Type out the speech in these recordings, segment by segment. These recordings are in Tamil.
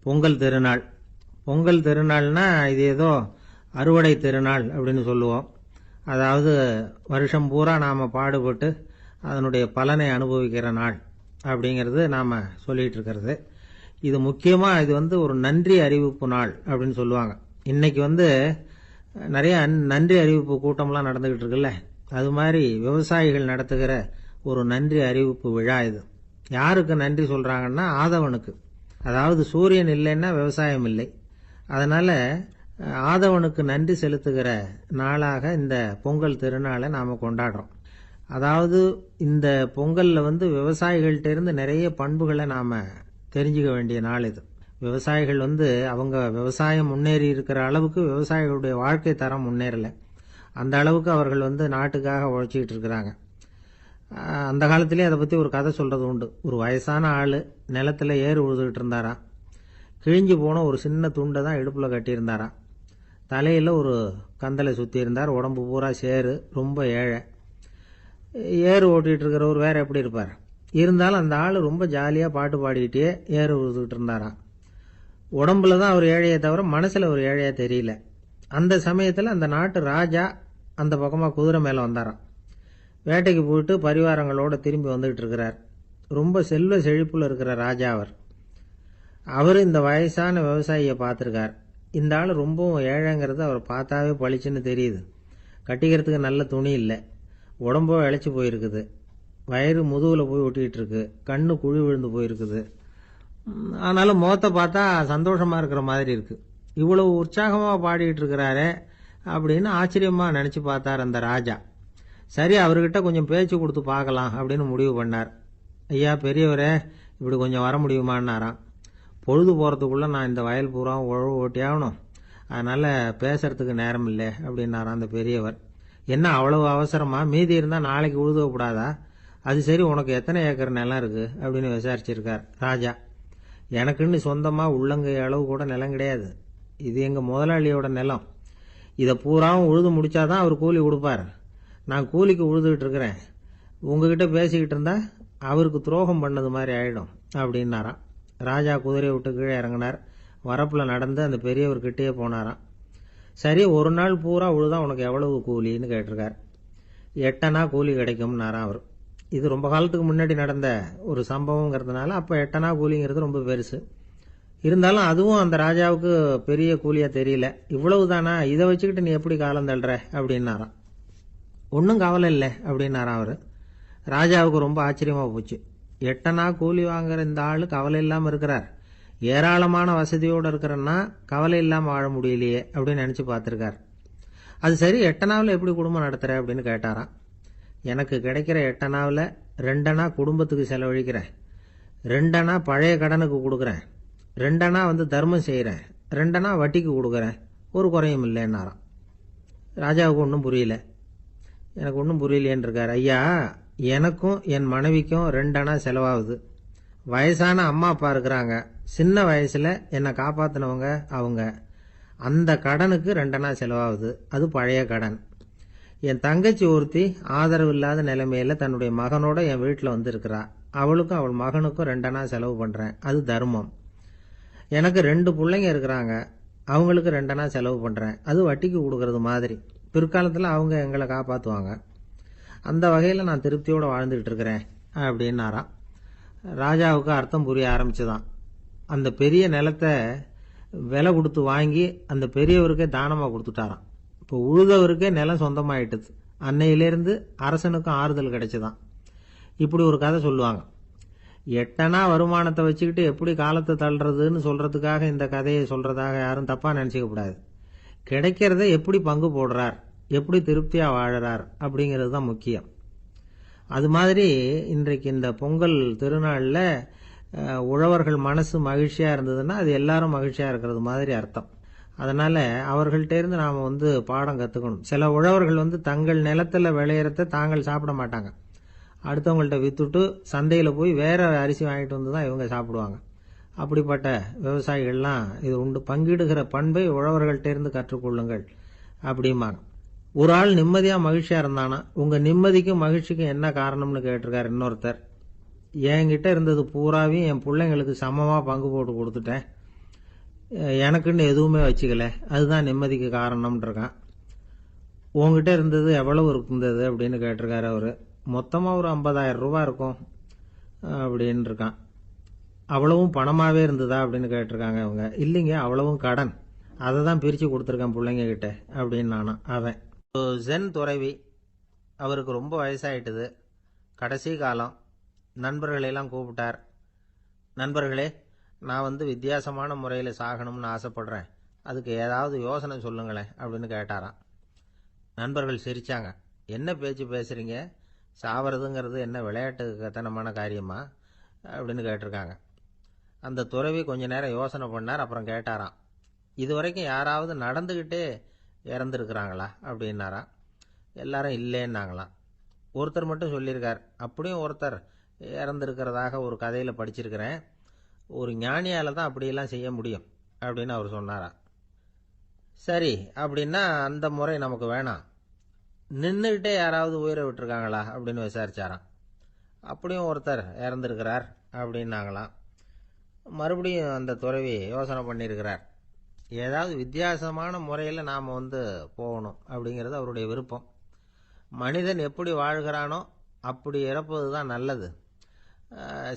பொங்கல் திருநாள். பொங்கல் திருநாள்னா இது ஏதோ அறுவடை திருநாள் அப்படின்னு சொல்லுவோம். அதாவது வருஷம் பூரா நாம் பாடுபட்டு அதனுடைய பலனை அனுபவிக்கிற நாள் அப்படிங்கிறது நாம் சொல்லிட்டு இருக்கிறது. இது முக்கியமாக இது ஒரு நன்றி அறிவிப்பு நாள் அப்படின்னு சொல்லுவாங்க. இன்னைக்கு நிறைய நன்றி அறிவிப்பு கூட்டம்லாம் நடந்துகிட்டு இருக்குல்ல, அது மாதிரி விவசாயிகள் நடத்துகிற ஒரு நன்றி அறிவிப்பு விழா இது. யாருக்கு நன்றி சொல்றாங்கன்னா ஆதவனுக்கு. அதாவது சூரியன் இல்லைன்னா விவசாயம் இல்லை. அதனால ஆதவனுக்கு நன்றி செலுத்துகிற நாளாக இந்த பொங்கல் திருநாளை நாம கொண்டாடுறோம். அதாவது இந்த பொங்கல்ல விவசாயிகள்ட்ட இருந்து நிறைய பண்புகளை நாம தெரிஞ்சுக்க வேண்டிய நாள் இது. விவசாயிகள் அவங்க விவசாயம் முன்னேறி இருக்கிற அளவுக்கு விவசாயிகளுடைய வாழ்க்கை தரம் முன்னேறல. அந்த அளவுக்கு அவர்கள் நாட்டுக்காக உழைச்சிக்கிட்டு இருக்கிறாங்க. அந்த காலத்திலே அதை பற்றி ஒரு கதை சொல்றது உண்டு. ஒரு வயசான ஆள் நிலத்தில் ஏறு உழுதுகிட்டு இருந்தாராம். கிழிஞ்சு போன ஒரு சின்ன துண்டை தான் இடுப்பில் கட்டியிருந்தாராம். தலையில் ஒரு கந்தலை சுற்றி இருந்தார். உடம்பு பூரா சேரு, ரொம்ப ஏழை. ஏறு ஓட்டிகிட்டு இருக்கிறவர் வேற எப்படி இருப்பார்? இருந்தாலும் அந்த ஆள் ரொம்ப ஜாலியாக பாட்டு பாடிக்கிட்டே ஏறு உழுதுகிட்டு இருந்தாராம். உடம்புல தான் அவர் ஏழையை தவிர மனசில் ஒரு ஏழையாக தெரியல. அந்த சமயத்தில் அந்த நாட்டு ராஜா அந்த பக்கமாக குதிரை மேலே வந்தாராம். வேட்டைக்கு போயிட்டு பரிவாரங்களோட திரும்பி வந்துகிட்டு இருக்கிறார். ரொம்ப செல்வ செழிப்புல இருக்கிற ராஜா அவர் இந்த வயசான விவசாயியை பார்த்துருக்கார். இந்த ஆள் ரொம்பவும் ஏழைங்கிறது அவர் பார்த்தாவே பளிச்சுன்னு தெரியுது. கட்டிக்கிறதுக்கு நல்ல துணி இல்லை, உடம்போ இழைச்சி போயிருக்குது, வயிறு முதுகுல போய் ஒட்டிக்கிட்டு இருக்கு, கண்ணு குழி விழுந்து போயிருக்குது. ஆனாலும் முகத்தை பார்த்தா சந்தோஷமா இருக்கிற மாதிரி இருக்கு. இவ்வளவு உற்சாகமா பாடிக்கிட்டு இருக்கிறாரே அப்படின்னு ஆச்சரியமா நினைச்சு பார்த்தார் அந்த ராஜா. சரி, அவர்கிட்ட கொஞ்சம் பேச்சு கொடுத்து பார்க்கலாம் அப்படின்னு முடிவு பண்ணார். ஐயா பெரியவரே, இப்படி கொஞ்சம் வர முடியுமான்னாராம். பொழுது போகிறதுக்குள்ளே நான் இந்த வயல் பூரா உழவு ஓட்டி ஆகணும், அதனால் பேசுறதுக்கு நேரம் இல்லை அப்படின்னாராம் அந்த பெரியவர். என்ன அவ்வளவு அவசரமா? மீதி இருந்தால் நாளைக்கு உழுதக்கூடாதா? அது சரி, உனக்கு எத்தனை ஏக்கர் நிலம் இருக்குது அப்படின்னு விசாரிச்சிருக்கார் ராஜா. எனக்குன்னு சொந்தமாக உள்ளங்கை அளவு கூட நிலம் கிடையாது. இது எங்கள் முதலாளியோட நிலம். இதை பூராவும் உழுது முடிச்சாதான் அவர் கூலி கொடுப்பார். நான் கூலிக்கு உழுதுகிட்டு இருக்கிறேன். உங்ககிட்ட பேசிக்கிட்டு இருந்தா அவருக்கு துரோகம் பண்ணது மாதிரி ஆயிடும் அப்படின்னாராம். ராஜா குதிரையை விட்டு கீழே இறங்கினார். வரப்புல நடந்து அந்த பெரியவர்கிட்டயே போனாராம். சரி, ஒரு நாள் பூரா உழுதா உனக்கு எவ்வளவு கூலின்னு கேட்டிருக்கார். 8 அணா கூலி கிடைக்கும்னாராம் அவர். இது ரொம்ப காலத்துக்கு முன்னாடி நடந்த ஒரு சம்பவங்கிறதுனால அப்போ 8 அணா கூலிங்கிறது ரொம்ப பெருசு. இருந்தாலும் அதுவும் அந்த ராஜாவுக்கு பெரிய கூலியா தெரியல. இவ்வளவு தானா, இதை வச்சுக்கிட்டு நீ எப்படி காலம் தள்ளுற அப்படின்னாராம். ஒன்றும் கவலை இல்லை அப்படின்னாராம் அவர். ராஜாவுக்கு ரொம்ப ஆச்சரியமா போச்சு. 8 அணா கூலி வாங்குற இந்த ஆளு கவலை இல்லாமல் இருக்கிறார், ஏராளமான வசதியோடு இருக்கிறன்னா கவலை இல்லாமல் வாழ முடியலையே அப்படின்னு நினச்சி பார்த்துருக்கார். அது சரி, 8 அணாவில் எப்படி குடும்பம் நடத்துகிற அப்படின்னு கேட்டாராம். எனக்கு கிடைக்கிற 8 அணாவில் 2 அணா குடும்பத்துக்கு செலவழிக்கிறேன், 2 அணா பழைய கடனுக்கு கொடுக்குறேன், 2 அணா தர்மம் செய்கிறேன், 2 அணா வட்டிக்கு கொடுக்குறேன், ஒரு குறையும் இல்லைன்னாராம். ராஜாவுக்கு ஒன்றும் புரியல. எனக்கு ஒன்றும் புரியலையேன்னு இருக்கார். ஐயா, எனக்கும் என் மனைவிக்கும் 2 அணா செலவாகுது. வயசான அம்மா அப்பா இருக்கிறாங்க, சின்ன வயசுல என்னை காப்பாத்தினவங்க அவங்க. அந்த கடனுக்கு 2 அணா செலவாகுது, அது பழைய கடன். என் தங்கச்சி ஒருத்தி ஆதரவு இல்லாத நிலைமையில தன்னுடைய மகனோட என் வீட்டில் இருக்கிறா. அவளுக்கும் அவள் மகனுக்கும் 2 அணா செலவு பண்றேன், அது தர்மம். எனக்கு 2 பிள்ளைங்க இருக்கிறாங்க, அவங்களுக்கு 2 அணா செலவு பண்றேன், அது வட்டிக்கு கொடுக்கறது மாதிரி. பிற்காலத்தில் அவங்க எங்களை காப்பாற்றுவாங்க. அந்த வகையில் நான் திருப்தியோடு வாழ்ந்துகிட்டு இருக்கிறேன் அப்படின்னாராம். ராஜாவுக்கு அர்த்தம் புரிய ஆரம்பிச்சுதான். அந்த பெரிய நிலத்தை விலை கொடுத்து வாங்கி அந்த பெரியவருக்கே தானமாக கொடுத்துட்டாராம். இப்போ உழுதவருக்கே நிலம் சொந்தமாயிட்டுது. அன்னையிலேருந்து அரசனுக்கும் ஆறுதல் கிடைச்சுதான். இப்படி ஒரு கதை சொல்லுவாங்க. 8 அணா வருமானத்தை வச்சுக்கிட்டு எப்படி காலத்தை தள்ளுறதுன்னு சொல்றதுக்காக இந்த கதையை சொல்றதாக யாரும் தப்பா நினைச்சுக்க கூடாது. கிடைக்கிறத எப்படி பங்கு போடுறார், எப்படி திருப்தியா வாழறார் அப்படிங்கிறது தான் முக்கியம். அது மாதிரி இன்றைக்கு இந்த பொங்கல் திருநாள்ல உழவர்கள் மனசு மகிழ்ச்சியா இருந்ததுன்னா அது எல்லாரும் மகிழ்ச்சியா இருக்கிறது மாதிரி அர்த்தம். அதனால அவர்கள்ட்ட இருந்து நாம பாடம் கத்துக்கணும். சில உழவர்கள் தங்கள் நிலத்துல விளையறத தாங்கள் சாப்பிட மாட்டாங்க, அடுத்தவங்கள்ட்ட வித்துட்டு சந்தையில போய் வேற அரிசி வாங்கிட்டு வந்து தான் இவங்க சாப்பிடுவாங்க. அப்படிப்பட்ட விவசாயிகள்லாம் இது உண்டு. பங்கிடுகிற பண்பை உழவர்கள்ட்ட இருந்து கற்றுக்கொள்ளுங்கள் அப்படிம்பாங்க. ஒரு ஆள் நிம்மதியா மகிழ்ச்சியா இருந்தானா, உங்க நிம்மதிக்கும் மகிழ்ச்சிக்கும் என்ன காரணம்னு கேட்டிருக்காரு இன்னொருத்தர். என்கிட்ட இருந்தது பூராவையும் என் பிள்ளைங்களுக்கு சமமா பங்கு போட்டு கொடுத்துட்டேன், எனக்குன்னு எதுவுமே வச்சுக்கல, அதுதான் நிம்மதிக்கு காரணம்ன்றிருக்கான். உங்ககிட்ட இருந்தது எவ்வளவு இருந்தது அப்படின்னு கேட்டிருக்காரு அவரு. மொத்தமாக ஒரு 50,000 ரூபா இருக்கும் அப்படின்னு இருக்கான். அவ்வளவும் பணமாகவே இருந்ததா அப்படின்னு கேட்டிருக்காங்க அவங்க. இல்லைங்க, அவ்வளவும் கடன், அதை தான் பிரித்து கொடுத்துருக்கேன் பிள்ளைங்க கிட்ட அப்படின்னு நானும். அவன் ஜென் துறவி, அவருக்கு ரொம்ப வயசாயிட்டுது, கடைசி காலம். நண்பர்களையெல்லாம் கூப்பிட்டார். நண்பர்களே, நான் வித்தியாசமான முறையில் சாகணும்னு ஆசைப்படுறேன், அதுக்கு ஏதாவது யோசனை சொல்லுங்களேன் அப்படின்னு கேட்டாராம். நண்பர்கள் சிரித்தாங்க. என்ன பேச்சு பேசுகிறீங்க, சாவறதுங்கிறது என்ன விளையாட்டு கத்தனமான காரியமா அப்படின்னு கேட்டிருக்காங்க. அந்த துறவி கொஞ்ச நேரம் யோசனை பண்ணார். அப்புறம் கேட்டாராம், இது வரைக்கும் யாராவது நடந்துக்கிட்டே இறந்துருக்குறாங்களா அப்படின்னாராம். எல்லாரும் இல்லைன்னாங்களாம். ஒருத்தர் மட்டும் சொல்லியிருக்கார், அப்படியும் ஒருத்தர் இறந்துருக்கிறதாக ஒரு கதையில் படிச்சிருக்கிறேன், ஒரு ஞானியால் தான் அப்படியெல்லாம் செய்ய முடியும் அப்படின்னு அவர் சொன்னாராம். சரி, அப்படின்னா அந்த முறை நமக்கு வேணாம், நின்றுக்கிட்டே யாராவது உயிரை விட்டுருக்காங்களா அப்படின்னு விசாரிச்சாராம். அப்படியும் ஒருத்தர் இறந்துருக்கிறார் அப்படின்னாங்களாம். மறுபடியும் அந்த துறவி யோசனை பண்ணியிருக்கிறார். ஏதாவது வித்தியாசமான முறையில் நாம் போகணும் அப்படிங்கிறது அவருடைய விருப்பம். மனிதன் எப்படி வாழ்கிறானோ அப்படி இறப்பது தான் நல்லது.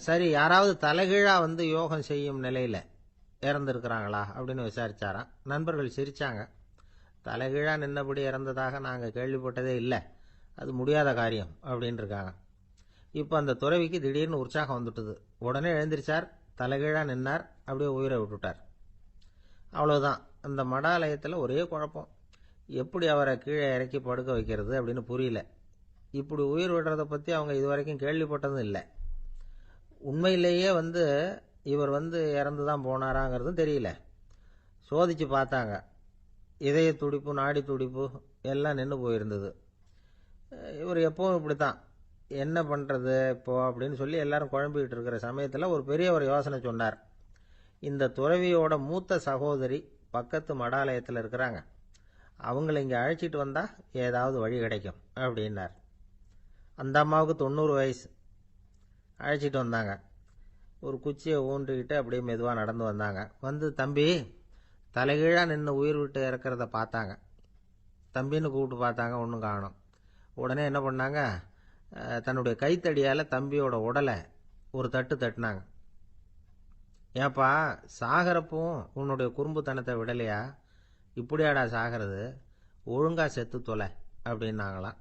சரி, யாராவது தலைகீழாக யோகம் செய்யும் நிலையில் இறந்துருக்கிறாங்களா அப்படின்னு விசாரிச்சாராம். நண்பர்கள் சிரித்தாங்க. தலைகீழாக நின்னபடி இறந்ததாக நாங்கள் கேள்விப்பட்டதே இல்லை, அது முடியாத காரியம் அப்படின்னு இருக்காங்க. இப்போ அந்த துறவிக்கு திடீர்னு உற்சாகம் வந்துட்டுது. உடனே எழுந்திரிச்சார், தலைகீழாக நின்னார், அப்படியே உயிரை விட்டுட்டார். அவ்வளோதான். அந்த மடாலயத்தில் ஒரே குழப்பம், எப்படி அவரை கீழே இறக்கி படுக்க வைக்கிறது அப்படின்னு புரியல. இப்படி உயிர் விடுறதை பற்றி அவங்க இதுவரைக்கும் கேள்விப்பட்டதும் இல்லை. உண்மையிலேயே இவர் இறந்து தான் போனாராங்கிறதும் தெரியல. சோதித்து பார்த்தாங்க. இதய துடிப்பு, நாடி துடிப்பு எல்லாம் நின்று போயிருந்தது. இவர் எப்பவும் இப்படி தான், என்ன பண்ணுறது இப்போ அப்படின்னு சொல்லி எல்லாரும் குழம்பிக்கிட்டு இருக்கிற சமயத்தில் ஒரு பெரியவர் யோசனை சொன்னார். இந்த துறவியோட மூத்த சகோதரி பக்கத்து மடாலயத்தில் இருக்கிறாங்க, அவங்கள இங்கே அழைச்சிட்டு வந்தால் ஏதாவது வழி கிடைக்கும் அப்படின்னார். அந்த அம்மாவுக்கு 90 வயசு. அழைச்சிட்டு வந்தாங்க. ஒரு குச்சியை ஊன்றிக்கிட்டு அப்படியே மெதுவாக நடந்து வந்தாங்க. தம்பி, தலைகீழாக நின்று உயிர் விட்டு இறக்கிறத பார்த்தாங்க. தம்பின்னு கூப்பிட்டு பார்த்தாங்க, ஒன்றும் காணோம். உடனே என்ன பண்ணாங்க, தன்னுடைய கைத்தடியால் தம்பியோட உடலை ஒரு தட்டு தட்டினாங்க. ஏப்பா, சாகிறப்பவும் உன்னுடைய குறும்புத்தனத்தை விடலையா, இப்படியாடா சாகிறது, ஒழுங்காக செத்து தொலை அப்படின்னாங்களாம்.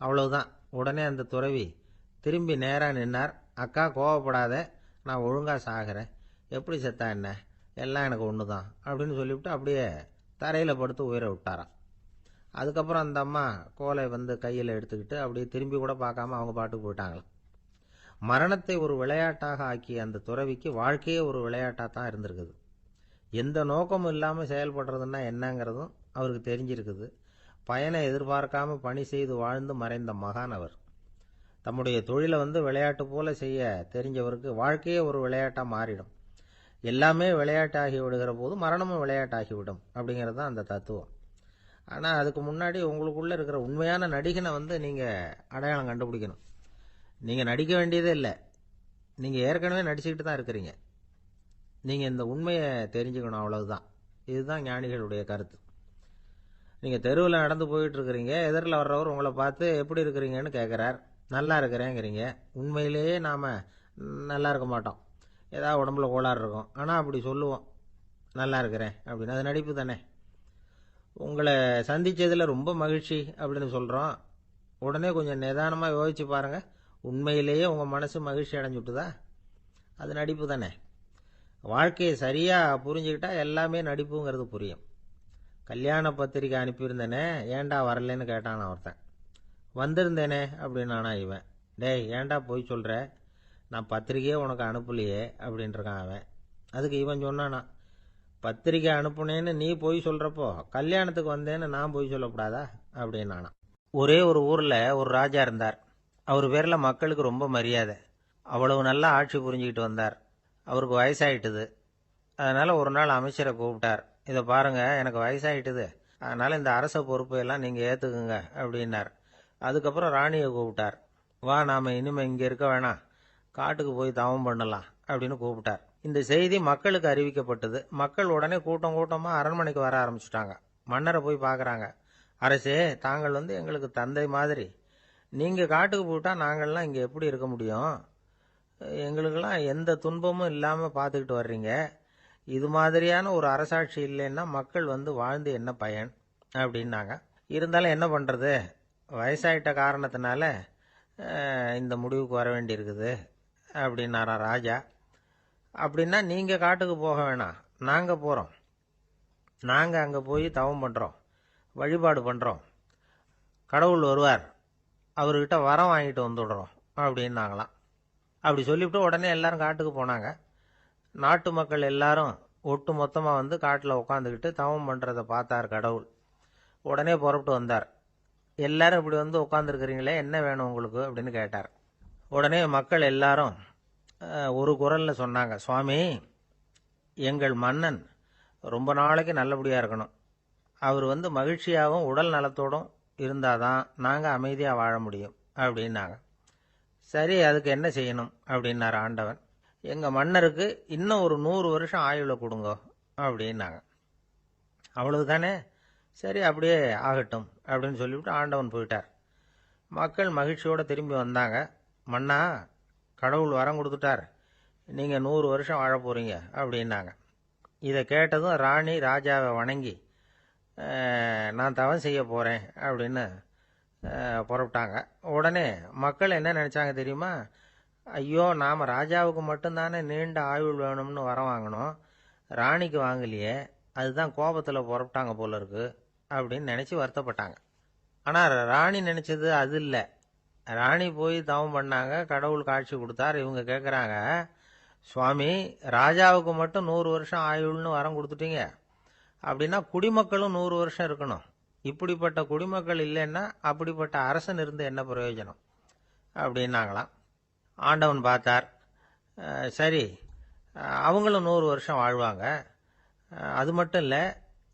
அவ்வளவுதான். உடனே அந்த துறவி திரும்பி நேராக நின்னார். அக்கா, கோவப்படாத, நான் ஒழுங்காக சாகிறேன், எப்படி செத்தா என்ன, எல்லாம் எனக்கு ஒன்று தான் அப்படின்னு சொல்லிவிட்டு அப்படியே தரையில் படுத்து உயிரை விட்டாராம். அதுக்கப்புறம் அந்த அம்மா கோலை கையில் எடுத்துக்கிட்டு அப்படியே திரும்பி கூட பார்க்காம அவங்க பாட்டுக்கு போயிட்டாங்களாம். மரணத்தை ஒரு விளையாட்டாக ஆக்கிய அந்த துறவிக்கு வாழ்க்கையே ஒரு விளையாட்டாக தான் இருந்திருக்குது. எந்த நோக்கமும் இல்லாமல் செயல்படுறதுன்னா என்னங்கிறதும் அவருக்கு தெரிஞ்சிருக்குது. பயனை எதிர்பார்க்காம பணி செய்து வாழ்ந்து மறைந்த மகான் அவர். தம்முடைய தொழிலை விளையாட்டு போல செய்ய தெரிஞ்சவருக்கு வாழ்க்கையே ஒரு விளையாட்டாக மாறிடும். எல்லாமே விளையாட்டாகி விடுகிற போது மரணமும் விளையாட்டாகிவிடும் அப்படிங்கிறது தான் அந்த தத்துவம். ஆனால் அதுக்கு முன்னாடி உங்களுக்குள்ளே இருக்கிற உண்மையான நடிகனை நீங்கள் அடையாளம் கண்டுபிடிக்கணும். நீங்கள் நடிக்க வேண்டியதே இல்லை, நீங்கள் ஏற்கனவே நடிச்சுக்கிட்டு தான் இருக்கிறீங்க. நீங்கள் இந்த உண்மையை தெரிஞ்சுக்கணும், அவ்வளவுதான். இதுதான் ஞானிகளுடைய கருத்து. நீங்கள் தெருவில் நடந்து போயிட்டு இருக்கிறீங்க, எதிரில் வர்றவர் உங்களை பார்த்து எப்படி இருக்கிறீங்கன்னு கேட்குறார். நல்லா இருக்கிறேங்கிறீங்க. உண்மையிலேயே நாம் நல்லா இருக்க மாட்டோம், ஏதாவது உடம்புல கோளாறு இருக்கும். ஆனால் அப்படி சொல்லுவோம், நல்லா இருக்கிறேன் அப்படின்னு. அது நடிப்பு தானே. உங்களை சந்தித்ததில் ரொம்ப மகிழ்ச்சி அப்படின்னு சொல்கிறோம். உடனே கொஞ்சம் நிதானமாக யோசிச்சு பாருங்கள், உண்மையிலேயே உங்கள் மனசு மகிழ்ச்சி அடைஞ்சுட்டுதா? அது நடிப்பு தானே. வாழ்க்கையை சரியாக புரிஞ்சுக்கிட்டா எல்லாமே நடிப்புங்கிறது புரியும். கல்யாண பத்திரிக்கை அனுப்பியிருந்தேனே, ஏன்டா வரலன்னு கேட்டான் ஒருத்தன். வந்திருந்தேனே அப்படின்னானா இவன். டேய், ஏன்டா போய் சொல்கிற, நான் பத்திரிக்கையே உனக்கு அனுப்பலையே அப்படின்ட்டுருக்கான் அவன். அதுக்கு இவன் சொன்னானா, பத்திரிக்கை அனுப்புனேன்னு நீ போய் சொல்கிறப்போ கல்யாணத்துக்கு வந்தேன்னு நான் போய் சொல்லக்கூடாதா அப்படின்னானா. ஒரே ஒரு ஊரில் ஒரு ராஜா இருந்தார். அவர் பேரில் மக்களுக்கு ரொம்ப மரியாதை. அவ்வளவு நல்லா ஆட்சி புரிஞ்சுக்கிட்டு வந்தார். அவருக்கு வயசாயிட்டுது. அதனால் ஒரு நாள் அமைச்சரை கூப்பிட்டார். இதை பாருங்கள், எனக்கு வயசாயிட்டுது, அதனால் இந்த அரச பொறுப்பையெல்லாம் நீங்கள் ஏற்றுக்குங்க அப்படின்னார். அதுக்கப்புறம் ராணியை கூப்பிட்டார். வா, நாம் இனிமேல் இங்கே இருக்க வேணாம், காட்டுக்கு போய் தவம் பண்ணலாம் அப்படின்னு கூப்பிட்டார். இந்த செய்தி மக்களுக்கு அறிவிக்கப்பட்டது. மக்கள் உடனே கூட்டம் கூட்டமாக அரண்மனைக்கு வர ஆரம்பிச்சுட்டாங்க. மன்னரை போய் பார்க்குறாங்க. அரசே, தாங்கள் எங்களுக்கு தந்தை மாதிரி. நீங்கள் காட்டுக்கு போயிட்டா நாங்கள்லாம் இங்கே எப்படி இருக்க முடியும்? எங்களுக்கெல்லாம் எந்த துன்பமும் இல்லாமல் பார்த்துக்கிட்டு வர்றீங்க. இது மாதிரியான ஒரு அரசாட்சி இல்லைன்னா மக்கள் வாழ்ந்து என்ன பயன் அப்படின்னாங்க. இருந்தாலும் என்ன பண்ணுறது, வயசாயிட்ட காரணத்தினால இந்த முடிவுக்கு வர வேண்டியிருக்குது அப்படின்னாரா ராஜா. அப்படின்னா நீங்கள் காட்டுக்கு போக வேணாம், நாங்கள் போகிறோம். நாங்கள் அங்கே போய் தவம் பண்ணுறோம், வழிபாடு பண்ணுறோம். கடவுள் வருவார், அவர்கிட்ட வரம் வாங்கிட்டு வந்துடுறோம் அப்படின்னாங்களாம். அப்படி சொல்லிவிட்டு உடனே எல்லாரும் காட்டுக்கு போனாங்க. நாட்டு மக்கள் எல்லாரும் ஒட்டு மொத்தமாக காட்டில் உட்காந்துக்கிட்டு தவம் பண்ணுறதை பார்த்தார் கடவுள். உடனே புறப்பட்டு வந்தார். எல்லாரும் இப்படி உட்காந்துருக்கிறீங்களே, என்ன வேணும் உங்களுக்கு அப்படின்னு கேட்டார். உடனே மக்கள் எல்லாரும் ஒரு குரலில் சொன்னாங்க, சுவாமி, எங்கள் மன்னன் ரொம்ப நாளைக்கு நல்லபடியாக இருக்கணும். அவர் மகிழ்ச்சியாகவும் உடல் நலத்தோடும் இருந்தாதான் நாங்கள் அமைதியாக வாழ முடியும் அப்படின்னாங்க. சரி, அதுக்கு என்ன செய்யணும் அப்படின்னார் ஆண்டவன். எங்கள் மன்னருக்கு இன்னும் ஒரு 100 வருஷம் ஆயுளை கொடுங்க அப்படின்னாங்க. அவ்வளவு தானே, சரி அப்படியே ஆகட்டும் அப்படின்னு சொல்லிவிட்டு ஆண்டவன் போயிட்டார். மக்கள் மகிழ்ச்சியோடு திரும்பி வந்தாங்க. மன்னா, கடவுள் வரம் கொடுத்துட்டார், நீங்கள் 100 வருஷம் வாழ போகிறீங்க அப்படின்னாங்க. இதை கேட்டதும் ராணி ராஜாவை வணங்கி நான் தவம் செய்ய போகிறேன் அப்படின்னு புறப்பட்டாங்க. உடனே மக்கள் என்ன நினச்சாங்க தெரியுமா? ஐயோ, நாம் ராஜாவுக்கு மட்டும்தானே நீண்ட ஆயுள் வேணும்னு வரம் வாங்கினோம், ராணிக்கு வாங்கலையே, அதுதான் கோபத்தில் புறப்பட்டாங்க போல இருக்கு அப்படின்னு நினச்சி வருத்தப்பட்டாங்க. ஆனால் ராணி நினச்சது அது இல்லை. ராணி போய் தவம் பண்ணாங்க, கடவுள் காட்சி கொடுத்தார். இவங்க கேட்குறாங்க, சுவாமி, ராஜாவுக்கு மட்டும் 100 வருஷம் ஆயுள்னு வரம் கொடுத்துட்டீங்க, அப்படின்னா குடிமக்களும் 100 வருஷம் இருக்கணும். இப்படிப்பட்ட குடிமக்கள் இல்லைன்னா அப்படிப்பட்ட அரசன் இருந்து என்ன பிரயோஜனம் அப்படின்னாங்களாம். ஆண்டவன் பார்த்தார், சரி அவங்களும் 100 வருஷம் வாழ்வாங்க, அது மட்டும் இல்லை,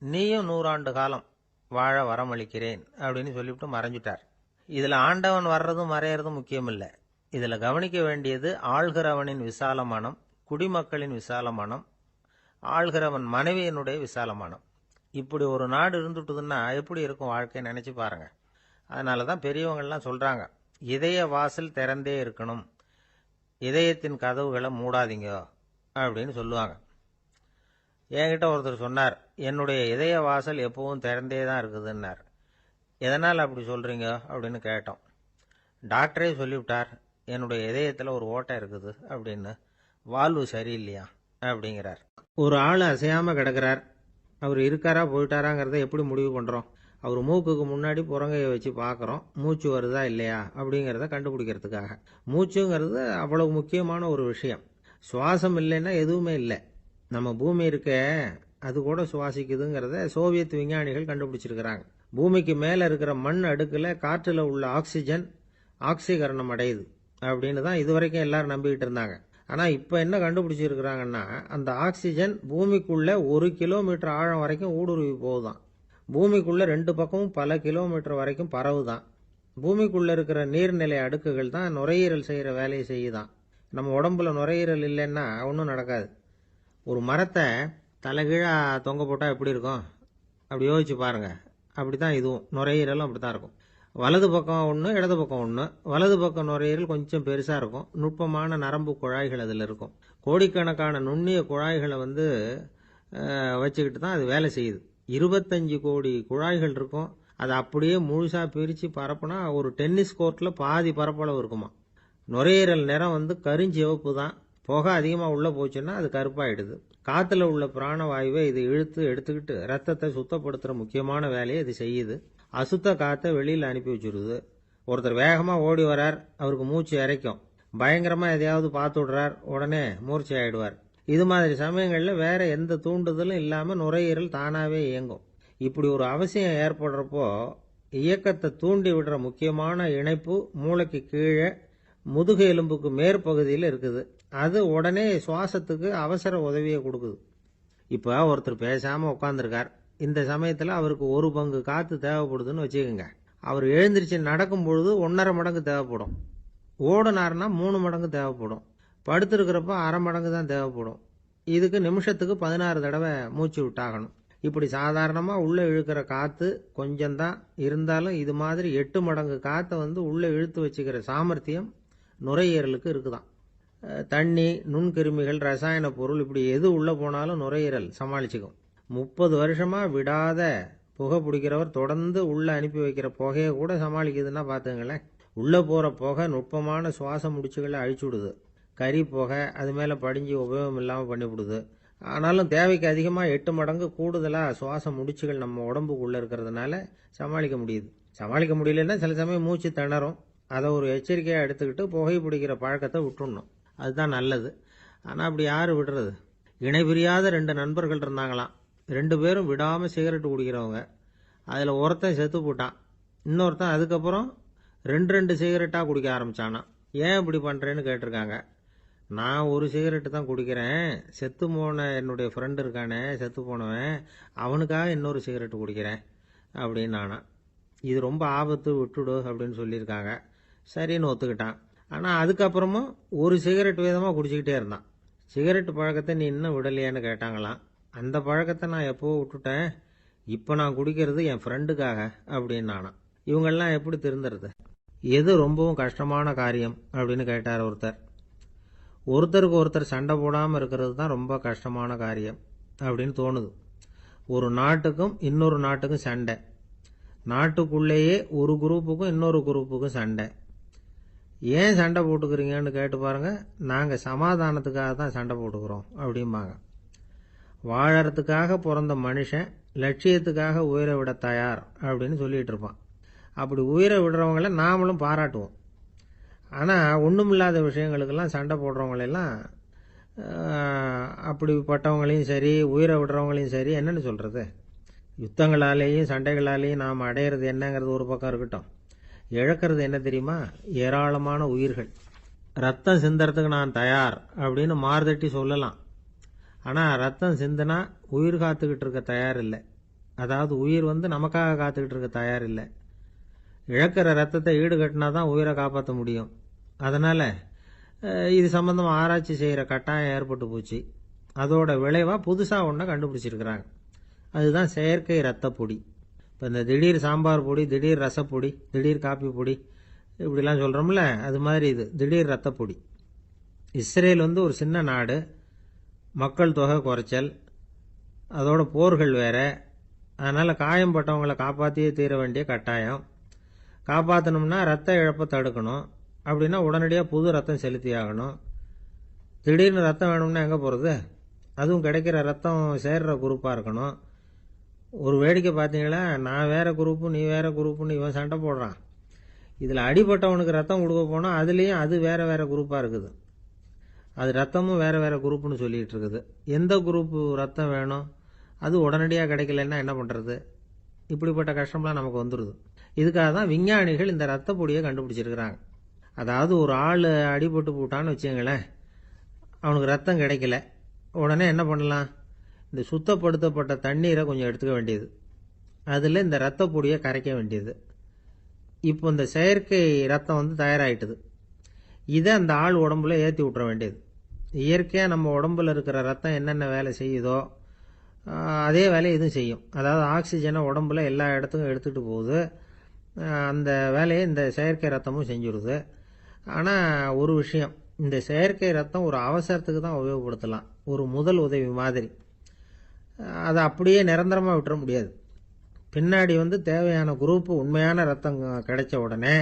நீயும் 100 ஆண்டு காலம் வாழ வரமளிக்கிறேன் அப்படின்னு சொல்லிவிட்டு மறைஞ்சிட்டார். இதில் ஆண்டவன் வர்றதும் மறையிறதும் முக்கியம் இல்லை. இதில் கவனிக்க வேண்டியது ஆள்கிறவனின் விசாலமானம், குடிமக்களின் விசாலமானம், ஆள்கிறவன் மனைவியினுடைய விசாலமானம். இப்படி ஒரு நாடு இருந்துட்டுதுன்னா எப்படி இருக்கும் வாழ்க்கை நினச்சி பாருங்க. அதனால தான் பெரியவங்கள்லாம் சொல்கிறாங்க, இதய வாசல் திறந்தே இருக்கணும், இதயத்தின் கதவுகளை மூடாதீங்க அப்படின்னு சொல்லுவாங்க. என்கிட்ட ஒருத்தர் சொன்னார், என்னுடைய இதய வாசல் எப்பவும் திறந்தே தான் இருக்குதுன்னார். எதனால் அப்படி சொல்கிறீங்க அப்படின்னு கேட்டோம். டாக்டரே சொல்லிவிட்டார், என்னுடைய இதயத்தில் ஒரு ஓட்டை இருக்குது அப்படின்னு, வால்வு சரியில்லையா அப்படிங்கிறார். ஒரு ஆள் அசையாமல் கிடக்கிறார், அவர் இருக்காரா போயிட்டாராங்கிறத எப்படி முடிவு பண்ணுறோம்? அவர் மூக்குக்கு முன்னாடி புறங்கையை வச்சு பார்க்குறோம், மூச்சு வருதா இல்லையா அப்படிங்கிறத கண்டுபிடிக்கிறதுக்காக. மூச்சுங்கிறது அவ்வளவு முக்கியமான ஒரு விஷயம். சுவாசம் இல்லைன்னா எதுவுமே இல்லை. நம்ம பூமி இருக்க, அது கூட சுவாசிக்குதுங்கிறத சோவியத் விஞ்ஞானிகள் கண்டுபிடிச்சிருக்கிறாங்க. பூமிக்கு மேலே இருக்கிற மண் அடுக்கில் காற்றில் உள்ள ஆக்சிஜன் ஆக்சிகரணம் அடையுது அப்படின்னு தான் இதுவரைக்கும் எல்லாரும் நம்பிக்கிட்டு இருந்தாங்க. ஆனால் இப்போ என்ன கண்டுபிடிச்சிருக்கிறாங்கன்னா, அந்த ஆக்சிஜன் பூமிக்குள்ளே 1 கிலோமீட்டர் ஆழம் வரைக்கும் ஊடுருவி போகுதான். பூமிக்குள்ளே 2 பக்கமும் பல கிலோமீட்டர் வரைக்கும் பரவுதான். பூமிக்குள்ளே இருக்கிற நீர்நிலை அடுக்குகள் தான் நுரையீரல் செய்கிற வேலையை செய்யுதான். நம்ம உடம்புல நுரையீரல் இல்லைன்னா ஒன்றும் நடக்காது. ஒரு மரத்தை தலைகீழாக தொங்க போட்டால் எப்படி இருக்கும் அப்படி யோசிச்சு பாருங்கள். அப்படி தான் இதுவும், நுரையீரலும் அப்படி தான் இருக்கும். வலது பக்கம் ஒன்று, இடது பக்கம் ஒன்று. வலது பக்கம் நுரையீரல் கொஞ்சம் பெருசாக இருக்கும், நுட்பமான நரம்பு குழாய்கள் அதில் இருக்கும். கோடிக்கணக்கான நுண்ணிய குழாய்களை வச்சுக்கிட்டு தான் அது வேலை செய்யுது. 25 கோடி குழாய்கள் இருக்கும். அதை அப்படியே முழுசாக பிரித்து பரப்புனா ஒரு டென்னிஸ் கோர்ட்டில் பாதி பரப்பளவு இருக்குமா. நுரையீரல் நிறம் கருஞ்சிவப்பு தான். புகை அதிகமாக உள்ளே போச்சுன்னா அது கருப்பாயிடுது. காற்றுல உள்ள பிராணவாயுவை இது இழுத்து எடுத்துக்கிட்டு ரத்தத்தை சுத்தப்படுத்துகிற முக்கியமான வேலையை இது செய்யுது. அசுத்த காற்றை வெளியில் அனுப்பி வச்சுருது. ஒருத்தர் வேகமாக ஓடி வரார், அவருக்கு மூச்சு இறைக்கும். பயங்கரமாக எதையாவது பார்த்து விடுறார், உடனே மூர்ச்சி ஆகிடுவார். இது மாதிரி சமயங்களில் வேற எந்த தூண்டுதலும் இல்லாமல் நுரையீரல் தானாகவே இயங்கும். இப்படி ஒரு அவசியம் ஏற்படுறப்போ இயக்கத்தை தூண்டி விடுற முக்கியமான இணைப்பு மூளைக்கு கீழே முதுகு எலும்புக்கு மேற்பகுதியில் இருக்குது. அது உடனே சுவாசத்துக்கு அவசர உதவியை கொடுக்குது. இப்போ ஒருத்தர் பேசாமல் உட்காந்துருக்கார். இந்த சமயத்தில் அவருக்கு 1 பங்கு காற்று தேவைப்படுதுன்னு வச்சுக்கோங்க. அவர் எழுந்திரிச்சு நடக்கும் பொழுது 1.5 மடங்கு தேவைப்படும். ஓடுனார்னா 3 மடங்கு தேவைப்படும். படுத்திருக்கிறப்ப 1/2 மடங்கு தான் தேவைப்படும். இதுக்கு நிமிஷத்துக்கு 16 தடவை மூச்சு விட்டாகணும். இப்படி சாதாரணமாக உள்ளே இழுக்கிற காற்று கொஞ்சம்தான் இருந்தாலும் இது மாதிரி 8 மடங்கு காற்றை உள்ளே இழுத்து வச்சுக்கிற சாமர்த்தியம் நுரையீரலுக்கு இருக்குதான். தண்ணி, நுண்கிருமிகள், ரசாயன பொருள் இப்படி எது உள்ளே போனாலும் நுரையீரல் சமாளிச்சுக்கும். 30 வருஷமாக விடாத புகை பிடிக்கிறவர் தொடர்ந்து உள்ளே அனுப்பி வைக்கிற புகையை கூட சமாளிக்குதுன்னா பார்த்துங்களேன். உள்ளே போகிற புகை நுட்பமான சுவாச முடிச்சுகளை அழிச்சுடுது. கறி புகை அது மேலே படிஞ்சு உபயோகம் இல்லாமல் பண்ணிவிடுது. ஆனாலும் தேவைக்கு அதிகமாக 8 மடங்கு கூடுதலாக சுவாச முடிச்சுகள் நம்ம உடம்புக்குள்ளே இருக்கிறதுனால சமாளிக்க முடியுது. சமாளிக்க முடியலன்னா சில சமயம் மூச்சு திணறும். அதை ஒரு எச்சரிக்கையாக எடுத்துக்கிட்டு புகை பிடிக்கிற பழக்கத்தை விட்டுடணும். அதுதான் நல்லது. ஆனால் அப்படி யார் விடுறது? இணை பிரியாத 2 நண்பர்கள் இருந்தாங்களாம். 2 பேரும் விடாமல் சிகரெட்டு குடிக்கிறவங்க. அதில் ஒருத்தன் செத்து போட்டான். இன்னொருத்தன் அதுக்கப்புறம் 2 சிகரெட்டாக குடிக்க ஆரம்பித்தானான். ஏன் இப்படி பண்ணுறேன்னு கேட்டிருக்காங்க. நான் ஒரு சிகரெட்டு தான் குடிக்கிறேன், செத்து போன என்னுடைய ஃப்ரெண்டு இருக்கானே செத்து போனவன், அவனுக்காக இன்னொரு சிகரெட்டு குடிக்கிறேன் அப்படின்னு நானா. இது ரொம்ப ஆபத்து, விட்டுடு அப்படின்னு சொல்லியிருக்காங்க. சரின்னு ஒத்துக்கிட்டான். ஆனால் அதுக்கப்புறமும் ஒரு சிகரெட் வீதமாக குடிச்சிக்கிட்டே இருந்தான். சிகரெட்டு பழக்கத்தை நீ இன்னும் விடலையான்னு கேட்டாங்களாம். அந்த பழக்கத்தை நான் எப்போ விட்டுட்டேன், இப்போ நான் குடிக்கிறது என் ஃப்ரெண்டுக்காக அப்படின்னு நானா. இவங்கெல்லாம் எப்படி திருந்துறது? எது ரொம்பவும் கஷ்டமான காரியம் அப்படின்னு கேட்டார் ஒருத்தர். ஒருத்தருக்கு ஒருத்தர் சண்டை போடாமல் இருக்கிறது தான் ரொம்ப கஷ்டமான காரியம் அப்படின்னு தோணுது. ஒரு நாட்டுக்கும் இன்னொரு நாட்டுக்கும் சண்டை, நாட்டுக்குள்ளேயே ஒரு குரூப்புக்கும் இன்னொரு குரூப்புக்கும் சண்டை. ஏன் சண்டை போட்டுக்கிறீங்கன்னு கேட்டு பாருங்க. நாங்கள் சமாதானத்துக்காக தான் சண்டை போட்டுக்கிறோம் அப்படிம்பாங்க. வாழறதுக்காக பிறந்த மனுஷன் லட்சியத்துக்காக உயிரை விட தயார் அப்படின்னு சொல்லிட்டு இருப்பான். அப்படி உயிரை விடுறவங்கள நாமளும் பாராட்டுவோம். ஆனால் ஒன்றுமில்லாத விஷயங்களுக்கெல்லாம் சண்டை போடுறவங்களெல்லாம் அப்படிப்பட்டவங்களையும் சரி உயிரை விடுறவங்களையும் சரி என்னென்னு சொல்கிறது? யுத்தங்களாலேயும் சண்டைகளாலேயும் நாம் அடையிறது என்னங்கிறது ஒரு பக்கம் இருக்கட்டும், இழக்கிறது என்ன தெரியுமா? ஏராளமான உயிர்கள். ரத்தம் சிந்தறதுக்கு நான் தயார் அப்படின்னு மார்தட்டி சொல்லலாம். ஆனால் ரத்தம் சிந்தினா உயிர் காத்துக்கிட்டு இருக்க தயார் இல்லை. அதாவது உயிர் நமக்காக காத்துக்கிட்டு இருக்க தயார் இல்லை. இழக்கிற ரத்தத்தை ஈடுகட்டினா தான் உயிரை காப்பாற்ற முடியும். அதனால் இது சம்பந்தமாக ஆராய்ச்சி செய்கிற கட்டாயம் ஏற்பட்டு போச்சு. அதோட விளைவாக புதுசாக ஒன்றை கண்டுபிடிச்சிருக்கிறாங்க. அதுதான் செயற்கை ரத்த பொடி. இப்போ இந்த திடீர் சாம்பார் பொடி, திடீர் ரசப்பொடி, திடீர் காப்பி பொடி இப்படிலாம் சொல்கிறோம்ல, அது மாதிரி இது திடீர் ரத்த பொடி. இஸ்ரேல் ஒரு சின்ன நாடு, மக்கள் தொகை குறைச்சல், அதோட போர்கள் வேற. அதனால் காயம்பட்டவங்களை காப்பாற்றியே தீர வேண்டிய கட்டாயம். காப்பாற்றணும்னா ரத்த இழப்பை தடுக்கணும். அப்படின்னா உடனடியாக புது ரத்தம் செலுத்தி ஆகணும். திடீர்னு ரத்தம் வேணும்னா எங்கே போகிறது? அதுவும் கிடைக்கிற ரத்தம் சேர்ற குரூப்பாக இருக்கணும். ஒரு வேடிக்கை பார்த்தீங்களா, நான் வேற குரூப்பு நீ வேற குரூப்புன்னு இவன் சண்டை போடுறான். இதில் அடிபட்டவனுக்கு ரத்தம் கொடுக்க போனால் அதுலேயும் அது வேற வேற குரூப்பாக இருக்குது. அது ரத்தமும் வேற வேற குரூப்புன்னு சொல்லிகிட்டு இருக்குது. எந்த குரூப்பு ரத்தம் வேணும்? அது உடனடியாக கிடைக்கலன்னா என்ன பண்ணுறது? இப்படிப்பட்ட கஷ்டம்லாம் நமக்கு வந்துடுது. இதுக்காக தான் விஞ்ஞானிகள் இந்த ரத்த பொடியை கண்டுபிடிச்சிருக்கிறாங்க. அதாவது ஒரு ஆள் அடிபட்டு போட்டான்னு வச்சுங்களேன், அவனுக்கு ரத்தம் கிடைக்கல. உடனே என்ன பண்ணலாம்? இந்த சுத்தப்படுத்தப்பட்ட தண்ணீரை கொஞ்சம் எடுத்துக்க வேண்டியது, அதில் இந்த ரத்த பொடியை கரைக்க வேண்டியது. இப்போ இந்த செயற்கை ரத்தம் தயாராகிட்டுது. இதை அந்த ஆள் உடம்புல ஏற்றி விட்டுற வேண்டியது. இயற்கையாக நம்ம உடம்புல இருக்கிற ரத்தம் என்னென்ன வேலை செய்யுதோ அதே வேலையை இதுவும் செய்யும். அதாவது ஆக்சிஜனை உடம்புல எல்லா இடத்துக்கும் எடுத்துகிட்டு போகுது. அந்த வேலையை இந்த செயற்கை ரத்தமும் செஞ்சுடுது. ஆனால் ஒரு விஷயம், இந்த செயற்கை ரத்தம் ஒரு அவசரத்துக்கு தான் உபயோகப்படுத்தலாம், ஒரு முதல் உதவி மாதிரி. அதை அப்படியே நிரந்தரமாக விட்டுற முடியாது. பின்னாடி தேவையான குரூப்பு உண்மையான ரத்தம் கிடைச்ச உடனே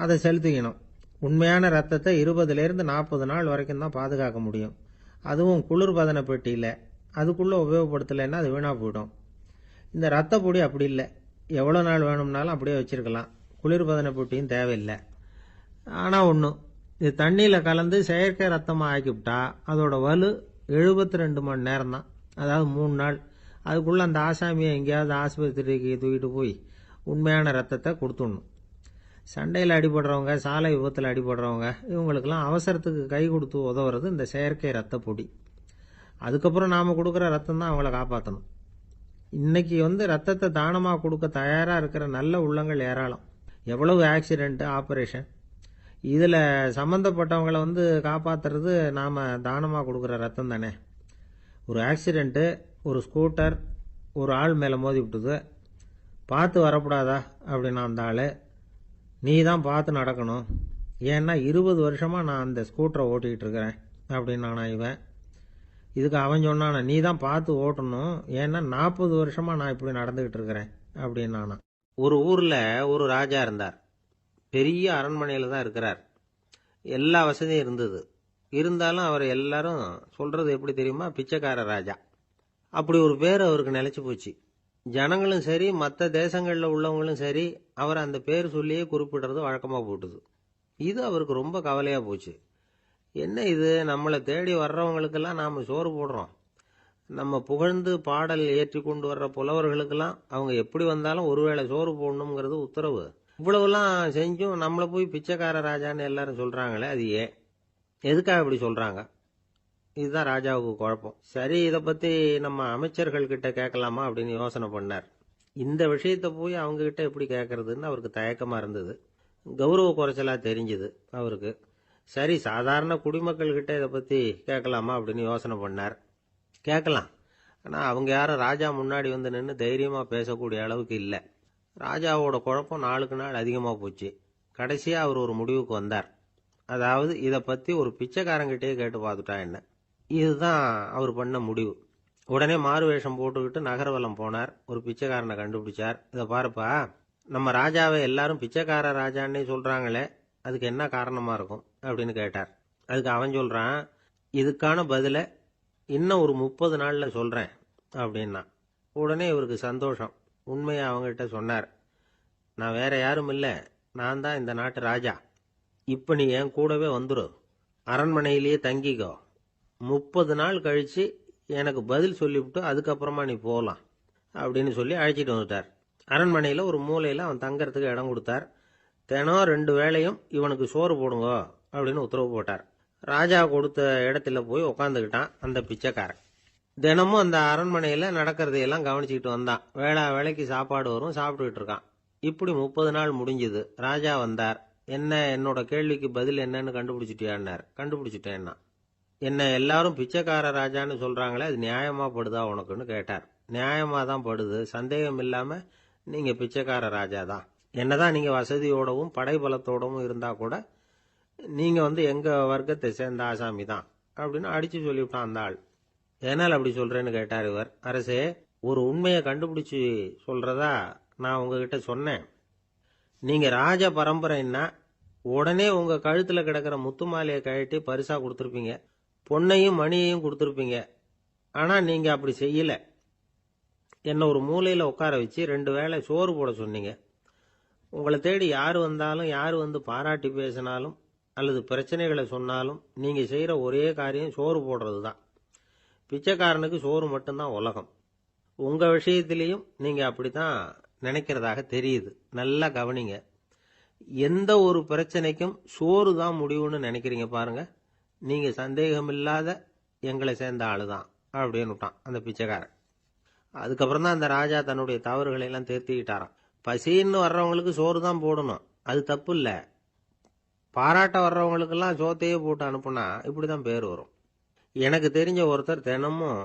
அதை செலுத்திக்கணும். உண்மையான ரத்தத்தை 20லேருந்து 40 நாள் வரைக்கும் தான் பாதுகாக்க முடியும். அதுவும் குளிர்பதன பெட்டியில். அதுக்குள்ளே உபயோகப்படுத்தலைன்னா அது வீணாக போயிடும். இந்த ரத்த பொடி அப்படி இல்லை, எவ்வளோ நாள் வேணும்னாலும் அப்படியே வச்சுருக்கலாம். குளிர்பதன பெட்டியும் தேவையில்லை. ஆனால் ஒன்று, இது தண்ணியில் கலந்து செயற்கை ரத்தமாக ஆக்கிவிட்டா அதோட வலு 72 மணி நேரம் தான். அதாவது 3 நாள். அதுக்குள்ளே அந்த ஆசாமியை எங்கேயாவது ஆஸ்பத்திரிக்கு தூக்கிட்டு போய் உண்மையான ரத்தத்தை கொடுத்துடணும். சண்டையில் அடிபடுறவங்க, சாலை விபத்தில் அடிபடுறவங்க, இவங்களுக்கெல்லாம் அவசரத்துக்கு கை கொடுத்து உதவுறது இந்த செயற்கை ரத்த பொடி. அதுக்கப்புறம் நாம் கொடுக்குற ரத்தம் தான் அவங்கள காப்பாற்றணும். இன்னைக்கு ரத்தத்தை தானமாக கொடுக்க தயாராக இருக்கிற நல்ல உள்ளங்கள் ஏராளம். எவ்வளவு ஆக்சிடென்ட்டு, ஆப்ரேஷன், இதில் சம்மந்தப்பட்டவங்களை காப்பாற்றுறது நாம் தானமாக கொடுக்குற ரத்தம் தானே. ஒரு ஆக்சிடென்ட்டு, ஒரு ஸ்கூட்டர் ஒரு ஆள் மேலே மோதி விட்டுது, பார்த்து வரக்கூடாதா அப்படின்னா அந்த ஆள், நீ தான் பார்த்து நடக்கணும், ஏன்னா 20 வருஷமாக நான் அந்த ஸ்கூட்டரை ஓட்டிகிட்டு இருக்கிறேன் அப்படின்னானா இவன். இதுக்கு அவன் சொன்னானா, நீ தான் பார்த்து ஓட்டணும், ஏன்னா 40 வருஷமாக நான் இப்படி நடந்துக்கிட்டு இருக்கிறேன் அப்படின்னானா. ஒரு ஊரில் ஒரு ராஜா இருந்தார். பெரிய அரண்மனையில் தான் இருக்கிறார். எல்லா வசதியும் இருந்தது. இருந்தாலும் அவர் எல்லாரும் சொல்றது எப்படி தெரியுமா, பிச்சைக்கார ராஜா. அப்படி ஒரு பேர் அவருக்கு நிலைச்சு போச்சு. ஜனங்களும் சரி, மற்ற தேசங்களில் உள்ளவங்களும் சரி, அவர் அந்த பேர் சொல்லியே குறிப்பிடுறது வழக்கமாக போட்டுது. இது அவருக்கு ரொம்ப கவலையாக போச்சு. என்ன இது, நம்மளை தேடி வர்றவங்களுக்கெல்லாம் நாம் சோறு போடுறோம், நம்ம புகழ்ந்து பாடல் ஏற்றி கொண்டு வர்ற புலவர்களுக்கெல்லாம் அவங்க எப்படி வந்தாலும் ஒருவேளை சோறு போடணுங்கிறது உத்தரவு. இவ்வளவுலாம் செஞ்சும் நம்மளை போய் பிச்சைக்கார ராஜான்னு எல்லாரும் சொல்றாங்களே, அது ஏன், எதுக்காக இப்படி சொல்றாங்க? இதுதான் ராஜாவுக்கு குழப்பம். சரி, இதை பத்தி நம்ம அமைச்சர்கள் கிட்ட கேட்கலாமா அப்படின்னு யோசனை பண்ணார். இந்த விஷயத்தை போய் அவங்க கிட்ட எப்படி கேட்கறதுன்னு அவருக்கு தயக்கமா இருந்தது. கௌரவ குறைச்சலா தெரிஞ்சுது அவருக்கு. சரி, சாதாரண குடிமக்கள் கிட்ட இதை பத்தி கேட்கலாமா அப்படின்னு யோசனை பண்ணார். கேட்கலாம், ஆனா அவங்க யாரும் ராஜா முன்னாடி வந்து நின்று தைரியமா பேசக்கூடிய அளவுக்கு இல்லை. ராஜாவோட குழப்பம் நாளுக்கு நாள் அதிகமாக போச்சு. கடைசியாக அவர் ஒரு முடிவுக்கு வந்தார். அதாவது, இதை பற்றி ஒரு பிச்சைக்காரங்கிட்டே கேட்டு பார்த்துட்டா என்ன. இதுதான் அவர் பண்ண முடிவு. உடனே மாறு வேஷம் போட்டுக்கிட்டு நகர்வலம் போனார். ஒரு பிச்சைக்காரனை கண்டுபிடிச்சார். இதை பாருப்பா, நம்ம ராஜாவை எல்லாரும் பிச்சைக்கார ராஜான்னே சொல்கிறாங்களே, அதுக்கு என்ன காரணமாக இருக்கும் அப்படின்னு கேட்டார். அதுக்கு அவன் சொல்கிறான், இதுக்கான பதிலை இன்னும் ஒரு 30 நாளில் சொல்கிறேன் அப்படின்னா. உடனே இவருக்கு சந்தோஷம். உண்மையை அவங்ககிட்ட சொன்னார். நான் வேற யாரும் இல்லை, நான் தான் இந்த நாட்டு ராஜா. இப்போ நீ என் கூடவே வந்துடு, அரண்மனையிலேயே தங்கிக்கோ. 30 நாள் கழித்து எனக்கு பதில் சொல்லிவிட்டு அதுக்கப்புறமா நீ போகலாம் அப்படின்னு சொல்லி அழைச்சிட்டு வந்துட்டார். அரண்மனையில் ஒரு மூலையில் அவன் தங்கறதுக்கு இடம் கொடுத்தார். தினம் 2 வேளையும் இவனுக்கு சோறு போடுங்க அப்படின்னு உத்தரவு போட்டார். ராஜா கொடுத்த இடத்துல போய் உக்காந்துக்கிட்டான் அந்த பிச்சைக்காரன். தினமும் அந்த அரண்மனையில் நடக்கிறதையெல்லாம் கவனிச்சுக்கிட்டு வந்தான். வேளைக்கு சாப்பாடு வரும், சாப்பிட்டுக்கிட்டு இருக்கான். இப்படி 30 நாள் முடிஞ்சுது. ராஜா வந்தார். என்ன, என்னோட கேள்விக்கு பதில் என்னன்னு கண்டுபிடிச்சிட்டியான்னார். கண்டுபிடிச்சிட்டேன்னா. என்ன எல்லாரும் பிச்சைக்கார ராஜான்னு சொல்றாங்களே, அது நியாயமா படுதா உனக்குன்னு கேட்டார். நியாயமா தான் படுது, சந்தேகம் இல்லாம நீங்க பிச்சைக்கார ராஜா தான். என்னதான் நீங்க வசதியோடவும் படைபலத்தோடவும் இருந்தா கூட நீங்க எங்க வர்க்கத்தை சேர்ந்த ஆசாமி தான் அப்படின்னு அடிச்சு சொல்லிவிட்டான் அந்த ஆள். ஏனால் அப்படி சொல்றேன்னு கேட்டார் இவர். அரசே, ஒரு உண்மையை கண்டுபிடிச்சு சொல்றதா நான் உங்ககிட்ட சொன்னேன். நீங்க ராஜ பரம்பரைன்னா உடனே உங்க கழுத்துல கிடக்கிற முத்து மாலையை கழட்டி பரிசா கொடுத்துருப்பீங்க, பொன்னையும் மணியையும் கொடுத்துருப்பீங்க. ஆனா நீங்க அப்படி செய்யல. என்ன ஒரு மூலையில உட்கார வச்சு 2 வேளை சோறு போட சொன்னீங்க. உங்களை தேடி யார் வந்தாலும், யார் வந்து பாராட்டி பேசினாலும் அல்லது பிரச்சனைகளை சொன்னாலும் நீங்க செய்யற ஒரே காரியம் சோறு போடுறது தான். பிச்சைக்காரனுக்கு சோறு மட்டும்தான் உலகம். உங்க விஷயத்திலையும் நீங்க அப்படித்தான் நினைக்கிறதாக தெரியுது. நல்லா கவனிங்க. எந்த ஒரு பிரச்சனைக்கும் சோறு தான் முடிவுன்னு நினைக்கிறீங்க பாருங்க. நீங்க சந்தேகமில்லாத எங்களை சேர்ந்த ஆளுதான் அப்படின்னு விட்டான் அந்த பிச்சைக்காரன். அதுக்கப்புறம் தான் அந்த ராஜா தன்னுடைய தவறுகளை எல்லாம் தேர்த்திக்கிட்டாராம். பசின்னு வர்றவங்களுக்கு சோறு தான் போடணும், அது தப்பு இல்லை. பாராட்ட வர்றவங்களுக்கெல்லாம் சோத்தையே போட்டு அனுப்புனா இப்படிதான் பேர் வரும். எனக்கு தெரிஞ்ச ஒருத்தர் தினமும்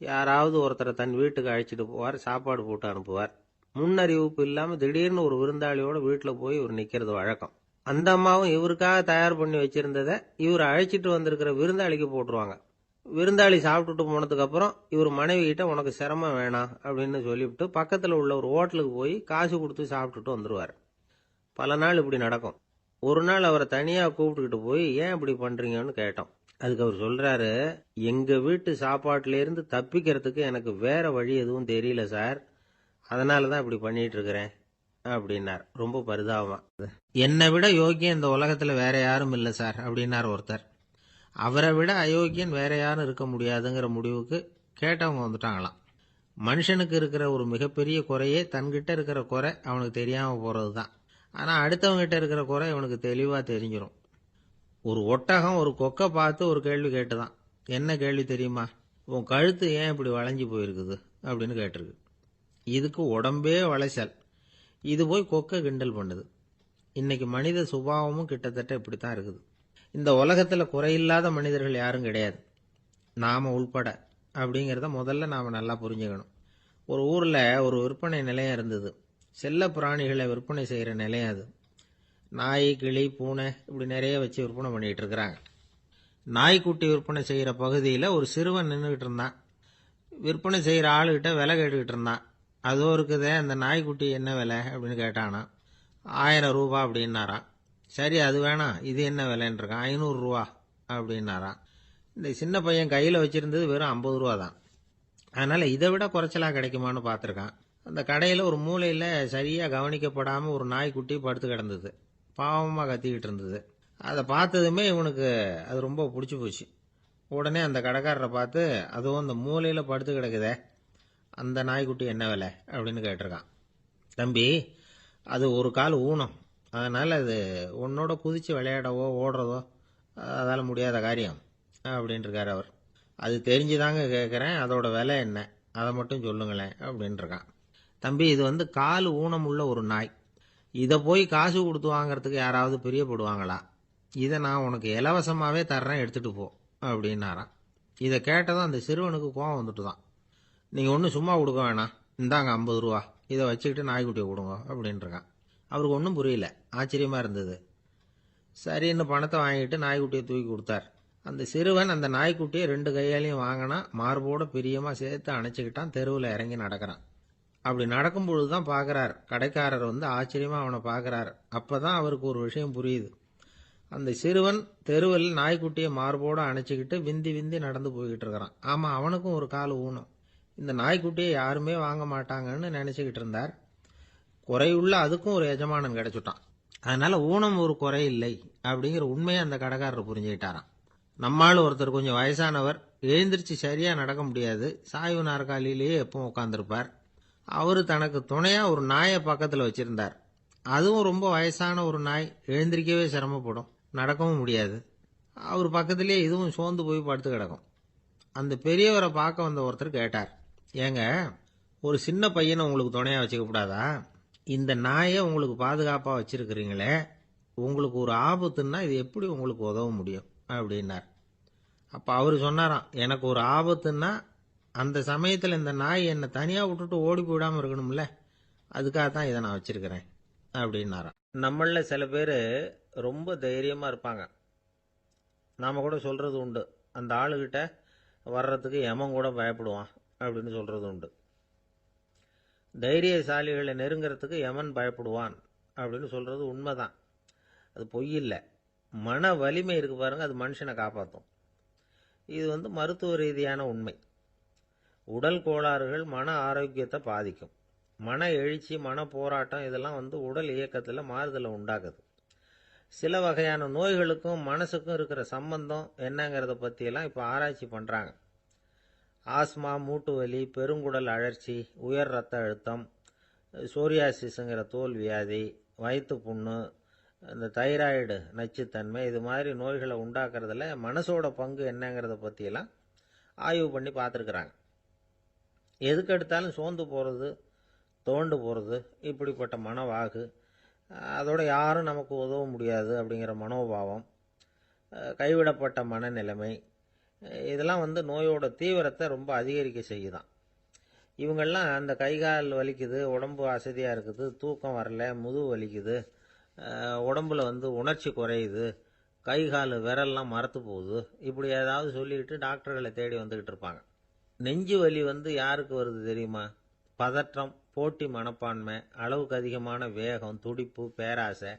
யாராவது ஒருத்தரை தன் வீட்டுக்கு அழைச்சிட்டு போவார், சாப்பாடு போட்டு அனுப்புவார். முன்னறிவிப்பு இல்லாம திடீர்னு ஒரு விருந்தாளியோட வீட்டில் போய் இவர் நிக்கிறது வழக்கம். அந்த அம்மாவும் இவருக்காக தயார் பண்ணி வச்சிருந்ததை இவர் அழைச்சிட்டு வந்திருக்கிற விருந்தாளிக்கு போட்டுருவாங்க. விருந்தாளி சாப்பிட்டுட்டு போனதுக்கு அப்புறம் இவர் மனைவி கிட்ட உனக்கு சிரமம் வேணாம் அப்படின்னு சொல்லிவிட்டு பக்கத்துல உள்ள ஒரு ஹோட்டலுக்கு போய் காசு கொடுத்து சாப்பிட்டுட்டு வந்துருவார். பல நாள் இப்படி நடக்கும். ஒரு நாள் அவரை தனியா கூப்பிட்டுக்கிட்டு போய் ஏன் இப்படி பண்றீங்கன்னு கேட்டோம். அதுக்கு அவர் சொல்றாரு, எங்க வீட்டு சாப்பாட்டுல இருந்து தப்பிக்கிறதுக்கு எனக்கு வேற வழி எதுவும் தெரியல சார், அதனாலதான் இப்படி பண்ணிட்டு இருக்கிறேன் அப்படின்னார். ரொம்ப பரிதாபமா. என்னை விட யோக்கியம் இந்த உலகத்துல வேற யாரும் இல்லை சார் அப்படின்னார் ஒருத்தர். அவரை விட அயோக்கியன் வேற யாரும் இருக்க முடியாதுங்கிற முடிவுக்கு கேட்டவங்க வந்துட்டாங்களாம். மனுஷனுக்கு இருக்கிற ஒரு மிகப்பெரிய குறையே தன்கிட்ட இருக்கிற குறை அவனுக்கு தெரியாம போறது தான். ஆனா அடுத்தவங்க கிட்ட இருக்கிற குறை இவனுக்கு தெளிவா தெரிஞ்சிடும். ஒரு ஒட்டகம் ஒரு கொக்கை பார்த்து ஒரு கேள்வி கேட்டுதான். என்ன கேள்வி தெரியுமா? உன் கழுத்து ஏன் இப்படி வளைஞ்சு போயிருக்குது அப்படின்னு கேட்டிருக்கு. இதுக்கு உடம்பே வளைச்சல். இது போய் கொக்கை கிண்டல் பண்ணுது. இன்னைக்கு மனித சுபாவமும் கிட்டத்தட்ட இப்படித்தான் இருக்குது. இந்த உலகத்துல குறையில்லாத மனிதர்கள் யாரும் கிடையாது, நாம உள்பட. அப்படிங்கிறத முதல்ல நாம் நல்லா புரிஞ்சுக்கணும். ஒரு ஊரில் ஒரு விற்பனை நிலையம் இருந்தது. செல்ல பிராணிகளை விற்பனை செய்கிற நிலையம் அது. நாய், கிளி, பூனை இப்படி நிறைய வச்சு விற்பனை பண்ணிகிட்டு இருக்கிறாங்க. நாய்க்குட்டி விற்பனை செய்கிற பகுதியில் ஒரு சிறுவன் நின்றுக்கிட்டு இருந்தான். விற்பனை செய்கிற ஆளுகிட்ட விலை கேட்டுக்கிட்டு இருந்தான். அதோ இருக்குதே அந்த நாய்க்குட்டி என்ன விலை அப்படின்னு கேட்டானா. 1000 ரூபா அப்படின்னாரான். சரி அது வேணாம், இது என்ன விலைன்னு இருக்கான். 500 ரூபா அப்படின்னாரான். இந்த சின்ன பையன் கையில் வச்சிருந்தது வெறும் 50 ரூபா தான். அதனால் இதை விட குறைச்சலாக கிடைக்குமான்னு பார்த்துருக்கான். அந்த கடையில் ஒரு மூலையில் சரியாக கவனிக்கப்படாமல் ஒரு நாய்க்குட்டி படுத்து கிடந்தது. பாவமாக கத்திக்கிட்டு இருந்தது. அதை பார்த்ததுமே இவனுக்கு அது ரொம்ப பிடிச்சி போச்சு. உடனே அந்த கடைக்காரரை பார்த்து, அதுவும் அந்த மூலையில் படுத்து கிடக்குதே அந்த நாய்க்குட்டி என்ன விலை அப்படின்னு கேட்டிருக்கான். தம்பி, அது ஒரு கால் ஊனம், அதனால் அது உன்னோட குதித்து விளையாடவோ ஓடுறதோ அதால் முடியாத காரியம் அப்படின்ட்டுருக்கார் அவர். அது தெரிஞ்சுதாங்க கேட்குறேன், அதோட விலை என்ன அதை மட்டும் சொல்லுங்களேன் அப்படின்ட்டுருக்கான். தம்பி, இது கால் ஊனம் உள்ள ஒரு நாய். இதை போய் காசு கொடுத்து வாங்கிறதுக்கு யாராவது பிரியப்படுவாங்களா? இதை நான் உனக்கு இலவசமாகவே தர்றேன், எடுத்துகிட்டு போ அப்படின்னாரான். இதை கேட்டதும் அந்த சிறுவனுக்கு கோவம் வந்துட்டு தான். நீங்கள் ஒன்றும் சும்மா கொடுக்க வேணாம், இந்தாங்க 50 ரூபா, இதை வச்சுக்கிட்டு நாய்க்குட்டியை கொடுங்க அப்படின்ட்டுருக்கான். அவருக்கு ஒன்றும் புரியல, ஆச்சரியமாக இருந்தது. சரின்னு பணத்தை வாங்கிட்டு நாய்க்குட்டியை தூக்கி கொடுத்தார். அந்த சிறுவன் அந்த நாய்க்குட்டியை 2 கையாலையும் வாங்கினா, மார்போட பிரியமாக சேர்த்து அணைச்சிக்கிட்டான். தெருவில் இறங்கி நடக்கிறான். அப்படி நடக்கும்பொழுது தான் பார்க்குறார், கடைக்காரர் ஆச்சரியமாக அவனை பார்க்குறார். அப்போ தான் அவருக்கு ஒரு விஷயம் புரியுது. அந்த சிறுவன் தெருவில் நாய்க்குட்டியை மார்போடு அணைச்சிக்கிட்டு விந்தி விந்தி நடந்து போய்கிட்டு இருக்கிறான். ஆமாம், அவனுக்கும் ஒரு கால் ஊனம். இந்த நாய்க்குட்டியை யாருமே வாங்க மாட்டாங்கன்னு நினச்சிக்கிட்டு இருந்தார். குறையுள்ள அதுக்கும் ஒரு எஜமானன் கிடைச்சுட்டான். அதனால் ஊனம் ஒரு குறை இல்லை அப்படிங்கிற உண்மையை அந்த கடைக்காரர் புரிஞ்சுக்கிட்டாராம். நம்மால் ஒருத்தர் கொஞ்சம் வயசானவர், எழுந்திரிச்சு சரியாக நடக்க முடியாது, சாய்வு நாற்காலியிலேயே எப்பவும் உட்காந்துருப்பார். அவர் தனக்கு துணையாக ஒரு நாயை பக்கத்தில் வச்சுருந்தார். அதுவும் ரொம்ப வயசான ஒரு நாய், எழுந்திரிக்கவே சிரமப்படும், நடக்கவும் முடியாது. அவர் பக்கத்திலே இதுவும் சோர்ந்து போய் படுத்து கிடக்கும். அந்த பெரியவரை பார்க்க வந்த ஒருத்தர் கேட்டார், ஏங்க, ஒரு சின்ன பையனை உங்களுக்கு துணையாக வச்சுக்கப்படாதா? இந்த நாயை உங்களுக்கு பாதுகாப்பாக வச்சிருக்கிறீங்களே, உங்களுக்கு ஒரு ஆபத்துன்னா இது எப்படி உங்களுக்கு உதவ முடியும் அப்படின்னார். அப்போ அவர் சொன்னாராம், எனக்கு ஒரு ஆபத்துன்னா அந்த சமயத்தில் இந்த நாய் என்னை தனியாக விட்டுட்டு ஓடி போயிடாமல் இருக்கணும்ல, அதுக்காக தான் இதை நான் வச்சிருக்கிறேன் அப்படின்னாராம். நம்மளில் சில பேர் ரொம்ப தைரியமாக இருப்பாங்க. நாம் கூட சொல்கிறது உண்டு, அந்த ஆளுகிட்ட வர்றதுக்கு எமன் கூட பயப்படுவான் அப்படின்னு சொல்கிறது உண்டு. தைரியசாலிகளை நெருங்கிறதுக்கு எமன் பயப்படுவான் அப்படின்னு சொல்கிறது உண்மைதான். அது பொய் இல்லை. மன வலிமை இருக்கு பாருங்க, அது மனுஷனை காப்பாற்றும். இது மருத்துவ ரீதியான உண்மை. உடல் கோளாறுகள் மன ஆரோக்கியத்தை பாதிக்கும். மன எழுச்சி, மன போராட்டம் இதெல்லாம் உடல் இயக்கத்தில் மாறுதலை உண்டாக்குது. சில வகையான நோய்களுக்கும் மனசுக்கும் இருக்கிற சம்பந்தம் என்னங்கிறத பற்றியெல்லாம் இப்போ ஆராய்ச்சி பண்ணுறாங்க. ஆஸ்மா, மூட்டு வலி, பெருங்குடல் அழற்சி, உயர் இரத்த அழுத்தம், சோரியாசிஸுங்கிற தோல் வியாதி, வயிற்று புண்ணு, இந்த தைராய்டு நச்சுத்தன்மை, இது மாதிரி நோய்களை உண்டாக்குறதுல மனசோட பங்கு என்னங்கிறத பற்றியெல்லாம் ஆய்வு பண்ணி பார்த்துருக்குறாங்க. எதுக்கு எடுத்தாலும் சோர்ந்து போகிறது, தோண்டு போகிறது, இப்படிப்பட்ட மனவாகு, அதோட யாரும் நமக்கு உதவ முடியாது அப்படிங்கிற மனோபாவம், கைவிடப்பட்ட மனநிலைமை, இதெல்லாம் நோயோட தீவிரத்தை ரொம்ப அதிகரிக்க செய்யுதான். இவங்கெல்லாம் அந்த கைகால் வலிக்குது, உடம்பு அசதியாக இருக்குது, தூக்கம் வரல, முதுகு வலிக்குது, உடம்புல உணர்ச்சி குறையுது, கை கால் விரல்லாம் மரத்து போகுது, இப்படி ஏதாவது சொல்லிக்கிட்டு டாக்டர்களை தேடி வந்துக்கிட்டு இருப்பாங்க. நெஞ்சு வலி யாருக்கு வருது தெரியுமா? பதற்றம், போட்டி மனப்பான்மை, அளவுக்கு அதிகமான வேகம், துடிப்பு, பேராசை,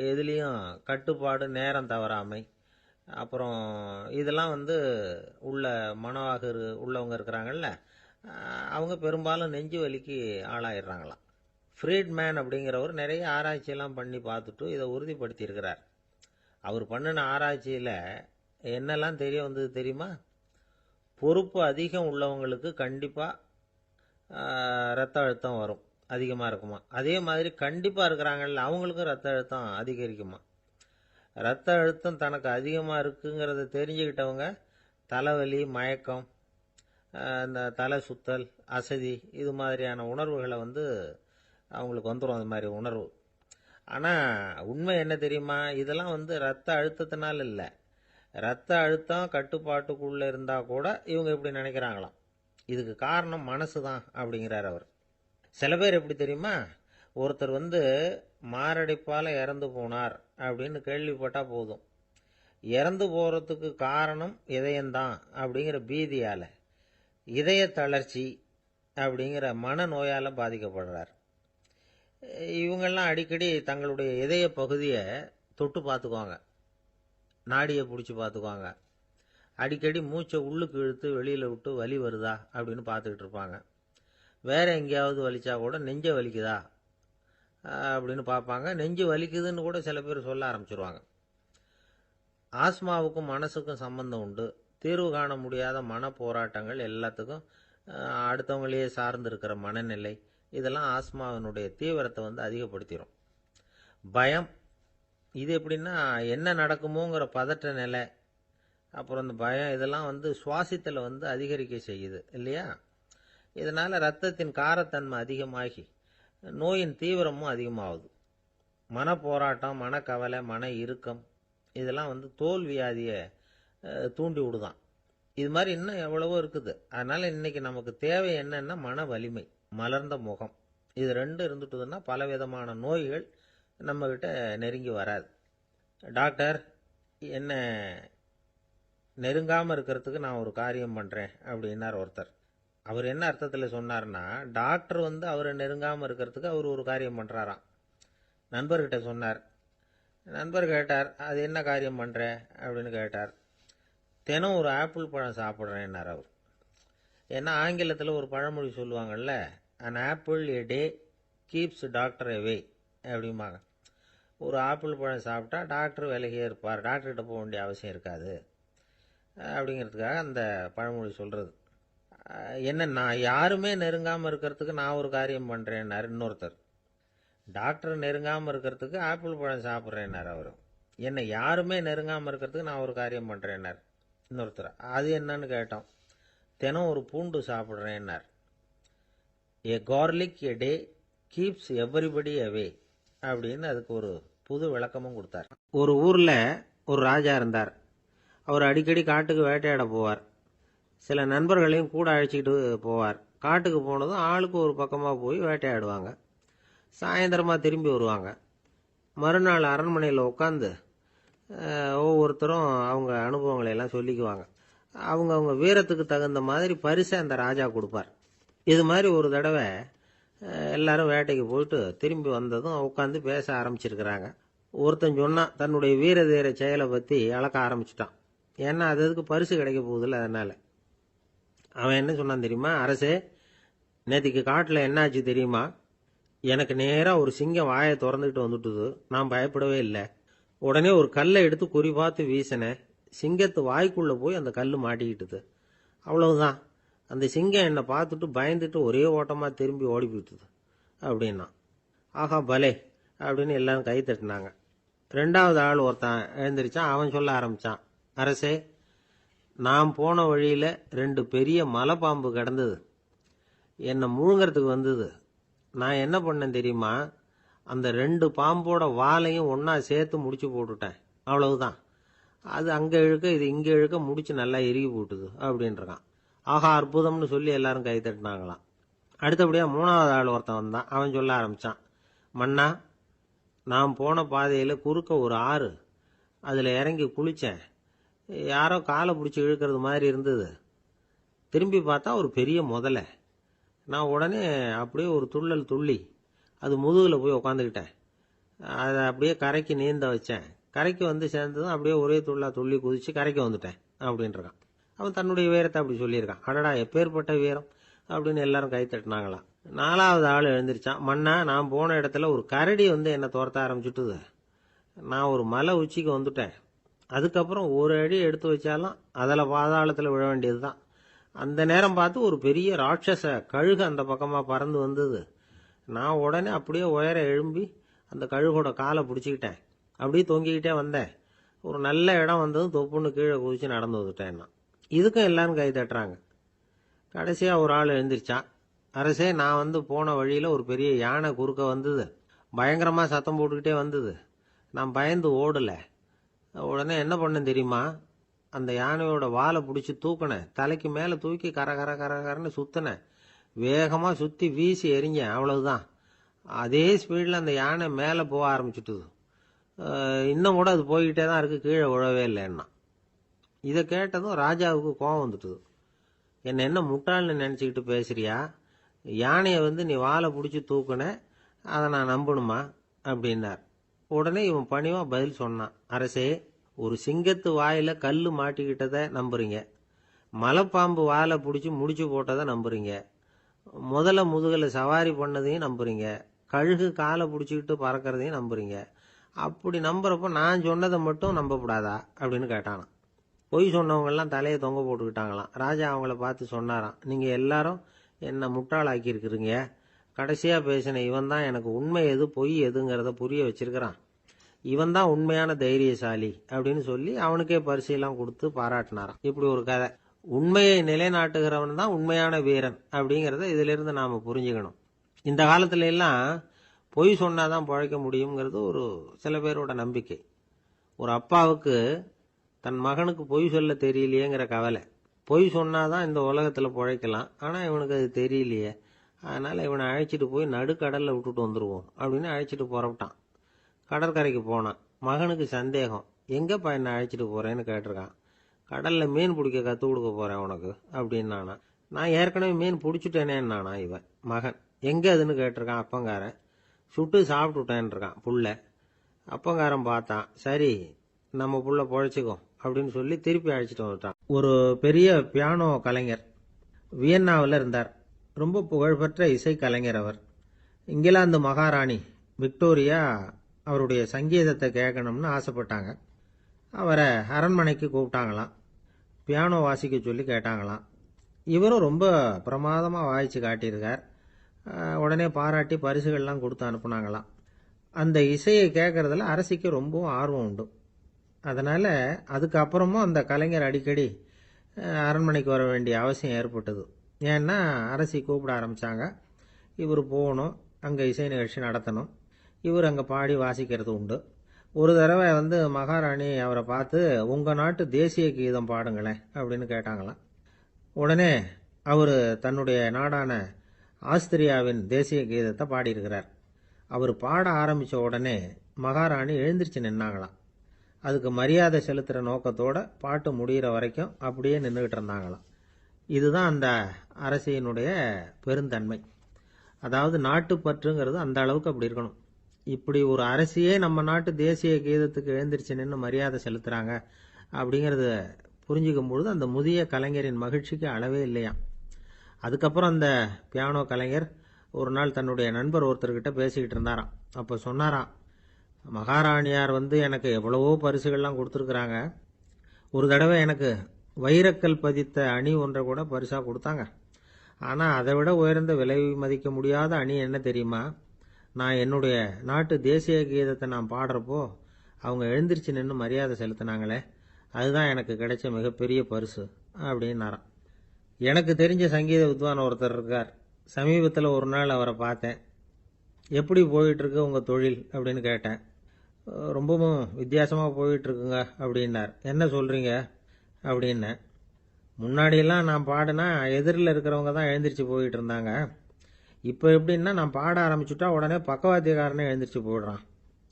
எதுலேயும் கட்டுப்பாடு, நேரம் தவறாமை, அப்புறம் இதெல்லாம் உள்ள மனவாக உள்ளவங்க இருக்கிறாங்கல்ல, அவங்க பெரும்பாலும் நெஞ்சு வலிக்கு ஆளாயிடுறாங்களாம். ஃப்ரீட்மேன் அப்படிங்கிறவர் நிறைய ஆராய்ச்சியெல்லாம் பண்ணி பார்த்துட்டு இதை உறுதிப்படுத்தியிருக்கிறார். அவர் பண்ணின ஆராய்ச்சியில் என்னெல்லாம் தெரிய வந்தது தெரியுமா? பொறுப்பு அதிகம் உள்ளவங்களுக்கு கண்டிப்பாக ரத்த அழுத்தம் வரும், அதிகமாக இருக்குமா. அதே மாதிரி கண்டிப்பாக இருக்கிறாங்கல்ல, அவங்களுக்கும் ரத்த அழுத்தம் அதிகரிக்குமா. ரத்த அழுத்தம் தனக்கு அதிகமாக இருக்குங்கிறத தெரிஞ்சுக்கிட்டவங்க தலைவலி, மயக்கம், இந்த தலை சுத்தல், அசதி, இது மாதிரியான உணர்வுகளை அவங்களுக்கு வந்துடும், அது மாதிரி உணர்வு. ஆனால் உண்மை என்ன தெரியுமா? இதெல்லாம் ரத்த அழுத்தத்தினால இல்லை, ரத்த அழுத்தம் கட்டுப்பாட்டுக்குள்ள இருந்தா கூட இவங்க இப்படி நினைக்கிறாங்களாம். இதுக்கு காரணம் மனசு தான் அப்படிங்கிறார் அவர். சில பேர் எப்படி தெரியுமா, ஒருத்தர் மாரடைப்பால இறந்து போனார் அப்படின்னு கேள்விப்பட்டா போதும், இறந்து போறதுக்கு காரணம் இதயம்தான் அப்படிங்கிற பீதியால, இதய தளர்ச்சி அப்படிங்கிற மனநோயால பாதிக்கப்படுறார். இவங்கெல்லாம் அடிக்கடி தங்களுடைய இதய பகுதியை தொட்டு பார்த்துக்குவாங்க, நாடியை பிடிச்சி பார்த்துக்குவாங்க. அடிக்கடி மூச்சை உள்ளுக்கு இழுத்து வெளியில் விட்டு வலி வருதா அப்படின்னு பார்த்துக்கிட்டு இருப்பாங்க. வேற எங்கேயாவது வலிச்சா கூட நெஞ்சை வலிக்குதா அப்படின்னு பார்ப்பாங்க. நெஞ்சு வலிக்குதுன்னு கூட சில பேர் சொல்ல ஆரம்பிச்சிருவாங்க. ஆஸ்மாவுக்கும் மனசுக்கும் சம்பந்தம் உண்டு. தீர்வு காண முடியாத மன போராட்டங்கள் எல்லாத்துக்கும் அடுத்தவங்களையே சார்ந்து இருக்கிற மனநிலை, இதெல்லாம் ஆஸ்மாவினுடைய தீவிரத்தை அதிகப்படுத்திடும். பயம், இது எப்படின்னா என்ன நடக்குமோங்கிற பதற்ற நிலை, அப்புறம் இந்த பயம் இதெல்லாம் சுவாசித்தலை அதிகரிக்க செய்யுது இல்லையா. இதனால ரத்தத்தின் காரத்தன்மை அதிகமாகி நோயின் தீவிரமும் அதிகமாகுது. மன போராட்டம், மனக்கவலை, மன இறுக்கம் இதெல்லாம் தோல் வியாதியை தூண்டி விடுதான். இது மாதிரி இன்னும் எவ்வளவோ இருக்குது. அதனால இன்னைக்கு நமக்கு தேவை என்னன்னா மன வலிமை, மலர்ந்த முகம். இது ரெண்டும் இருந்துட்டுதுன்னா பலவிதமான நோய்கள் நம்ம கிட்ட நெருங்கி வராது. டாக்டர், என்ன நெருங்காம இருக்கிறதுக்கு நான் ஒரு காரியம் பண்றேன் அப்படின்னார் ஒருத்தர். அவர் என்ன அர்த்தத்தில் சொன்னார்னா, டாக்டர் அவரை நெருங்காம இருக்கிறதுக்கு அவர் ஒரு காரியம் பண்றாராம். நண்பர்கிட்ட சொன்னார். நண்பர் கேட்டார், அது என்ன காரியம் பண்ற அப்படின்னு கேட்டார். தினம் ஒரு ஆப்பிள் பழம் சாப்பிட்றேன்னார் அவர். ஏன்னா ஆங்கிலத்தில் ஒரு பழமொழி சொல்லுவாங்கல்ல, an apple a day keeps doctor away அப்படிம்பாங்க. ஒரு ஆப்பிள் பழம் சாப்பிட்டா டாக்டர் விலகியே இருப்பார், டாக்டர்கிட்ட போக வேண்டிய அவசியம் இருக்காது அப்படிங்கிறதுக்காக அந்த பழமொழி சொல்றது. என்னன்னா, யாருமே நெருங்காமல் இருக்கிறதுக்கு நான் ஒரு காரியம் பண்ணுறேன்னாரு இன்னொருத்தர். டாக்டர் நெருங்காமல் இருக்கிறதுக்கு ஆப்பிள் பழம் சாப்பிட்றேன்னார் அவர். என்ன யாருமே நெருங்காமல் இருக்கிறதுக்கு நான் ஒரு காரியம் பண்ணுறேன்னார் இன்னொருத்தர். அது என்னன்னு கேட்டோம். தினம் ஒரு பூண்டு சாப்பிட்றேன்னார். ஏ கார்லிக் எ டே கீப்ஸ் எவ்ரிபடி அவே அப்படின்னு அதுக்கு ஒரு புது விளக்கமும் கொடுத்தார். ஒரு ஊரில் ஒரு ராஜா இருந்தார். அவர் அடிக்கடி காட்டுக்கு வேட்டையாட போவார். சில நண்பர்களையும் கூட அழைச்சிக்கிட்டு போவார். காட்டுக்கு போனதும் ஆளுக்கு ஒரு பக்கமாக போய் வேட்டையாடுவாங்க. சாயந்தரமாக திரும்பி வருவாங்க. மறுநாள் அரண்மனையில் உட்காந்து ஒவ்வொருத்தரும் அவங்க அனுபவங்களை எல்லாம் சொல்லிக்குவாங்க. அவங்க வீரத்துக்கு தகுந்த மாதிரி பரிசை அந்த ராஜா கொடுப்பார். இது மாதிரி ஒரு தடவை எல்லாரும் வேட்டைக்கு போயிட்டு திரும்பி வந்ததும் உட்காந்து பேச ஆரம்பிச்சிருக்கிறாங்க. ஒருத்தன் சொன்னான், தன்னுடைய வீர தீர செயலை பற்றி அளக்க ஆரம்பிச்சிட்டான். ஏன்னா அதுக்கு பரிசு கிடைக்க போகுதில்ல, அதனால. அவன் என்ன சொன்னான் தெரியுமா? அரசே, நேற்றுக்கு காட்டில் என்னாச்சு தெரியுமா? எனக்கு நேராக ஒரு சிங்கம் வாயை திறந்துக்கிட்டு வந்துட்டுது. நான் பயப்படவே இல்லை. உடனே ஒரு கல்லை எடுத்து குறி பார்த்து வீசினேன். சிங்கத்து வாய்க்குள்ளே போய் அந்த கல் மாட்டிக்கிட்டுது. அவ்வளவுதான். அந்த சிங்கம் என்னை பார்த்துட்டு பயந்துட்டு ஒரே ஓட்டமாக திரும்பி ஓடி போயிட்டுது அப்படின்னா. ஆஹா பலே அப்படின்னு எல்லாரும் கை தட்டினாங்க. ரெண்டாவது ஆள் ஒருத்தன் எழுந்திரிச்சான். அவன் சொல்ல ஆரம்பித்தான், அரசே, நான் போன வழியில் 2 பெரிய மலைப்பாம்பு கிடந்தது. என்னை முழுங்கிறதுக்கு வந்தது. நான் என்ன பண்ணேன் தெரியுமா? அந்த 2 பாம்போட வாலையும் ஒன்றா சேர்த்து முடிச்சு போட்டுட்டேன். அவ்வளவுதான். அது அங்கே இழுக்க இது இங்கே இழுக்க முடிச்சு நல்லா இறுகி போட்டுது அப்படின்றான். ஆஹா அற்புதம்னு சொல்லி எல்லாரும் கை தட்டினாங்களாம். அடுத்தபடியாக 3வது ஆள் ஒருத்தன் வந்தான். அவன் சொல்ல ஆரம்பித்தான், மன்னா, நான் போன பாதையில் குறுக்க ஒரு ஆறு. அதில் இறங்கி குளித்தேன். யாரோ காலை பிடிச்சி இழுக்கிறது மாதிரி இருந்தது. திரும்பி பார்த்தா ஒரு பெரிய முதலை. நான் உடனே அப்படியே ஒரு துள்ளல் துள்ளி அது முதுகில் போய் உக்காந்துக்கிட்டேன். அதை அப்படியே கரைக்கு நீந்த வச்சேன். கரைக்கு சேர்ந்ததும் அப்படியே ஒரே துள்ளி குதிச்சு கரைக்கு வந்துட்டேன் அப்படின்றான். அவன் தன்னுடைய வீரத்தை அப்படி சொல்லியிருக்கான். அடடா எப்பேற்பட்ட வீரம் அப்படின்னு எல்லாரும் கை தட்டினாங்களாம். 4வது ஆள் எழுந்திரிச்சான். மன்னா, நான் போன இடத்துல ஒரு கரடி என்னை துரத்த ஆரம்பிச்சுட்டுது. நான் ஒரு மலை உச்சிக்கு வந்துட்டேன். அதுக்கப்புறம் ஒரு அடி எடுத்து வச்சாலும் அதில் பாதாளத்தில் விழ வேண்டியது தான். அந்த நேரம் பார்த்து ஒரு பெரிய ராட்சச கழுகு அந்த பக்கமாக பறந்து வந்தது. நான் உடனே அப்படியே உயர எழும்பி அந்த கழுகோட காலை பிடிச்சிக்கிட்டேன். அப்படியே தொங்கிக்கிட்டே வந்தேன். ஒரு நல்ல இடம் வந்ததும் தொப்புன்னு கீழே குதிச்சு நடந்து வந்துட்டேன்னா. இதுக்கும் எல்லாரும் கை தட்டுறாங்க. கடைசியாக ஒரு ஆள் எழுந்திரிச்சான். அரசே, நான் போன வழியில் ஒரு பெரிய யானை குறுக்க வந்தது. பயங்கரமாக சத்தம் போட்டுக்கிட்டே வந்தது. நான் பயந்து ஓடலை. உடனே என்ன பண்ணேன் தெரியுமா? அந்த யானையோட வாலை பிடிச்சி தூக்கினேன், தலைக்கு மேலே தூக்கி கரன்னு சுத்தினேன், வேகமாக சுற்றி வீசி எறிஞ்சேன், அவ்வளவுதான். அதே ஸ்பீடில் அந்த யானை மேலே போக ஆரம்பிச்சுட்டுது. இன்னும் கூட அது போய்கிட்டே தான் இருக்குது, கீழே விழவே இல்லைன்னா. இதை கேட்டதும் ராஜாவுக்கு கோபம் வந்துட்டுது. என்ன முட்டாள்னு நினச்சிக்கிட்டு பேசுறியா? யானையை நீ வாலை பிடிச்சி தூக்குன, அதை நான் நம்பணுமா அப்படின்னார். உடனே இவன் பணிவா பதில் சொன்னான். அரசே, ஒரு சிங்கத்து வாயில கல் மாட்டிக்கிட்டதை நம்புறீங்க, மலைப்பாம்பு வாலை பிடிச்சி முடிச்சு போட்டதை நம்புறீங்க, முதல்ல முதுகலை சவாரி பண்ணதையும் நம்புறீங்க, கழுகு காலை பிடிச்சிக்கிட்டு பறக்கிறதையும் நம்புறீங்க. அப்படி நம்புறப்ப நான் சொன்னதை மட்டும் நம்பக்கூடாதா அப்படின்னு கேட்டானான். பொய் சொன்னவங்கெல்லாம் தலையை தொங்க போட்டுக்கிட்டாங்களாம். ராஜா அவங்கள பார்த்து சொன்னாராம், நீங்கள் எல்லாரும் என்னை முட்டாளாக்கி இருக்கிறீங்க. கடைசியாக பேசின இவன் தான் எனக்கு உண்மை எது பொய் எதுங்கிறத புரிய வச்சிருக்கிறான். இவன் தான் உண்மையான தைரியசாலி அப்படின்னு சொல்லி அவனுக்கே பரிசெல்லாம் கொடுத்து பாராட்டினாராம். இப்படி ஒரு கதை. உண்மையை நிலைநாட்டுகிறவன் தான் உண்மையான வீரன் அப்படிங்கிறத இதிலிருந்து நாம் புரிஞ்சுக்கணும். இந்த காலத்துல எல்லாம் பொய் சொன்னாதான் பழைக்க முடியுங்கிறது ஒரு சில பேரோட நம்பிக்கை. ஒரு அப்பாவுக்கு தன் மகனுக்கு பொய் சொல்ல தெரியலையேங்கிற கவலை. பொய் சொன்னாதான் இந்த உலகத்தில் பிழைக்கலாம், ஆனால் இவனுக்கு அது தெரியலையே, அதனால் இவனை அழைச்சிட்டு போய் நடுக்கடலில் விட்டுட்டு வந்துடுவோம் அப்படின்னு அழைச்சிட்டு புறப்பட்டான். கடற்கரைக்கு போனான். மகனுக்கு சந்தேகம், எங்கேப்பா என்னை அழைச்சிட்டு போகிறேன்னு கேட்டிருக்கான். கடலில் மீன் பிடிக்க கற்றுக் கொடுக்க போகிறேன் உனக்கு அப்படின்னானா. நான் ஏற்கனவே மீன் பிடிச்சிட்டேனேன்னானா இவன் மகன். எங்கே அதுன்னு கேட்டிருக்கான் அப்பங்காரன். சுட்டு சாப்பிட்டுட்டேன் இருக்கான் புள்ள. அப்பங்காரன் பார்த்தான், சரி நம்ம புள்ள பொழைச்சிக்கோ அப்படின்னு சொல்லி திருப்பி அழைச்சிட்டு வந்துட்டான். ஒரு பெரிய பியானோ கலைஞர் வியன்னாவில் இருந்தார். ரொம்ப புகழ்பெற்ற இசை கலைஞர் அவர். இங்கிலாந்து மகாராணி விக்டோரியா அவருடைய சங்கீதத்தை கேட்கணும்னு ஆசைப்பட்டாங்க. அவரை அரண்மனைக்கு கூப்பிட்டாங்களாம். பியானோ வாசிக்க சொல்லி கேட்டாங்களாம். இவரும் ரொம்ப பிரமாதமாக வாய்ச்சி காட்டியிருக்கார். உடனே பாராட்டி பரிசுகள்லாம் கொடுத்து அனுப்புனாங்களாம். அந்த இசையை கேட்கறதுல அரசிக்கு ரொம்பவும் ஆர்வம் உண்டு. அதனால் அதுக்கப்புறமும் அந்த கலைஞர் அடிக்கடி அரண்மனைக்கு வர வேண்டிய அவசியம் ஏற்பட்டது. ஏன்னா அரசி கூப்பிட ஆரம்பித்தாங்க. இவர் போகணும், அங்கே இசை நிகழ்ச்சி நடத்தணும். இவர் அங்கே பாடி வாசிக்கிறது உண்டு. ஒரு தடவை மகாராணி அவரை பார்த்து, உங்கள் நாட்டு தேசிய கீதம் பாடுங்களேன் அப்படின்னு கேட்டாங்களாம். உடனே அவர் தன்னுடைய நாடான ஆஸ்திரியாவின் தேசிய கீதத்தை பாடியிருக்கிறார். அவர் பாட ஆரம்பித்த உடனே மகாராணி எழுந்திரிச்சு நின்னாங்களாம். அதுக்கு மரியாதை செலுத்துகிற நோக்கத்தோட பாட்டு முடிகிற வரைக்கும் அப்படியே நின்றுக்கிட்டு இருந்தாங்களாம். இதுதான் அந்த அரசியினுடைய பெருந்தன்மை. அதாவது நாட்டுப்பற்றுங்கிறது அந்த அளவுக்கு அப்படி இருக்கணும். இப்படி ஒரு அரசியே நம்ம நாட்டு தேசிய கீதத்துக்கு எழுந்திரிச்சு நின்று மரியாதை செலுத்துகிறாங்க அப்படிங்கிறத புரிஞ்சுக்கும் பொழுது அந்த முதிய கலைஞரின் மகிழ்ச்சிக்கு அளவே இல்லையாம். அதுக்கப்புறம் அந்த பியானோ கலைஞர் ஒரு நாள் தன்னுடைய நண்பர் ஒருத்தர்கிட்ட பேசிக்கிட்டு இருந்தாராம். அப்போ சொன்னாராம், மகாராணியார் எனக்கு எவ்வளவோ பரிசுகள்லாம் கொடுத்துருக்குறாங்க. ஒரு தடவை எனக்கு வைரக்கல் பதித்த அணி ஒன்றை கூட பரிசாக கொடுத்தாங்க. ஆனால் அதை விட உயர்ந்த விலை மதிக்க முடியாத அணி என்ன தெரியுமா? நான் என்னுடைய நாட்டு தேசிய கீதத்தை நான் பாடுறப்போ அவங்க எழுந்திரிச்சு நின்று மரியாதை செலுத்தினாங்களே, அதுதான் எனக்கு கிடைச்ச மிகப்பெரிய பரிசு அப்படின்னாராம். எனக்கு தெரிஞ்ச சங்கீத வித்வான் ஒருத்தர் இருக்கார். சமீபத்தில் ஒரு நாள் அவரை பார்த்தேன். எப்படி போயிட்டுருக்கு உங்கள் தொழில் அப்படின்னு கேட்டேன். ரொம்பவும் வித்தியாசமாக போயிட்டுருக்குங்க அப்படின்னார். என்ன சொல்கிறீங்க அப்படின்னேன். முன்னாடியெல்லாம் நான் பாடினா எதிரில் இருக்கிறவங்க தான் எழுந்திரிச்சு போயிட்டு இருந்தாங்க. இப்போ எப்படின்னா நான் பாட ஆரம்பிச்சுட்டா உடனே பக்கவாத்தியக்காரனே எழுந்திரிச்சு போயிடுறான்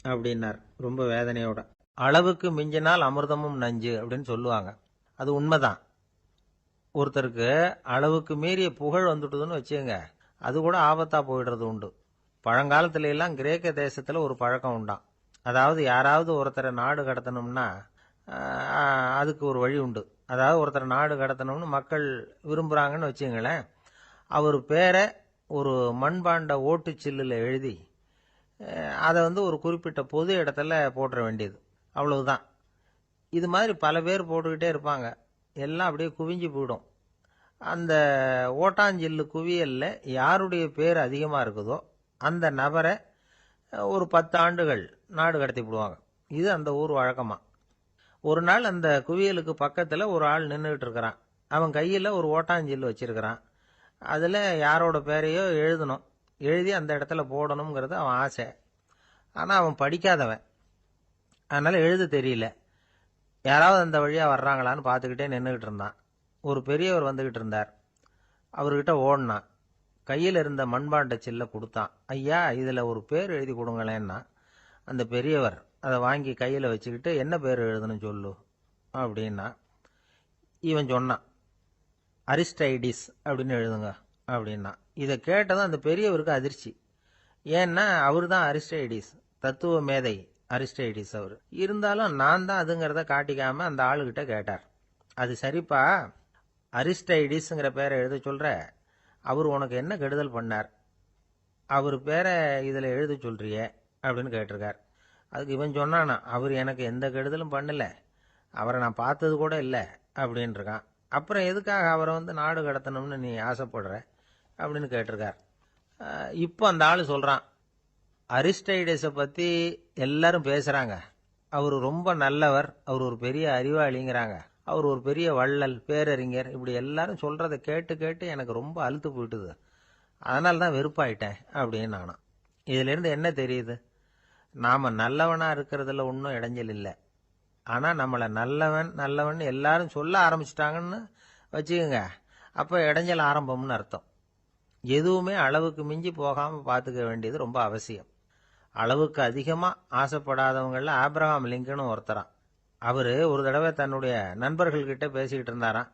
அப்படின்னார் ரொம்ப வேதனையோட. அளவுக்கு மிஞ்சினால் அமிர்தமும் நஞ்சு அப்படின்னு சொல்லுவாங்க. அது உண்மைதான். ஒருத்தருக்கு அளவுக்கு மீறிய புகழ் வந்துட்டுதுன்னு வச்சுங்க, அது கூட ஆபத்தாக போயிடுறது உண்டு. பழங்காலத்துல எல்லாம் கிரேக்க தேசத்தில் ஒரு பழக்கம் உண்டாம். அதாவது யாராவது ஒருத்தரை நாடு கடத்தணும்னா அதுக்கு ஒரு வழி உண்டு. அதாவது ஒருத்தரை நாடு கடத்தணும்னு மக்கள் விரும்புகிறாங்கன்னு வச்சுங்களேன், அவர் பேரை ஒரு மண்பாண்ட ஓட்டுச்சில்லில் எழுதி அதை ஒரு குறிப்பிட்ட பொது இடத்துல போட்டுற வேண்டியது, அவ்வளவுதான். இது மாதிரி பல பேர் போட்டுக்கிட்டே இருப்பாங்க. எல்லாம் அப்படியே குவிஞ்சு போயிடும். அந்த ஓட்டாஞ்சில்லு குவியலில் யாருடைய பேர் அதிகமாக இருக்குதோ அந்த நபரை ஒரு 10 ஆண்டுகள் நாடு கடத்தி விடுவாங்க. இது அந்த ஊர் வழக்கமாக. ஒரு நாள் அந்த குவியலுக்கு பக்கத்தில் ஒரு ஆள் நின்றுக்கிட்டு இருக்கிறான். அவன் கையில் ஒரு ஓட்டாஞ்சில்லு வச்சிருக்கிறான். அதில் யாரோட பேரையோ எழுதணும், எழுதி அந்த இடத்துல போடணுங்கிறது அவன் ஆசை. ஆனால் அவன் படிக்காதவன், அதனால் எழுத தெரியல. யாராவது அந்த வழியாக வர்றாங்களான்னு பார்த்துக்கிட்டே நின்றுக்கிட்டு இருந்தான். ஒரு பெரியவர் வந்துக்கிட்டு இருந்தார். அவர்கிட்ட ஓடினான். கையில் இருந்த மண்பாண்ட சில்லை கொடுத்தான். ஐயா, இதில் ஒரு பேர் எழுதி கொடுங்களேன்னா. அந்த பெரியவர் அதை வாங்கி கையில் வச்சுக்கிட்டு, என்ன பேர் எழுதணும் சொல்லு அப்படின்னா. இவன் சொன்னான், அரிஸ்டைடிஸ் அப்படின்னு எழுதுங்க அப்படின்னா. இதை கேட்டதும் அந்த பெரியவருக்கு அதிர்ச்சி. ஏன்னா அவர் தான் அரிஸ்டைடிஸ், தத்துவ மேதை அரிஸ்டைடிஸ் அவர். இருந்தாலும் நான் தான் அதுங்கிறத காட்டிக்காம அந்த ஆளுகிட்ட கேட்டார். அது சரிப்பா, அரிஸ்டைடிஸ்ங்கிற பேரை எழுத சொல்ற, அவர் உனக்கு என்ன கெடுதல் பண்ணார்? அவர் பேரை இதில் எழுத சொல்றியே அப்படின்னு கேட்டிருக்கார். அதுக்கு இவன் சொன்னானா, அவர் எனக்கு எந்த கெடுதலும் பண்ணல, அவரை நான் பார்த்தது கூட இல்லை அப்படின்ட்டுருக்கான். அப்புறம் எதுக்காக அவரை நாடு கடத்தணும்னு நீ ஆசைப்படுற அப்படின்னு கேட்டிருக்கார். இப்போ அந்த ஆள் சொல்கிறான், அரிஸ்டைடஸை பற்றி எல்லாரும் பேசுகிறாங்க, அவர் ரொம்ப நல்லவர், அவர் ஒரு பெரிய அறிவாளிங்கிறாங்க, அவர் ஒரு பெரிய வள்ளல், பேரறிஞர், இப்படி எல்லாரும் சொல்கிறத கேட்டு கேட்டு எனக்கு ரொம்ப அலுத்து போயிட்டுது, அதனால தான் வெறுப்பாயிட்டேன் அப்படின்னு நானும். இதிலேருந்து என்ன தெரியுது? நாம் நல்லவனாக இருக்கிறதுல ஒன்றும் இடைஞ்சல் இல்லை. ஆனால் நம்மளை நல்லவன் நல்லவன் எல்லாரும் சொல்ல ஆரம்பிச்சிட்டாங்கன்னு வச்சுக்கோங்க, அப்போ இடைஞ்சல் ஆரம்பம்னு அர்த்தம். எதுவுமே அளவுக்கு மிஞ்சி போகாமல் பார்த்துக்க வேண்டியது ரொம்ப அவசியம். அளவுக்கு அதிகமாக ஆசைப்படாதவங்களில் ஆப்ரஹாம் லிங்கனும் ஒருத்தரான். அவர் ஒரு தடவை தன்னுடைய நண்பர்கள்கிட்ட பேசிக்கிட்டு இருந்தாராம்.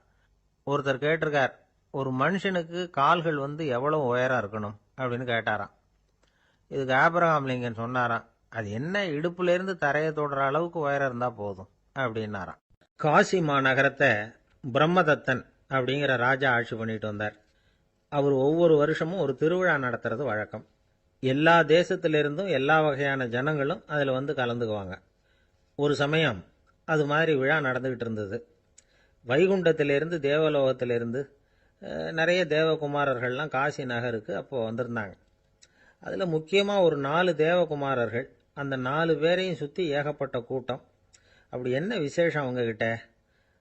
ஒருத்தர் கேட்டிருக்கார், ஒரு மனுஷனுக்கு கால்கள் எவ்வளவு உயரம் இருக்கணும் அப்படின்னு கேட்டாராம். இதுக்கு ஆப்ரஹாம் லிங்கன் சொன்னாராம், அது என்ன, இடுப்புலேருந்து தரையை தொடுற அளவுக்கு உயரம் இருந்தால் போதும் அப்படின்னாராம். காசி மாநகரத்தை பிரம்மதத்தன் அப்படிங்கிற ராஜா ஆட்சி பண்ணிட்டு வந்தார். அவர் ஒவ்வொரு வருஷமும் ஒரு திருவிழா நடத்துறது வழக்கம். எல்லா தேசத்திலிருந்தும் எல்லா வகையான ஜனங்களும் அதில் கலந்துக்குவாங்க. ஒரு சமயம் அது மாதிரி விழா நடந்துக்கிட்டு இருந்தது. வைகுண்டத்திலிருந்து தேவலோகத்திலிருந்து நிறைய தேவகுமாரர்கள்லாம் காசி நகருக்கு அப்போது வந்திருந்தாங்க. அதில் முக்கியமாக ஒரு 4 தேவகுமாரர்கள், அந்த 4 பேரையும் சுற்றி ஏகப்பட்ட கூட்டம். அப்படி என்ன விசேஷம் அவங்கக்கிட்ட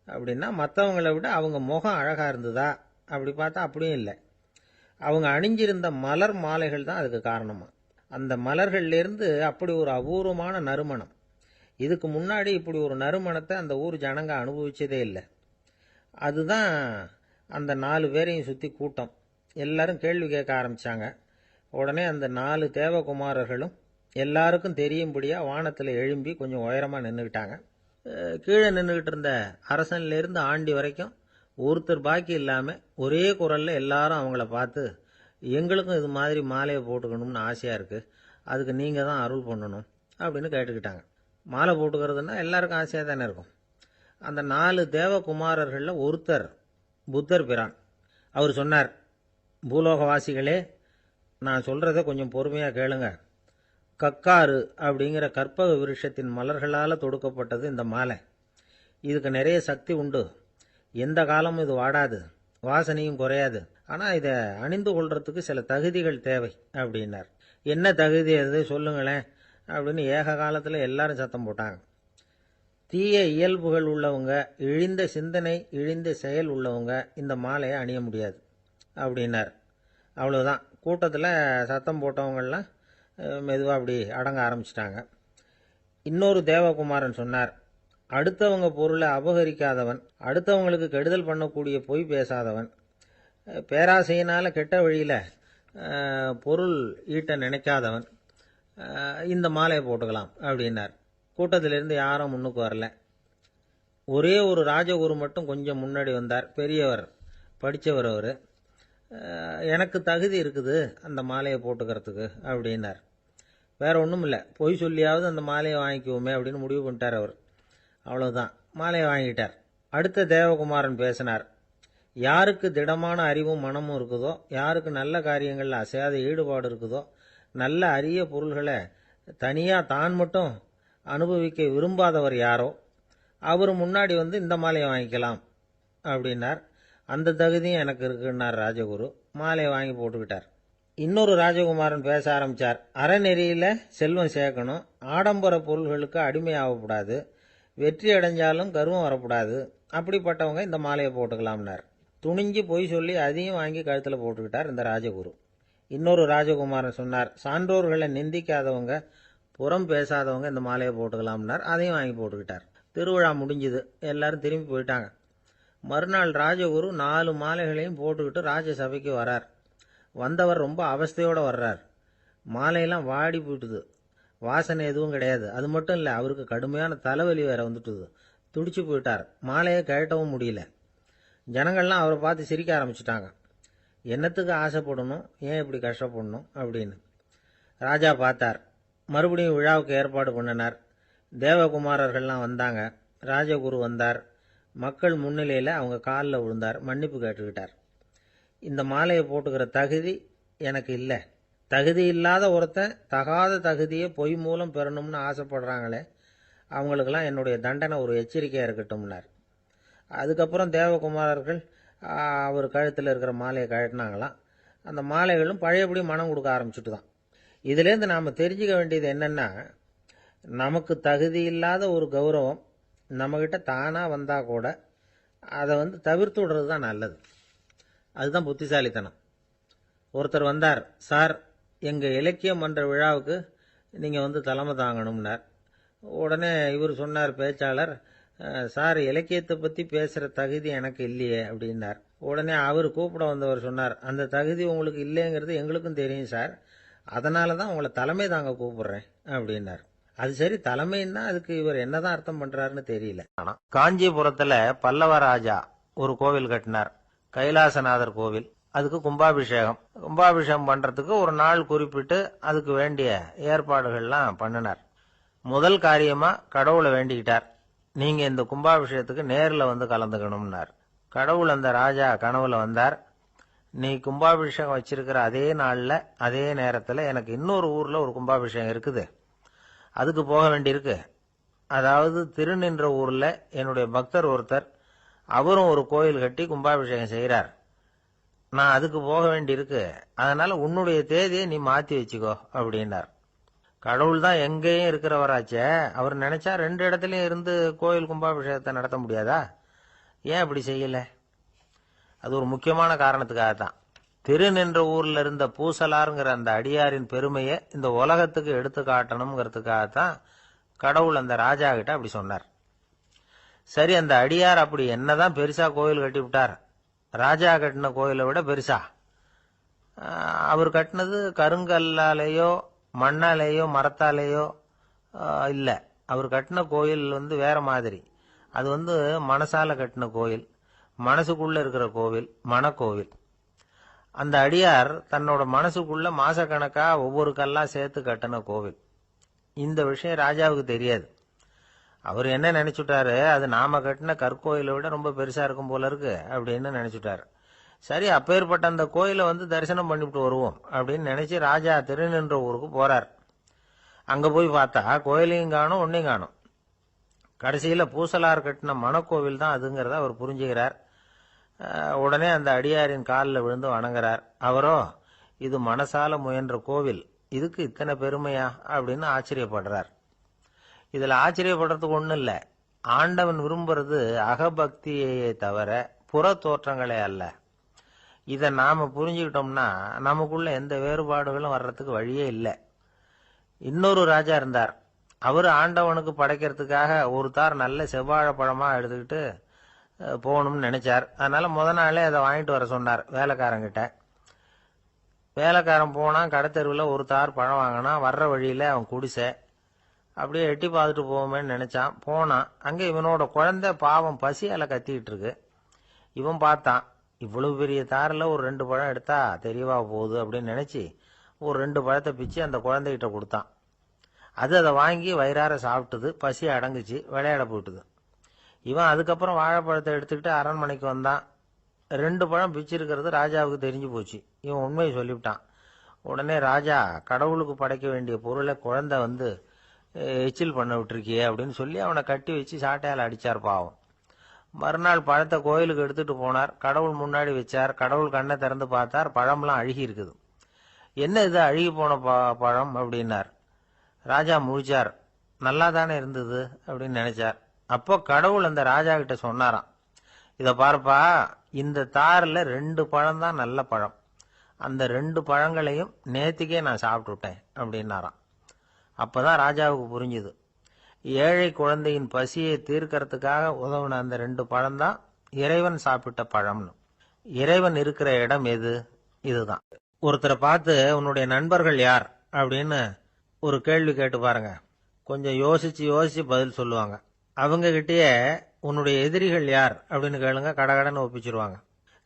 அப்படின்னா, மற்றவங்கள விட அவங்க முகம் அழகாக இருந்ததா அப்படி பார்த்தா அப்படியும் இல்லை. அவங்க அணிஞ்சிருந்த மலர் மாலைகள் தான் அதுக்கு காரணமாக. அந்த மலர்கள்லேருந்து அப்படி ஒரு அபூர்வமான நறுமணம், இதுக்கு முன்னாடி இப்படி ஒரு நறுமணத்தை அந்த ஊர் ஜனங்க அனுபவிச்சதே இல்லை. அதுதான் அந்த 4 பேரையும் சுற்றி கூட்டம். எல்லாரும் கேள்வி கேட்க ஆரம்பித்தாங்க. உடனே அந்த 4 தேவகுமாரர்களும் எல்லாருக்கும் தெரியும்படியாக வானத்தில் எழும்பி கொஞ்சம் உயரமாக நின்றுக்கிட்டாங்க. கீழே நின்றுக்கிட்டு இருந்த அரசன்லேருந்து ஆண்டி வரைக்கும் ஒருத்தர் பாக்கி இல்லாமல் ஒரே குரலில் எல்லாரும் அவங்கள பார்த்து, எங்களுக்கும் இது மாதிரி மாலையை போட்டுக்கணும்னு ஆசையாக இருக்குது, அதுக்கு நீங்கள் தான் அருள் பண்ணணும் அப்படின்னு கேட்டுக்கிட்டாங்க. மாலை போட்டுக்கிறதுனா எல்லாருக்கும் ஆசையாக தானே இருக்கும். அந்த 4 தேவகுமாரர்களில் ஒருத்தர் புத்தர் பிரான். அவர் சொன்னார், பூலோகவாசிகளே, நான் சொல்கிறத கொஞ்சம் பொறுமையாக கேளுங்க. கக்காரு அப்படிங்கிற கற்பக விருஷத்தின் மலர்களால் தொடுக்கப்பட்டது இந்த மாலை. இதுக்கு நிறைய சக்தி உண்டு, எந்த காலமும் இது வாடாது, வாசனையும் குறையாது. ஆனால் இதை அணிந்து கொள்றதுக்கு சில தகுதிகள் தேவை அப்படின்னார். என்ன தகுதி அது சொல்லுங்களேன் அப்படின்னு ஏக காலத்தில் எல்லாரும் சத்தம் போட்டாங்க. தீய இயல்புகள் உள்ளவங்க, இழிந்த சிந்தனை இழிந்த செயல் உள்ளவங்க இந்த மாலையை அணிய முடியாது அப்படின்னார். அவ்வளோதான். கூட்டத்தில் சத்தம் போட்டவங்கள்லாம் மெதுவாக அப்படி அடங்க ஆரம்பிச்சிட்டாங்க. இன்னொரு தேவகுமாரன் சொன்னார், அடுத்தவங்க பொருளை அபகரிக்காதவன், அடுத்தவங்களுக்கு கெடுதல் பண்ணக்கூடிய பொய் பேசாதவன், பேராசையினால் கெட்ட வழியில் பொருள் ஈட்ட நினைக்காதவன் இந்த மாலையை போட்டுக்கலாம் அப்படின்னார். கூட்டத்திலிருந்து யாரும் முன்னுக்கு வரல. ஒரே ஒரு ராஜகுரு மட்டும் கொஞ்சம் முன்னாடி வந்தார். பெரியவர், படித்தவர் அவர். எனக்கு தகுதி இருக்குது அந்த மாலையை போட்டுக்கிறதுக்கு அப்படின்னார். வேற ஒன்றும் இல்லை, பொய் சொல்லியாவது அந்த மாலையை வாங்கிக்குவோமே அப்படின்னு முடிவு பண்ணிட்டார் அவர். அவ்வளோதான், மாலையை வாங்கிட்டார். அடுத்த தேவகுமாரன் பேசினார். யாருக்கு திடமான அறிவும் மனமும் இருக்குதோ, யாருக்கு நல்ல காரியங்களில் அசையாத ஈடுபாடு இருக்குதோ, நல்ல அரிய பொருள்களை தனியாக தான் மட்டும் அனுபவிக்க விரும்பாதவர் யாரோ அவர் முன்னாடி இந்த மாலையை வாங்கிக்கலாம் அப்படின்னார். அந்த தகுதியும் எனக்கு இருக்குன்னார் ராஜகுரு. மாலையை வாங்கி போட்டுக்கிட்டார். இன்னொரு ராஜகுமாரன் பேச ஆரம்பித்தார். அறநெறியில் செல்வம் சேர்க்கணும், ஆடம்பர பொருள்களுக்கு அடிமையாகக்கூடாது, வெற்றி அடைஞ்சாலும் கர்வம் வரக்கூடாது, அப்படிப்பட்டவங்க இந்த மாலையை போட்டுக்கலாம்னார். துணிஞ்சு பொய் சொல்லி அதையும் வாங்கி கழுத்தில் போட்டுக்கிட்டார் இந்த ராஜகுரு. இன்னொரு ராஜகுமாரன் சொன்னார், சான்றோர்களை நிந்திக்காதவங்க, புறம் பேசாதவங்க இந்த மாலையை போட்டுக்கலாம்னார். அதையும் வாங்கி போட்டுக்கிட்டார். திருவிழா முடிஞ்சுது, எல்லாரும் திரும்பி போயிட்டாங்க. மறுநாள் ராஜகுரு 4 மாலைகளையும் போட்டுக்கிட்டு ராஜசபைக்கு வரார். வந்தவர் ரொம்ப அவஸ்தையோடு வர்றார். மாலையெல்லாம் வாடி போயிட்டுது, வாசனை எதுவும் கிடையாது. அது மட்டும் இல்லை, அவருக்கு கடுமையான தலைவலி வேற வந்துட்டுது. துடிச்சு போயிட்டார். மாலையை கழட்டவும் முடியல. ஜனங்கள்லாம் அவரை பார்த்து சிரிக்க ஆரம்பிச்சிட்டாங்க. என்னத்துக்கு ஆசைப்படணும், ஏன் இப்படி கஷ்டப்படணும் அப்படின்னு. ராஜா பார்த்தார். மறுபடியும் விழாவுக்கு ஏற்பாடு பண்ணினார். தேவகுமாரர்கள்லாம் வந்தாங்க. ராஜகுரு வந்தார். மக்கள் முன்னிலையில் அவங்க காலில் விழுந்தார், மன்னிப்பு கேட்டுக்கிட்டார். இந்த மாலையை போட்டுக்கிற தகுதி எனக்கு இல்லை. தகுதி இல்லாத ஒருத்தன் தகாத தகுதியை பொய் மூலம் பெறணும்னு ஆசைப்படுறாங்களே, அவங்களுக்கெல்லாம் என்னுடைய தண்டனை ஒரு எச்சரிக்கையாக இருக்கட்டும்னார். அதுக்கப்புறம் தேவகுமாரர்கள் அவர் கழுத்தில் இருக்கிற மாலையை கழட்டினாங்களாம். அந்த மாலைகளும் பழையபடி மனம் கொடுக்க ஆரம்பிச்சுட்டு தான். இதுலேருந்து நாம் தெரிஞ்சுக்க வேண்டியது என்னென்னா, நமக்கு தகுதி இல்லாத ஒரு கௌரவம் நம்மக்கிட்ட தானாக வந்தால் கூட அதை தவிர்த்து விடுறது தான் நல்லது. அதுதான் புத்திசாலித்தனம். ஒருத்தர் வந்தார். சார், எங்கள் இலக்கிய மன்ற விழாவுக்கு நீங்கள் தலைமை தாங்கணும்னார். உடனே இவர் சொன்னார், பேச்சாளர், சார், இலக்கியத்தை பற்றி பேசுகிற தகுதி எனக்கு இல்லையே அப்படின்னார். உடனே அவர் கூப்பிட வந்தவர் சொன்னார், அந்த தகுதி உங்களுக்கு இல்லைங்கிறது எங்களுக்கும் தெரியும் சார், அதனால தான் உங்களை தலைமை தாங்க கூப்பிடுறேன் அப்படின்னார். அது சரி, தலைமைன்னா அதுக்கு இவர் என்னதான் அர்த்தம் பண்றாருன்னு தெரியல. காஞ்சிபுரத்துல பல்லவ ராஜா ஒரு கோவில் கட்டினார், கைலாசநாதர் கோவில். அதுக்கு கும்பாபிஷேகம் பண்றதுக்கு ஒரு நாள் குறிப்பிட்டு அதுக்கு வேண்டிய ஏற்பாடுகள்லாம் பண்ணினார். முதல் காரியமா கடவுளை வேண்டிக்கிட்டார், நீங்க இந்த கும்பாபிஷேகத்துக்கு நேரில் கலந்துக்கணும்னார். கடவுள் அந்த ராஜா கனவுல வந்தார். நீ கும்பாபிஷேகம் வச்சிருக்கிற அதே நாள்ல அதே நேரத்தில் எனக்கு இன்னொரு ஊர்ல ஒரு கும்பாபிஷேகம் இருக்குது, அதுக்கு போக வேண்டியிருக்கு. அதாவது திருநின்ற ஊர்ல என்னுடைய பக்தர் ஒருத்தர், அவரும் ஒரு கோயில் கட்டி கும்பாபிஷேகம் செய்கிறார். நான் அதுக்கு போக வேண்டியிருக்கு, அதனால உன்னுடைய தேதியை நீ மாத்தி வச்சுக்கோ அப்படின்னார். கடவுள் தான் எங்கேயும் இருக்கிறவராச்சே, அவர் நினைச்சா 2 இடத்துலயும் இருந்து கோயில் கும்பாபிஷேகத்தை நடத்த முடியாதா? ஏன் அப்படி செய்யல? அது ஒரு முக்கியமான காரணத்துக்காகத்தான். திருநின்ற ஊர்ல இருந்த பூசலாருங்கிற அந்த அடியாரின் பெருமையை இந்த உலகத்துக்கு எடுத்து காட்டணுங்கிறதுக்காகத்தான் கடவுள் அந்த ராஜா கிட்ட அப்படி சொன்னார். சரி, அந்த அடியார் அப்படி என்னதான் பெருசா கோயில் கட்டி விட்டார்? ராஜா கட்டின கோயிலை விட பெருசா? அவர் கட்டினது கருங்கல்லாலேயோ மண்ணாலேயோ மரத்தாலேயோ இல்ல. அவர் கட்டின கோயில் வேற மாதிரி. அது மனசால கட்டின கோயில், மனசுக்குள்ள இருக்கிற கோவில், மனக்கோவில். அந்த அடியார் தன்னோட மனசுக்குள்ள மாசக்கணக்கா ஒவ்வொரு கல்லா சேர்த்து கட்டின கோவில். இந்த விஷயம் ராஜாவுக்கு தெரியாது. அவர் என்ன நினைச்சுட்டாரு, அது நாம கட்டின கற்கோயிலை விட ரொம்ப பெருசா இருக்கும் போல இருக்கு அப்படின்னு நினைச்சுட்டாரு. சரி, அப்பேற்பட்ட அந்த கோயிலை தரிசனம் பண்ணிவிட்டு வருவோம் அப்படின்னு நினைச்சு ராஜா திருநின்ற ஊருக்கு போறார். அங்க போய் பார்த்தா கோயிலையும் காணும், ஒன்னையும் காணும். கடைசியில பூசலார் கட்டின மனக்கோவில் தான் அதுங்கிறத அவர் புரிஞ்சுக்கிறார். உடனே அந்த அடியாரின் காலில் விழுந்து வணங்குறார். அவரோ, இது மனசால முயன்ற கோவில், இதுக்கு இத்தனை பெருமையா அப்படின்னு ஆச்சரியப்படுறார். இதுல ஆச்சரியப்படுறதுக்கு ஒண்ணும் இல்ல. ஆண்டவன் விரும்புறது அகபக்தியை தவிர புற தோற்றங்களே அல்ல. இதை நாம புரிஞ்சுக்கிட்டோம்னா நமக்குள்ள எந்த வேறுபாடுகளும் வர்றதுக்கு வழியே இல்லை. இன்னொரு ராஜா இருந்தார். அவரு ஆண்டவனுக்கு படைக்கிறதுக்காக ஒரு தார் நல்ல செவ்வாழை பழமா எடுத்துக்கிட்டு போகணும்னு நினைச்சார். அதனால முத நாளே அதை வாங்கிட்டு வர சொன்னார் வேலைக்காரங்கிட்ட. வேலைக்காரன் போனா, கடத்தெருவில் ஒரு தார் பழம் வாங்கினா. வர்ற வழியில அவன் குடிசை, அப்படியே எட்டி பார்த்துட்டு போவோமேன்னு நினைச்சான். போனான். அங்க இவனோட குழந்தை பாவம் பசியால கத்திக்கிட்டு இருக்கு. இவன் பார்த்தான், இவ்வளவு பெரிய தாரில் ஒரு 2 பழம் எடுத்தா தெரியவா போகுது அப்படின்னு நினைச்சு ஒரு 2 பழத்தை பிச்சு அந்த குழந்தைகிட்ட கொடுத்தான். அது அதை வாங்கி வயிறார சாப்பிட்டுது, பசி அடங்குச்சு, விளையாட போயிட்டுது. இவன் அதுக்கப்புறம் வாழைப்பழத்தை எடுத்துக்கிட்டு அரண்மனைக்கு வந்தான். 2 பழம் பிச்சிருக்கிறது ராஜாவுக்கு தெரிஞ்சு போச்சு. இவன் உண்மையை சொல்லிவிட்டான். உடனே ராஜா, கடவுளுக்கு படைக்க வேண்டிய பொருளை குழந்தை எச்சில் பண்ண விட்டுருக்கியே அப்படின்னு சொல்லி அவனை கட்டி வச்சு சாட்டையால் அடிச்சார் பாவம். மறுநாள் பழத்தை கோயிலுக்கு எடுத்துட்டு போனார். கடவுள் முன்னாடி வச்சார். கடவுள் கண்ணை திறந்து பார்த்தார், பழம்லாம் அழுகி இருக்குது. என்ன இது அழுகி போன பழம் அப்படின்னார். ராஜா முழிச்சார். நல்லா தானே இருந்தது அப்படின்னு நினைச்சார். அப்போ கடவுள் அந்த ராஜா கிட்ட சொன்னாராம், இத பாருப்பா, இந்த தாரில் 2 பழம் தான் நல்ல பழம், அந்த 2 பழங்களையும் நேத்திக்கே நான் சாப்பிட்டுட்டேன் அப்படின்னாராம். அப்பதான் ராஜாவுக்கு புரிஞ்சுது, ஏழை குழந்தையின் பசியை தீர்க்கறதுக்காக உதவுன அந்த 2 பழம்தான் இறைவன் சாப்பிட்ட பழம்னு. இறைவன் இருக்கிற இடம் எது? இதுதான். ஒருத்தரை பார்த்து உன்னுடைய நண்பர்கள் யார் அப்படின்னு ஒரு கேள்வி கேட்டு பாருங்க. கொஞ்சம் யோசிச்சு யோசிச்சு பதில் சொல்லுவாங்க. அவங்க கிட்டயே உன்னுடைய எதிரிகள் யார் அப்படின்னு கேளுங்க, கடகடன்னு ஒப்பிச்சிருவாங்க.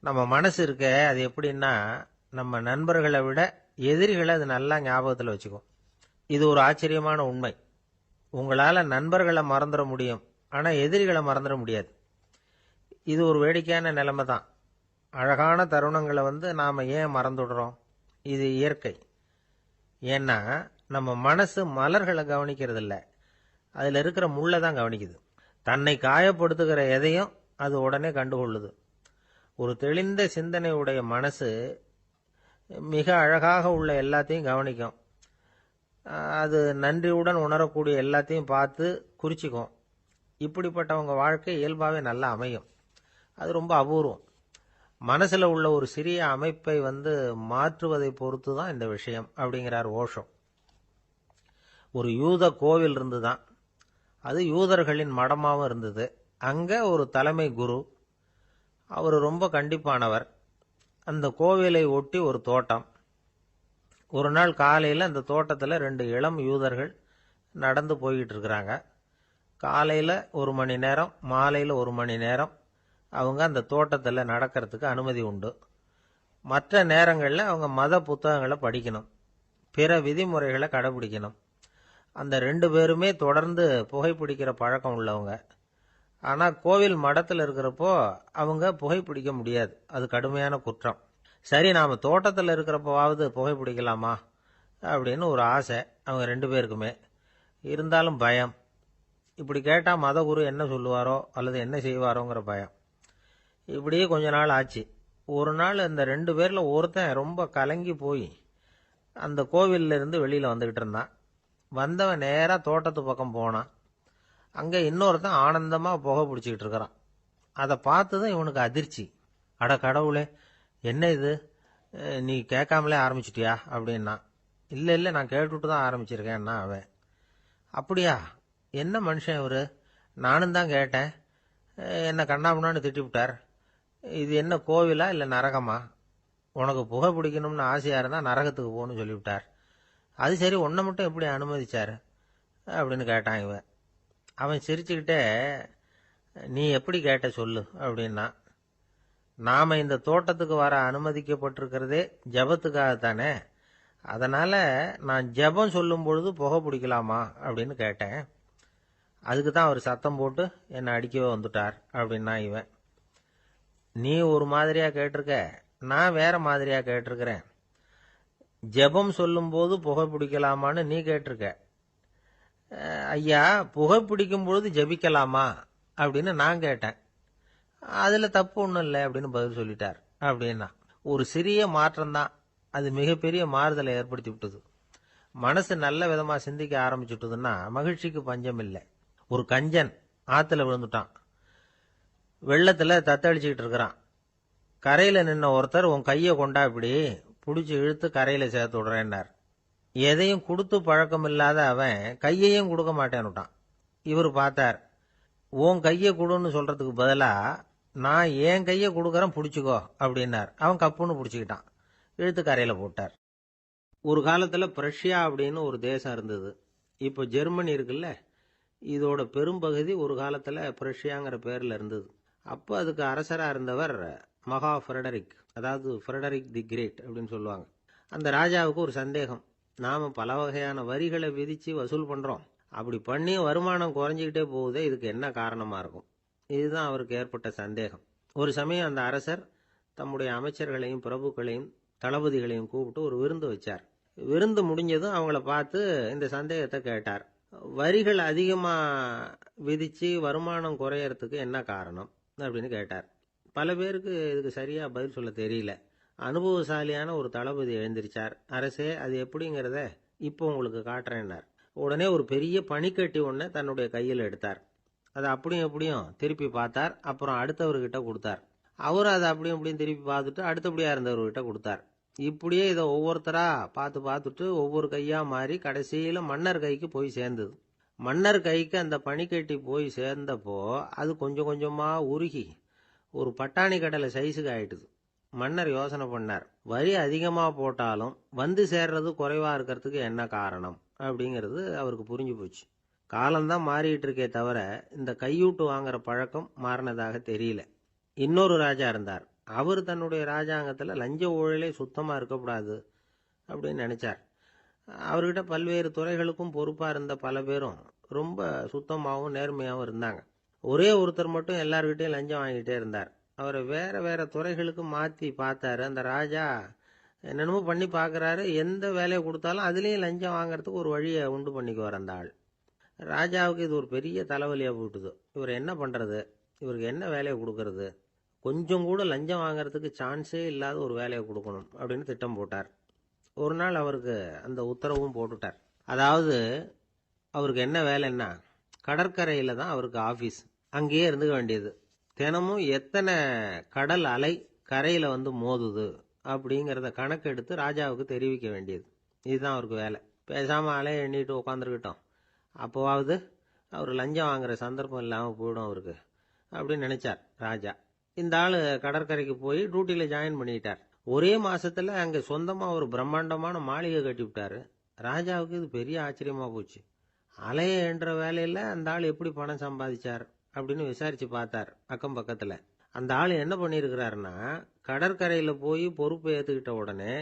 நம்ம மனசு இருக்க அது எப்படின்னா, நம்ம நண்பர்களை விட எதிரிகளை அது நல்லா ஞாபகத்தில் வச்சுக்கும். இது ஒரு ஆச்சரியமான உண்மை. உங்களால நண்பர்களை மறந்துட முடியும், ஆனா எதிரிகளை மறந்துட முடியாது. இது ஒரு வேடிக்கையான நிலைமை தான். அழகான தருணங்களை நாம ஏன் மறந்துடுறோம்? இது இயற்கை. ஏன்னா நம்ம மனசு மலர்களை கவனிக்கிறது இல்ல, அதுல இருக்கிற முள்ளை தான் கவனிக்குது. தன்னை காயப்படுத்துகிற எதையும் அது உடனே கண்டுகொள்ளுது. ஒரு தெளிந்த சிந்தனை உடைய மனசு மிக அழகாக உள்ள எல்லாத்தையும் கவனிக்கும். அது நன்றியுடன் உணரக்கூடிய எல்லாத்தையும் பார்த்து குறிச்சிக்கும். இப்படிப்பட்டவங்க வாழ்க்கை இயல்பாகவே நல்லா அமையும். அது ரொம்ப அபூர்வம். மனசுல உள்ள ஒரு சிறிய அமைப்பை மாற்றுவதை பொறுத்து தான் இந்த விஷயம் அப்படிங்கிறார் ஓஷோ. ஒரு யூத கோவில் இருந்துதான். அது யூதர்களின் மடமாவும் இருந்தது. அங்க ஒரு தலைமை குரு, அவர் ரொம்ப கண்டிப்பானவர். அந்த கோவிலை ஒட்டி ஒரு தோட்டம். ஒரு நாள் காலையில் அந்த தோட்டத்தில் 2 இளம் யூதர்கள் நடந்து போய்கிட்டு இருக்கிறாங்க. காலையில் 1 மணி நேரம், மாலையில் 1 மணி நேரம் அவங்க அந்த தோட்டத்தில் நடக்கிறதுக்கு அனுமதி உண்டு. மற்ற நேரங்களில் அவங்க மத புத்தகங்களை படிக்கணும், பிற விதிமுறைகளை கடைபிடிக்கணும். அந்த 2 பேருமே தொடர்ந்து புகைப்பிடிக்கிற பழக்கம் உள்ளவங்க. ஆனால் கோவில் மடத்தில் இருக்கிறப்போ அவங்க புகைப்பிடிக்க முடியாது, அது கடுமையான குற்றம். சரி, நாம் தோட்டத்தில் இருக்கிறப்பவாவது புகைப்பிடிக்கலாமா அப்படின்னு ஒரு ஆசை அவங்க 2 பேருக்குமே. இருந்தாலும் பயம். இப்படி கேட்டால் மதகுரு என்ன சொல்லுவாரோ அல்லது என்ன செய்வாரோங்கிற பயம். இப்படியே கொஞ்ச நாள் ஆச்சு. ஒரு நாள் இந்த 2 பேரில் ஒருத்தன் ரொம்ப கலங்கி போய் அந்த கோவிலில் இருந்து வெளியில் வந்துக்கிட்டு இருந்தான். வந்தவன் நேராக தோட்டத்து பக்கம் போனான். அங்கே இன்னொருத்தன் ஆனந்தமாக புகை பிடிச்சிக்கிட்டு இருக்கிறான். அதை பார்த்து தான் இவனுக்கு அதிர்ச்சி. அட கடவுளே, என்ன இது, நீ கேட்காமலே ஆரம்பிச்சிட்டியா அப்படின்னா. இல்லை இல்லை, நான் கேட்டுட்டு தான் ஆரம்பிச்சிருக்கேன்னா அவன். அப்படியா, என்ன மனுஷன் இவர், நானும் தான் கேட்டேன், என்ன கண்ணாமுன்னான்னு திட்டிவிட்டார். இது என்ன கோவிலா இல்லை நரகமா? உனக்கு புகை பிடிக்கணும்னு ஆசையாக இருந்தால் நரகத்துக்கு போகணும்னு சொல்லிவிட்டார். அது சரி, உன்னை மட்டும் எப்படி அனுமதிச்சார் அப்படின்னு கேட்டான் இவன். அவன் சிரிச்சுக்கிட்டே, நீ எப்படி கேட்ட சொல்லு அப்படின்னா. நாம் இந்த தோட்டத்துக்கு வர அனுமதிக்கப்பட்டிருக்கிறதே ஜபத்துக்காகத்தானே, அதனால் நான் ஜபம் சொல்லும் பொழுது புகை பிடிக்கலாமா அப்படின்னு கேட்டேன். அதுக்கு தான் அவர் சத்தம் போட்டு என்னை அடிக்கவே வந்துட்டார் அப்படின்னா இவன். நீ ஒரு மாதிரியாக கேட்டிருக்க, நான் வேற மாதிரியாக கேட்டிருக்கிறேன். ஜெபம் சொல்லும்போது புகை பிடிக்கலாமான்னு நீ கேட்டிருக்க. ஐயா, புகை பிடிக்கும் பொழுது ஜபிக்கலாமா அப்படின்னு நான் கேட்டேன். அதில் தப்பு ஒன்றும் இல்லை அப்படின்னு பதில் சொல்லிட்டார் அப்படின்னா. ஒரு சிறிய மாற்றம்தான் அது மிகப்பெரிய மாறுதலை ஏற்படுத்தி விட்டது. மனசு நல்ல விதமாக சிந்திக்க ஆரம்பிச்சுட்டுதுன்னா மகிழ்ச்சிக்கு பஞ்சம் இல்லை. ஒரு கஞ்சன் ஆற்றுல விழுந்துட்டான். வெள்ளத்தில் தத்தளிச்சுக்கிட்டு இருக்கிறான். கரையில் நின்ன ஒருத்தர், உன் கையை கொண்டா இப்படி பிடிச்சி இழுத்து கரையில் சேர்த்து விடுறேன்னார். எதையும் கொடுத்து பழக்கம் இல்லாத அவன் கையையும் கொடுக்க மாட்டேன்னுட்டான். இவர் பார்த்தார். உன் கையை கொடுன்னு சொல்றதுக்கு பதிலாக நான் என் கையை கொடுக்குறேன் பிடிச்சிக்கோ அப்படின்னார். அவன் கப்புன்னு பிடிச்சிக்கிட்டான், இழுத்து கரையில் போட்டார். ஒரு காலத்தில் பிரஷ்யா அப்படின்னு ஒரு தேசம் இருந்தது. இப்போ ஜெர்மனி இருக்குல்ல, இதோட பெரும்பகுதி ஒரு காலத்தில் பிரஷ்யாங்கிற பேரில் இருந்தது. அப்போ அதுக்கு அரசராக இருந்தவர் மகா ஃப்ரெடரிக், அதாவது ஃப்ரெடரிக் தி கிரேட் அப்படின்னு சொல்லுவாங்க. அந்த ராஜாவுக்கு ஒரு சந்தேகம். நாம் பல வகையான வரிகளை விதித்து வசூல் பண்ணுறோம், அப்படி பண்ணி வருமானம் குறைஞ்சிக்கிட்டே போகுதே, இதுக்கு என்ன காரணமாக இருக்கும்? இதுதான் அவருக்கு ஏற்பட்ட சந்தேகம். ஒரு சமயம் அந்த அரசர் தம்முடைய அமைச்சர்களையும் பிரபுக்களையும் தளபதிகளையும் கூப்பிட்டு ஒரு விருந்து வச்சார். விருந்து முடிஞ்சதும் அவங்கள பார்த்து இந்த சந்தேகத்தை கேட்டார். வரிகள் அதிகமாக விதித்து வருமானம் குறையறதுக்கு என்ன காரணம் அப்படின்னு கேட்டார். பல பேருக்கு இதுக்கு சரியாக பதில் சொல்ல தெரியல. அனுபவசாலியான ஒரு தளபதி எழுந்திருச்சார். அரசே, அது எப்படிங்கிறத இப்போ உங்களுக்கு காட்டுறேன்னார். உடனே ஒரு பெரிய பனிக்கட்டி ஒன்றை தன்னுடைய கையில் எடுத்தார். அதை அப்படியும் எப்படியும் திருப்பி பார்த்தார். அப்புறம் அடுத்தவர்கிட்ட கொடுத்தார். அவர் அதை அப்படியும் இப்படியும் திருப்பி பார்த்துட்டு அடுத்தபடியாக இருந்தவர்கிட்ட கொடுத்தார். இப்படியே இதை ஒவ்வொருத்தராக பார்த்துட்டு ஒவ்வொரு கையாக மாறி கடைசியில் மன்னர் கைக்கு போய் சேர்ந்தது. மன்னர் கைக்கு அந்த பனிக்கட்டி போய் சேர்ந்தப்போ அது கொஞ்சம் கொஞ்சமா உருகி ஒரு பட்டாணி கடலை சைஸுக்கு ஆயிட்டுது. மன்னர் யோசனை பண்ணார், வரி அதிகமா போட்டாலும் வந்து சேர்றது குறைவா இருக்கிறதுக்கு என்ன காரணம் அப்படிங்கிறது அவருக்கு புரிஞ்சு போச்சு. காலம்தான் மாறிட்டு இருக்கே தவிர இந்த கையூட்டு வாங்குற பழக்கம் மாறினதாக தெரியல. இன்னொரு ராஜா இருந்தார். அவர் தன்னுடைய ராஜாங்கத்துல லஞ்ச ஊழலே சுத்தமா இருக்கக்கூடாது அப்படின்னு நினைச்சார். அவர்கிட்ட பல்வேறு துறைகளுக்கும் பொறுப்பா இருந்த பல பேரும் ரொம்ப சுத்தமாகவும் நேர்மையாகவும் இருந்தாங்க. ஒரே ஒருத்தர் மட்டும் எல்லார்கிட்டையும் லஞ்சம் வாங்கிட்டே இருந்தார். அவரை வேற வேற துறைகளுக்கு மாத்தி பார்த்தாரு. அந்த ராஜா என்னென்னமோ பண்ணி பார்க்கறாரு. எந்த வேலையை கொடுத்தாலும் அதுலேயும் லஞ்சம் வாங்கறதுக்கு ஒரு வழியை உண்டு பண்ணிக்குவார் அந்த ஆள். ராஜாவுக்கு இது ஒரு பெரிய தலைவலியா போட்டுது. இவர் என்ன பண்றது, இவருக்கு என்ன வேலையை கொடுக்கறது, கொஞ்சம் கூட லஞ்சம் வாங்கறதுக்கு சான்ஸே இல்லாத ஒரு வேலையை கொடுக்கணும் அப்படின்னு திட்டம் போட்டார். ஒரு நாள் அவருக்கு அந்த உத்தரவும் போட்டுட்டார். அதாவது அவருக்கு என்ன வேலைன்னா, கடற்கரையில தான் அவருக்கு ஆபீஸ். அங்கேயே இருந்துக்க வேண்டியது. தினமும் எத்தனை கடல் அலை கரையில வந்து மோதுது அப்படிங்கிறத கணக்கெடுத்து ராஜாவுக்கு தெரிவிக்க வேண்டியது. இதுதான் அவருக்கு வேலை. பேசாம அலையை எண்ணிட்டு உட்காந்துருக்கிட்டோம், அப்போவாவது அவர் லஞ்சம் வாங்குற சந்தர்ப்பம் இல்லாமல் போயிடும் அவருக்கு அப்படின்னு நினைச்சார் ராஜா. இந்த ஆளு கடற்கரைக்கு போய் டியூட்டியில ஜாயின் பண்ணிட்டார். ஒரே மாசத்துல அங்க சொந்தமா ஒரு பிரம்மாண்டமான மாளிகை கட்டி விட்டாரு. ராஜாவுக்கு இது பெரிய ஆச்சரியமா போச்சு. அலைய என்ற வேலையில அந்த ஆள் எப்படி பணம் சம்பாதிச்சார் அப்படின்னு விசாரிச்சு பார்த்தார் அக்கம் பக்கத்துல. அந்த ஆள் என்ன பண்ணிருக்கிறாருன்னா, கடற்கரையில போய் பொறுப்பை ஏத்துக்கிட்ட உடனே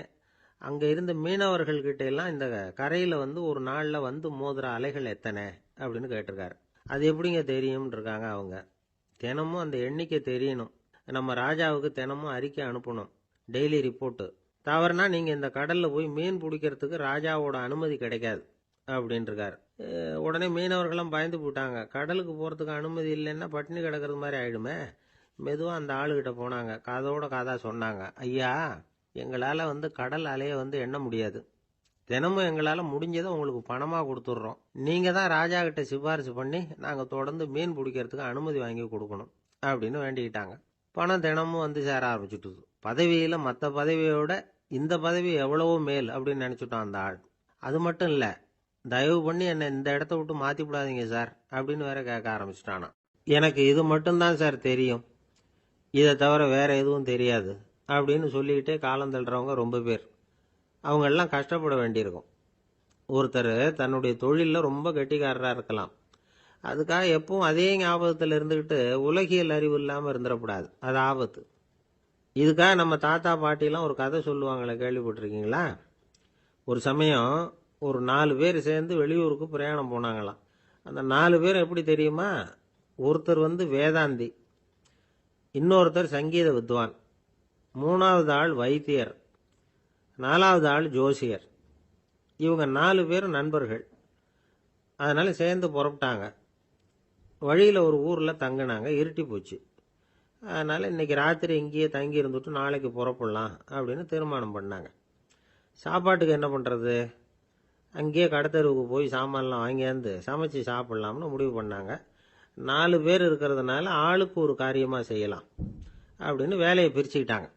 அங்க இருந்த மீனவர்கள் கிட்ட எல்லாம் இந்த கரையில வந்து ஒரு நாள்ல வந்து மோதுற அலைகள் எத்தனை அப்படின்னு கேட்டிருக்காரு. அது எப்படிங்க தெரியும் இருக்காங்க அவங்க. தினமும் அந்த எண்ணிக்கை தெரியணும். நம்ம ராஜாவுக்கு தினமும் அறிக்கை அனுப்பணும், டெய்லி ரிப்போர்ட்டு. தவறுனா நீங்க இந்த கடல்ல போய் மீன் பிடிக்கிறதுக்கு ராஜாவோட அனுமதி கிடைக்காது அப்படின்னு இருக்காரு. உடனே மீனவர்களும் பயந்து போட்டாங்க. கடலுக்கு போறதுக்கு அனுமதி இல்லைன்னா பட்டினி கிடக்கிறது மாதிரி ஆயிடுமே. மெதுவா அந்த ஆளுகிட்ட போனாங்க. காதோட காதா சொன்னாங்க, ஐயா, எங்களால வந்து கடல் அலைய வந்து எண்ண முடியாது. தினமும் எங்களால முடிஞ்சதை உங்களுக்கு பணமா கொடுத்துட்றோம். நீங்க தான் ராஜா கிட்ட சிபாரிசு பண்ணி நாங்க தொடர்ந்து மீன் பிடிக்கிறதுக்கு அனுமதி வாங்கி கொடுக்கணும் அப்படின்னு வேண்டிக்கிட்டாங்க. பணம் தினமும் வந்து சேர ஆரம்பிச்சுட்டுது. பதவியில மற்ற பதவியோட இந்த பதவி எவ்வளவோ மேல் அப்படின்னு நினைச்சுட்டான் அந்த ஆள். அது மட்டும் இல்ல, தயவு பண்ணி என்னை இந்த இடத்த விட்டு மாத்தி விடாதீங்க சார் அப்படின்னு வேற கேட்க ஆரம்பிச்சுட்டானா. எனக்கு இது மட்டும்தான் சார் தெரியும், இதை தவிர வேற எதுவும் தெரியாது அப்படின்னு சொல்லிக்கிட்டே காலம் தள்ளுறவங்க ரொம்ப பேர். அவங்க எல்லாம் கஷ்டப்பட வேண்டியிருக்கும். ஒருத்தர் தன்னுடைய தொழில ரொம்ப கெட்டிக்காரரா இருக்கலாம். அதுக்காக எப்பவும் அதே ஞாபகத்தில் இருந்துகிட்டு உலகியல் அறிவு இல்லாம இருந்துடக்கூடாது. அது ஆபத்து. இதுக்காக நம்ம தாத்தா பாட்டிலாம் ஒரு கதை சொல்லுவாங்களே, கேள்விப்பட்டிருக்கீங்களா? ஒரு சமயம் ஒரு 4 பேர் சேர்ந்து வெளியூருக்கு பிரயாணம் போனாங்களாம். அந்த 4 பேர் எப்படி தெரியுமா? ஒருத்தர் வந்து வேதாந்தி, இன்னொருத்தர் சங்கீத வித்வான், 3வது ஆள் வைத்தியர், 4வது ஆள் ஜோசியர். இவங்க 4 பேரும் நண்பர்கள். அதனால சேர்ந்து புறப்பட்டாங்க. வழியில ஒரு ஊர்ல தங்கினாங்க. இருட்டி போச்சு. அதனால இன்னைக்கு ராத்திரி இங்கேயே தங்கி இருந்துட்டு நாளைக்கு புறப்படலாம் அப்படின்னு தீர்மானம் பண்ணாங்க. சாப்பாட்டுக்கு என்ன பண்றது? அங்கேயே கடத்தெருவுக்கு போய் சாமான்லாம் வாங்கியாந்து சமைச்சு சாப்பிடலாம்னு முடிவு பண்ணாங்க. 4 பேர் இருக்கிறதுனால ஆளுக்கு ஒரு காரியமா செய்யலாம் அப்படின்னு வேலையை பிரிச்சுக்கிட்டாங்க.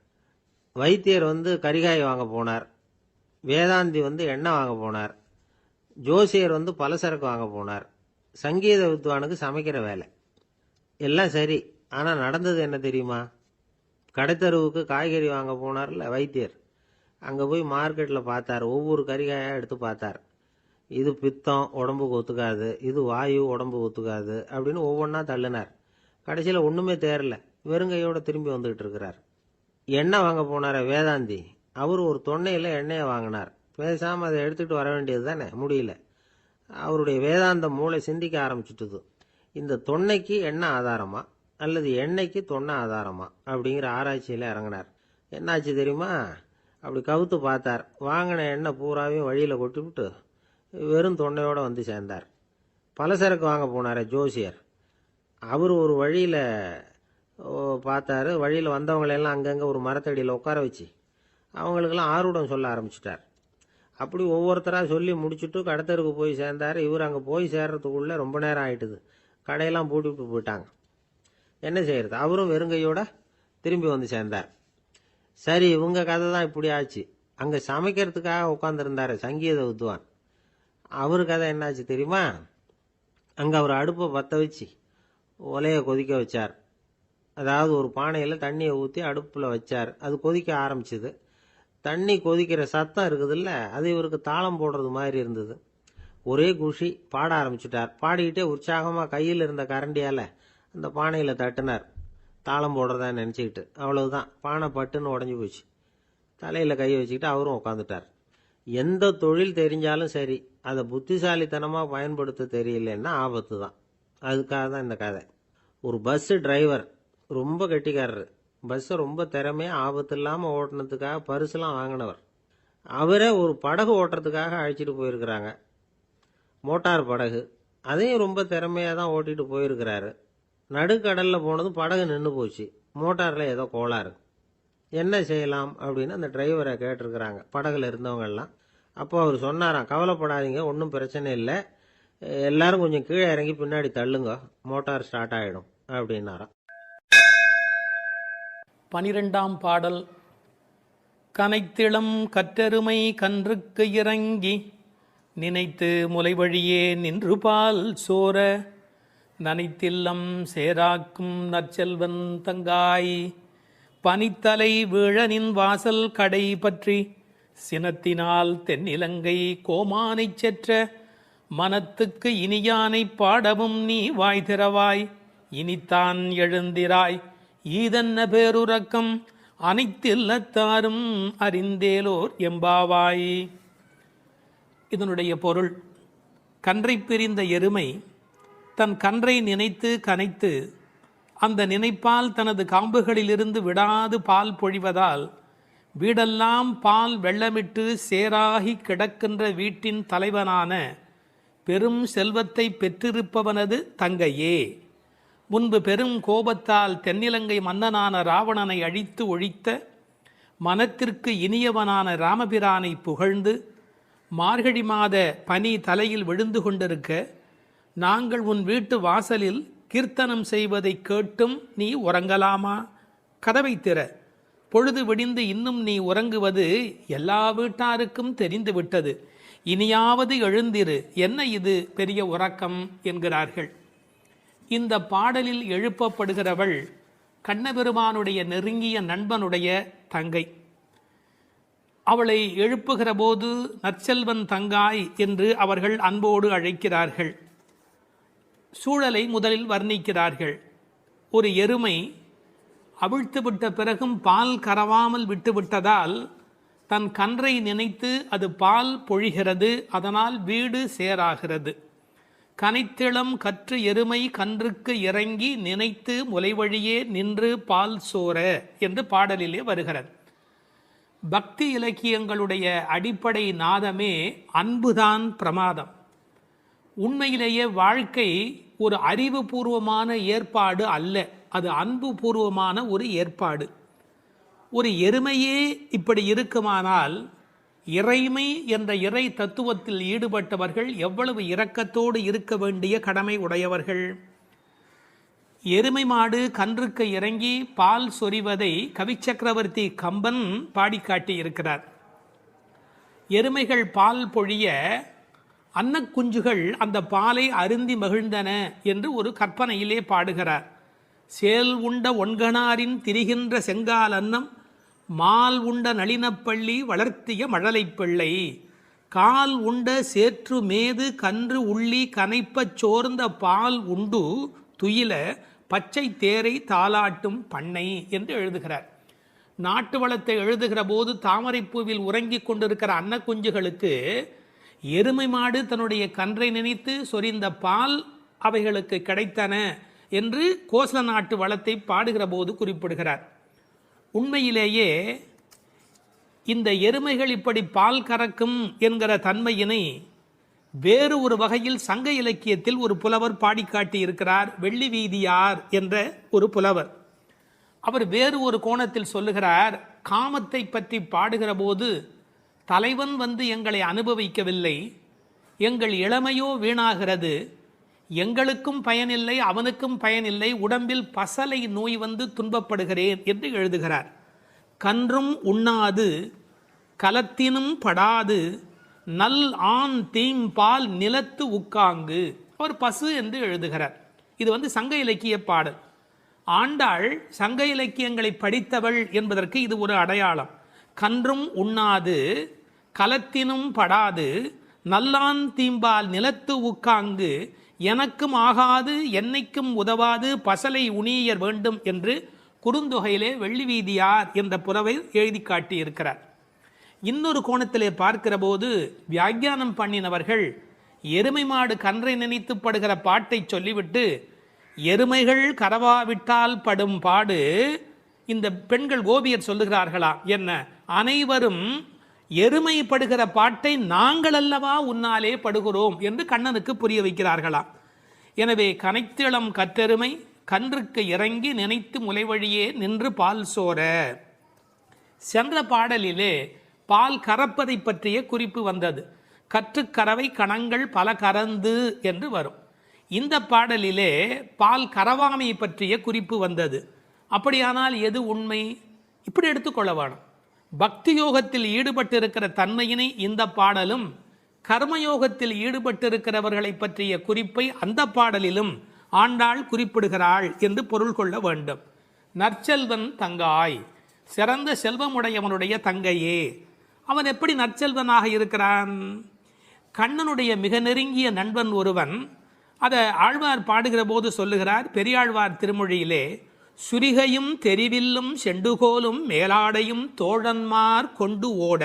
வைத்தியர் வந்து கரிகாய் வாங்க போனார், வேதாந்தி வந்து எண்ணெய் வாங்க போனார், ஜோசியர் வந்து பலசரக்கு வாங்க போனார், சங்கீத வித்வானுக்கு சமைக்கிற வேலை. எல்லாம் சரி, ஆனா நடந்தது என்ன தெரியுமா? கடைத்தெருவுக்கு காய்கறி வாங்க போனார்ல வைத்தியர், அங்க போய் மார்க்கெட்ல பார்த்தார். ஒவ்வொரு கரிகாயா எடுத்து பார்த்தார். இது பித்தம், உடம்புக்கு ஒத்துக்காது, இது வாயு, உடம்புக்கு ஒத்துக்காது அப்படின்னு ஒவ்வொன்றா தள்ளினார். கடைசியில் ஒண்ணுமே தேரல. வெறுங்கையோட திரும்பி வந்துகிட்டு இருக்கிறார். எண்ணெய் வாங்க போனார வேதாந்தி, அவர் ஒரு தொன்னையில எண்ணெயை வாங்கினார். பேசாம அதை எடுத்துட்டு வர வேண்டியது தானே, முடியல. அவருடைய வேதாந்த மூளை சிந்திக்க ஆரம்பிச்சுட்டுது. இந்த தொன்னைக்கு எண்ணெய் ஆதாரமா அல்லது எண்ணெய்க்கு தொன்னை ஆதாரமா அப்படிங்கிற ஆராய்ச்சியில இறங்கினார். என்னாச்சு தெரியுமா? அப்படி கவுத்து பார்த்தார். வாங்கின எண்ணெய் பூராவையும் வழியில கொட்டிவிட்டு வெறும் தொன்னையோட வந்து சேர்ந்தார். பலசரக்கு வாங்க போனார ஜோசியர், அவர் ஒரு வழியில பார்த்தாரு. வழியில வந்தவங்களெல்லாம் அங்கங்க ஒரு மரத்தடியில் உட்கார வச்சு அவங்களுக்கெல்லாம் ஆர்வம் சொல்ல ஆரம்பிச்சிட்டார். அப்படி ஒவ்வொருத்தரா சொல்லி முடிச்சுட்டு கடத்தருக்கு போய் சேர்ந்தாரு. இவர் அங்க போய் சேர்றதுக்குள்ள ரொம்ப நேரம் ஆயிட்டுது. கடையெல்லாம் பூட்டிவிட்டு போயிட்டாங்க. என்ன செய்யறது? அவரும் வெறுங்கையோட திரும்பி வந்து சேர்ந்தார். சரி, இவங்க கதை தான் இப்படி ஆச்சு. அங்க சமைக்கிறதுக்காக உட்கார்ந்துருந்தாரு சங்கீத வித்வான், அவரு கதை என்னாச்சு தெரியுமா? அங்கே அவர் அடுப்பை பற்ற வச்சு ஒலையை கொதிக்க வச்சார். அதாவது ஒரு பானையில் தண்ணியை ஊற்றி அடுப்பில் வச்சார். அது கொதிக்க ஆரம்பிச்சுது. தண்ணி கொதிக்கிற சத்தம் இருக்குதுல்ல, அது இவருக்கு தாளம் போடுறது மாதிரி இருந்தது. ஒரே குஷி, பாட ஆரம்பிச்சுட்டார். பாடிக்கிட்டே உற்சாகமாக கையில் இருந்த கரண்டியால் அந்த பானையில் தட்டினார், தாளம் போடுறதா நினச்சிக்கிட்டு. அவ்வளவுதான், பானை பட்டுன்னு உடஞ்சி போச்சு. தலையில் கையை வச்சுக்கிட்டு அவரும் உட்காந்துட்டார். எந்த தொழில் தெரிஞ்சாலும் சரி, அதை புத்திசாலித்தனமாக பயன்படுத்த தெரியலன்னா ஆபத்து தான். அதுக்காக தான் இந்த கதை. ஒரு பஸ்ஸு டிரைவர் ரொம்ப கெட்டிக்காரரு. பஸ்ஸை ரொம்ப திறமையாக ஆபத்து இல்லாமல் ஓட்டினதுக்காக பரிசுலாம் வாங்கினவர். அவரே ஒரு படகு ஓட்டுறதுக்காக அழைச்சிட்டு போயிருக்கிறாங்க, மோட்டார் படகு. அதையும் ரொம்ப திறமையாக தான் ஓட்டிகிட்டு போயிருக்கிறாரு. நடுக்கடலில் போனதும் படகு நின்று போச்சு. மோட்டாரில் ஏதோ கோளாறு. என்ன செய்யலாம் அப்படின்னு அந்த டிரைவரை கேட்டிருக்கிறாங்க படகுல இருந்தவங்கெல்லாம். அப்போ அவர் சொன்னாராம், கவலைப்படாதீங்க, ஒன்றும் பிரச்சனை இல்லை, எல்லாரும் கொஞ்சம் கீழே இறங்கி பின்னாடி தள்ளுங்க, மோட்டார் ஸ்டார்ட் ஆகிடும் அப்படின்னாராம். 12ஆம் பாடல். கனைத்திளம் கற்றருமை கன்றுக்கு இறங்கி நினைத்து முலைவழியே நின்று பால் சோர நனைத்தில்லம் சேராக்கும் நற்செல்வன் தங்காய் பனித்தலை வீழனின் வாசல் கடை பற்றி சினத்தினால் தென்னிலங்கை கோமானைச் செற்ற மனத்துக்கு இனியானை பாடவும் நீ வாய் திறவாய் இனித்தான் எழுந்திராய் ஈதன்ன பேருறக்கம் அனைத்தில்லத்தாரும் அறிந்தேலோர் எம்பாவாய். இதனுடைய பொருள், கன்றை பிரிந்த எருமை தன் கன்றை நினைத்து கனைத்து அந்த நினைப்பால் தனது காம்புகளிலிருந்து விடாது பால் பொழிவதால் வீடெல்லாம் பால் வெள்ளமிட்டு சேராகி கிடக்கின்ற வீட்டின் தலைவனான பெரும் செல்வத்தை பெற்றிருப்பவனது தங்கையே. முன்பு பெரும் கோபத்தால் தென்னிலங்கை மன்னனான ராவணனை அழித்து ஒழித்த மனத்திற்கு இனியவனான ராமபிரானை புகழ்ந்து மார்கழி மாத பனி தலையில் விழுந்து கொண்டிருக்க நாங்கள் உன் வீட்டு வாசலில் கீர்த்தனம் செய்வதை கேட்டும் நீ உறங்கலாமா? கதவை திற, பொழுது விடிந்து இன்னும் நீ உறங்குவது எல்லா வீட்டாருக்கும் தெரிந்து விட்டது, இனியாவது எழுந்திரு, என்ன இது பெரிய உறக்கம் என்கிறார்கள். இந்த பாடலில் எழுப்பப்படுகிறவள் கண்ணபெருமானுடைய நெருங்கிய நண்பனுடைய தங்கை. அவளை எழுப்புகிற போது நற்செல்வன் தங்காய் என்று அவர்கள் அன்போடு அழைக்கிறார்கள். சூழலை முதலில் வர்ணிக்கிறார்கள். ஒரு எருமை அவிழ்த்துவிட்ட பிறகும் பால் கறவாமல் விட்டுவிட்டதால் தன் கன்றை நினைத்து அது பால் பொழிகிறது, அதனால் வீடு சேராகிறது. கனைத்திளம் கற்று எருமை கன்றுக்கு இறங்கி நினைத்து முலைவழியே நின்று பால் சோர என்று பாடலிலே வருகிறது. பக்தி இலக்கியங்களுடைய அடிப்படை நாதமே அன்புதான் பிரமாதம். உண்மையிலேயே வாழ்க்கை ஒரு அறிவுபூர்வமான ஏற்பாடு அல்ல, அது அன்பு பூர்வமான ஒரு ஏற்பாடு. ஒரு எருமையே இப்படி இருக்குமானால் இறைமை என்ற இறை தத்துவத்தில் ஈடுபட்டவர்கள் எவ்வளவு இரக்கத்தோடு இருக்க வேண்டிய கடமை உடையவர்கள். எருமை மாடு கன்றுக்கு இறங்கி பால் சொரிவதை கவிச்சக்கரவர்த்தி கம்பன் பாடிக்காட்டி இருக்கிறார். எருமைகள் பால் பொழிய அன்னக்குஞ்சுகள் அந்த பாலை அருந்தி மகிழ்ந்தன என்று ஒரு கற்பனையிலே பாடுகிறார். சேல் உண்ட ஒன்கணாரின் திரிகின்ற செங்கால் அன்னம் மால் உண்ட நளினப்பள்ளி வளர்த்திய மழலை பிள்ளை கால் உண்ட சேற்று மேது கன்று உள்ளி கனைப்பச் சோர்ந்த பால் உண்டு துயில பச்சை தேரை தாலாட்டும் பண்ணை என்று எழுதுகிறார். நாட்டு வளத்தை எழுதுகிற போது தாமரைப்பூவில் உறங்கிக் கொண்டிருக்கிற அன்னக்குஞ்சுகளுக்கு எருமை மாடு தன்னுடைய கன்றை நினைத்து சொரிந்த பால் அவைகளுக்கு கிடைத்தன என்று கோசல நாட்டு வளத்தை பாடுகிற போது குறிப்பிடுகிறார். உண்மையிலேயே இந்த எருமைகள் இப்படி பால் கறக்கும் என்கிற தன்மையினை வேறு ஒரு வகையில் சங்க இலக்கியத்தில் ஒரு புலவர் பாடிக்காட்டி இருக்கிறார். வெள்ளி வீதியார் என்ற ஒரு புலவர். அவர் வேறு ஒரு கோணத்தில் சொல்லுகிறார். காமத்தை பற்றி பாடுகிற போது தலைவன் வந்து எங்களை அனுபவிக்கவில்லை, எங்கள் இளமையோ வீணாகிறது, எங்களுக்கும் பயனில்லை அவனுக்கும் பயனில்லை, உடம்பில் பசலை நோய் வந்து துன்பப்படுகிறேன் என்று எழுதுகிறார். கன்றும் உண்ணாது கலத்தினும் படாது நல் ஆண் தீம்பால் நிலத்து உக்காங்கு. அவர் பசு என்று எழுதுகிறார். இது சங்க இலக்கிய பாடல். ஆண்டாள் சங்க இலக்கியங்களை படித்தவள் என்பதற்கு இது ஒரு அடையாளம். கன்றும் உண்ணாது கலத்தினும் படாது நல்லான் தீம்பால் நிலத்து உக்காங்கு எனக்கும் ஆகாது என்னைக்கும் உதவாது பசலை உணியர் வேண்டும் என்று குறுந்தொகையிலே வெள்ளி வீதியார் என்ற புலவை எழுதி காட்டியிருக்கிறார். இன்னொரு கோணத்திலே பார்க்கிற போது வியாக்கியானம் பண்ணினவர்கள் எருமை மாடு கன்றை நினைத்து படுகிற பாட்டை சொல்லிவிட்டு எருமைகள் கரவாவிட்டால் படும் பாடு இந்த பெண்கள் கோபியர் சொல்லுகிறார்களா என்ன, அனைவரும் எருமைப்படுகிற பாட்டை நாங்கள் அல்லவா உன்னாலே படுகிறோம் என்று கண்ணனுக்கு புரிய வைக்கிறார்களாம். எனவே கனைத்திளம் கற்றெருமை கன்றுக்கு இறங்கி நினைத்து முளைவழியே நின்று பால் சோர. சென்ற பாடலிலே பால் கறப்பதை பற்றிய குறிப்பு வந்தது. கற்றுக்கறவை கணங்கள் பல கறந்து என்று வரும். இந்த பாடலிலே பால் கறவாமை பற்றிய குறிப்பு வந்தது. அப்படியானால் எது உண்மை? இப்படி எடுத்துக்கொள்ள வேணும். பக்தி யோகத்தில் ஈடுபட்டிருக்கிற தன்மையினை இந்த பாடலும், கர்மயோகத்தில் ஈடுபட்டிருக்கிறவர்களை பற்றிய குறிப்பை அந்த பாடலிலும் ஆண்டாள் குறிப்பிடுகிறாள் என்று பொருள் கொள்ள வேண்டும். நற்செல்வன் தங்காய், சிறந்த செல்வமுடையவனுடைய தங்கையே. அவன் எப்படி நற்செல்வனாக இருக்கிறான்? கண்ணனுடைய மிக நெருங்கிய நண்பன் ஒருவன். அதை ஆழ்வார் பாடுகிற போது சொல்லுகிறார் பெரியாழ்வார் திருமொழியிலே, சுரிகையும் தெரிவில்லும் செண்டுகோலும் மேலாடையும் தோழன்மார் கொண்டு ஓட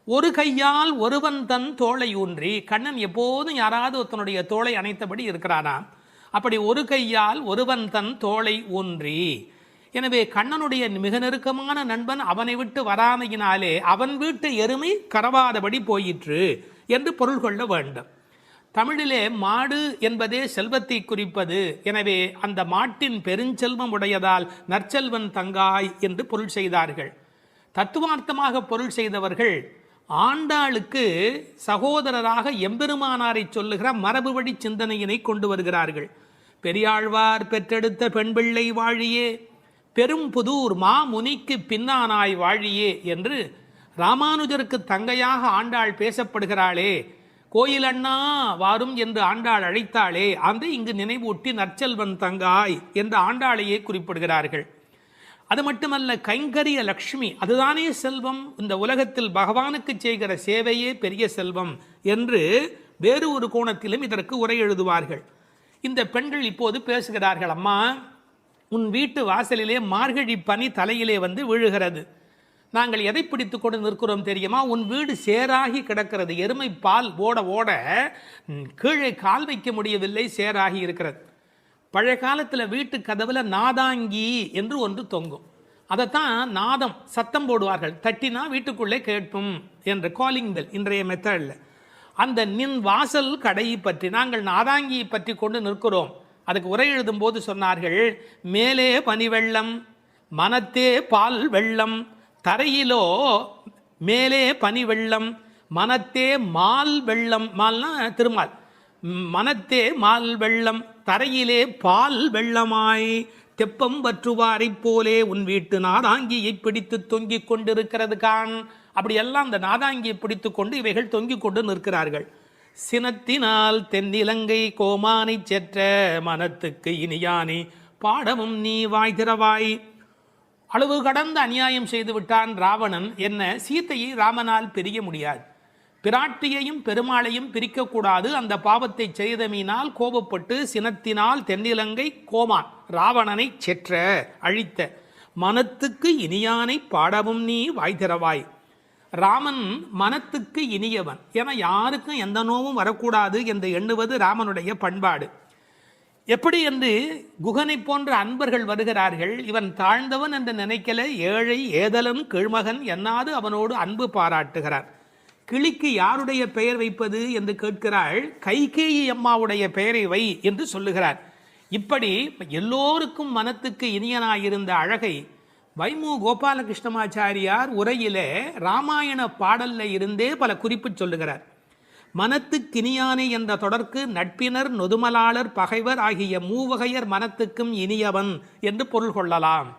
ஒரு கையால் ஒருவன் தன் தோளை ஊன்றி. கண்ணன் எப்போதும் யாராவது ஒருத்தனுடைய தோளை அணைத்தபடி இருக்கிறானாம். அப்படி ஒரு கையால் ஒருவன் தன் தோளை ஊன்றி. எனவே கண்ணனுடைய மிக நெருக்கமான நண்பன் அவனை விட்டு வராமையினாலே அவன் வீட்டு எருமை கறவாதபடி போயிற்று என்று பொருள் கொள்ள வேண்டும். தமிழிலே மாடு என்பதே செல்வத்தை குறிப்பது. எனவே அந்த மாட்டின் பெருஞ்செல்வம் உடையதால் நற்செல்வன் தங்காய் என்று பொருள் செய்தார்கள். தத்துவார்த்தமாக பொருள் செய்தவர்கள் ஆண்டாளுக்கு சகோதரராக எம்பெருமானாரை சொல்லுகிற மரபு வழி சிந்தனையினை கொண்டு வருகிறார்கள். பெரியாழ்வார் பெற்றெடுத்த பெண் பிள்ளை வாழியே, பெரும் புதூர் மா முனிக்கு பின்னானாய் வாழியே என்று ராமானுஜருக்கு தங்கையாக ஆண்டாள் பேசப்படுகிறாளே. கோயில் அண்ணா வாரும் என்று ஆண்டாள் அழைத்தாளே, அந்த இங்கு நினைவூட்டி நற்செல்வன் தங்காய் என்று ஆண்டாளையே குறிப்பிடுகிறார்கள். அது மட்டுமல்ல, கைங்கரிய லக்ஷ்மி அதுதானே செல்வம். இந்த உலகத்தில் பகவானுக்கு செய்கிற சேவையே பெரிய செல்வம் என்று வேறு ஒரு கோணத்திலும் இதற்கு உரை எழுதுவார்கள். இந்த பெண்கள் இப்போது பேசுகிறார்கள், அம்மா உன் வீட்டு வாசலிலே மார்கழி பனி தலையிலே வந்து விழுகிறது. நாங்கள் எதை பிடித்து கொண்டு நிற்கிறோம் தெரியுமா? உன் வீடு சேராகி கிடக்கிறது. எருமை பால் ஓட ஓட கீழே கால் வைக்க முடியவில்லை, சேராகி இருக்கிறது. பழைய காலத்தில் வீட்டு கதவுல நாதாங்கி என்று ஒன்று தொங்கும். அதைத்தான் நாதம் சத்தம் போடுவார்கள், தட்டினா வீட்டுக்குள்ளே கேட்கும் என்ற காலிங் பெல் இன்றைய மெத்தடில். அந்த நின் வாசல் கடையை பற்றி நாங்கள் நாதாங்கியை பற்றி கொண்டு நிற்கிறோம். அதுக்கு உரை எழுதும் போது சொன்னார்கள், மேலே பனி வெள்ளம் மனத்தே பால் வெள்ளம், தரையிலோ மேலே பனி வெள்ளம் மனத்தே மால் வெள்ளம். மால்னா திருமால். மனத்தே மால் வெள்ளம் தரையிலே பால் வெள்ளமாய் தெப்பம் வற்றுவாரை போலே உன் வீட்டு நாதாங்கியை பிடித்து தொங்கிக் கொண்டிருக்கிறது கான். அப்படியெல்லாம் அந்த நாதாங்கியை பிடித்து கொண்டு இவைகள் தொங்கிக் கொண்டு நிற்கிறார்கள். சினத்தினால் தென்னிலங்கை கோமானை செற்ற மனத்துக்கு இனியானே பாடமும் நீ வாய் திறவாய். அளவு கடந்த அநியாயம் செய்து விட்டான் ராவணன். என்ன, சீத்தையை ராமனால் பிரிய முடியாது. பிராட்டியையும் பெருமாளையும் பிரிக்கக்கூடாது. அந்த பாவத்தை செய்தமையினால் கோபப்பட்டு சினத்தினால் தென்னிலங்கை கோமான் ராவணனை செற்ற அழித்த மனத்துக்கு இனியானை பாடவும் நீ வாய் திறவாய். ராமன் மனத்துக்கு இனியவன் என யாருக்கும் எந்த நோவும் வரக்கூடாது என்று எண்ணுவது ராமனுடைய பண்பாடு. எப்படி என்று குகனை போன்ற அன்பர்கள் வருகிறார்கள். இவன் தாழ்ந்தவன் என்று நினைக்கல, ஏழை ஏதலன் கீழ்மகன் என்னாது அவனோடு அன்பு பாராட்டுகிறார். கிளிக்கு யாருடைய பெயர் வைப்பது என்று கேட்கிறாள். கைகேயி அம்மாவுடைய பெயரை வை என்று சொல்லுகிறார். இப்படி எல்லோருக்கும் மனத்துக்கு இனியனாயிருந்த அழகை வைமு கோபாலகிருஷ்ணமாச்சாரியார் உரையிலே ராமாயண பாடல்ல இருந்தே பல குறிப்பு சொல்லுகிறார். மனத்துக்கினியானே என்ற தொடர்க்கு நட்பினர் நொதுமலாளர் பகைவர் ஆகிய மூவகையர் மனத்துக்கும் இனியவன் என்று பொருள் கொள்ளலாம்.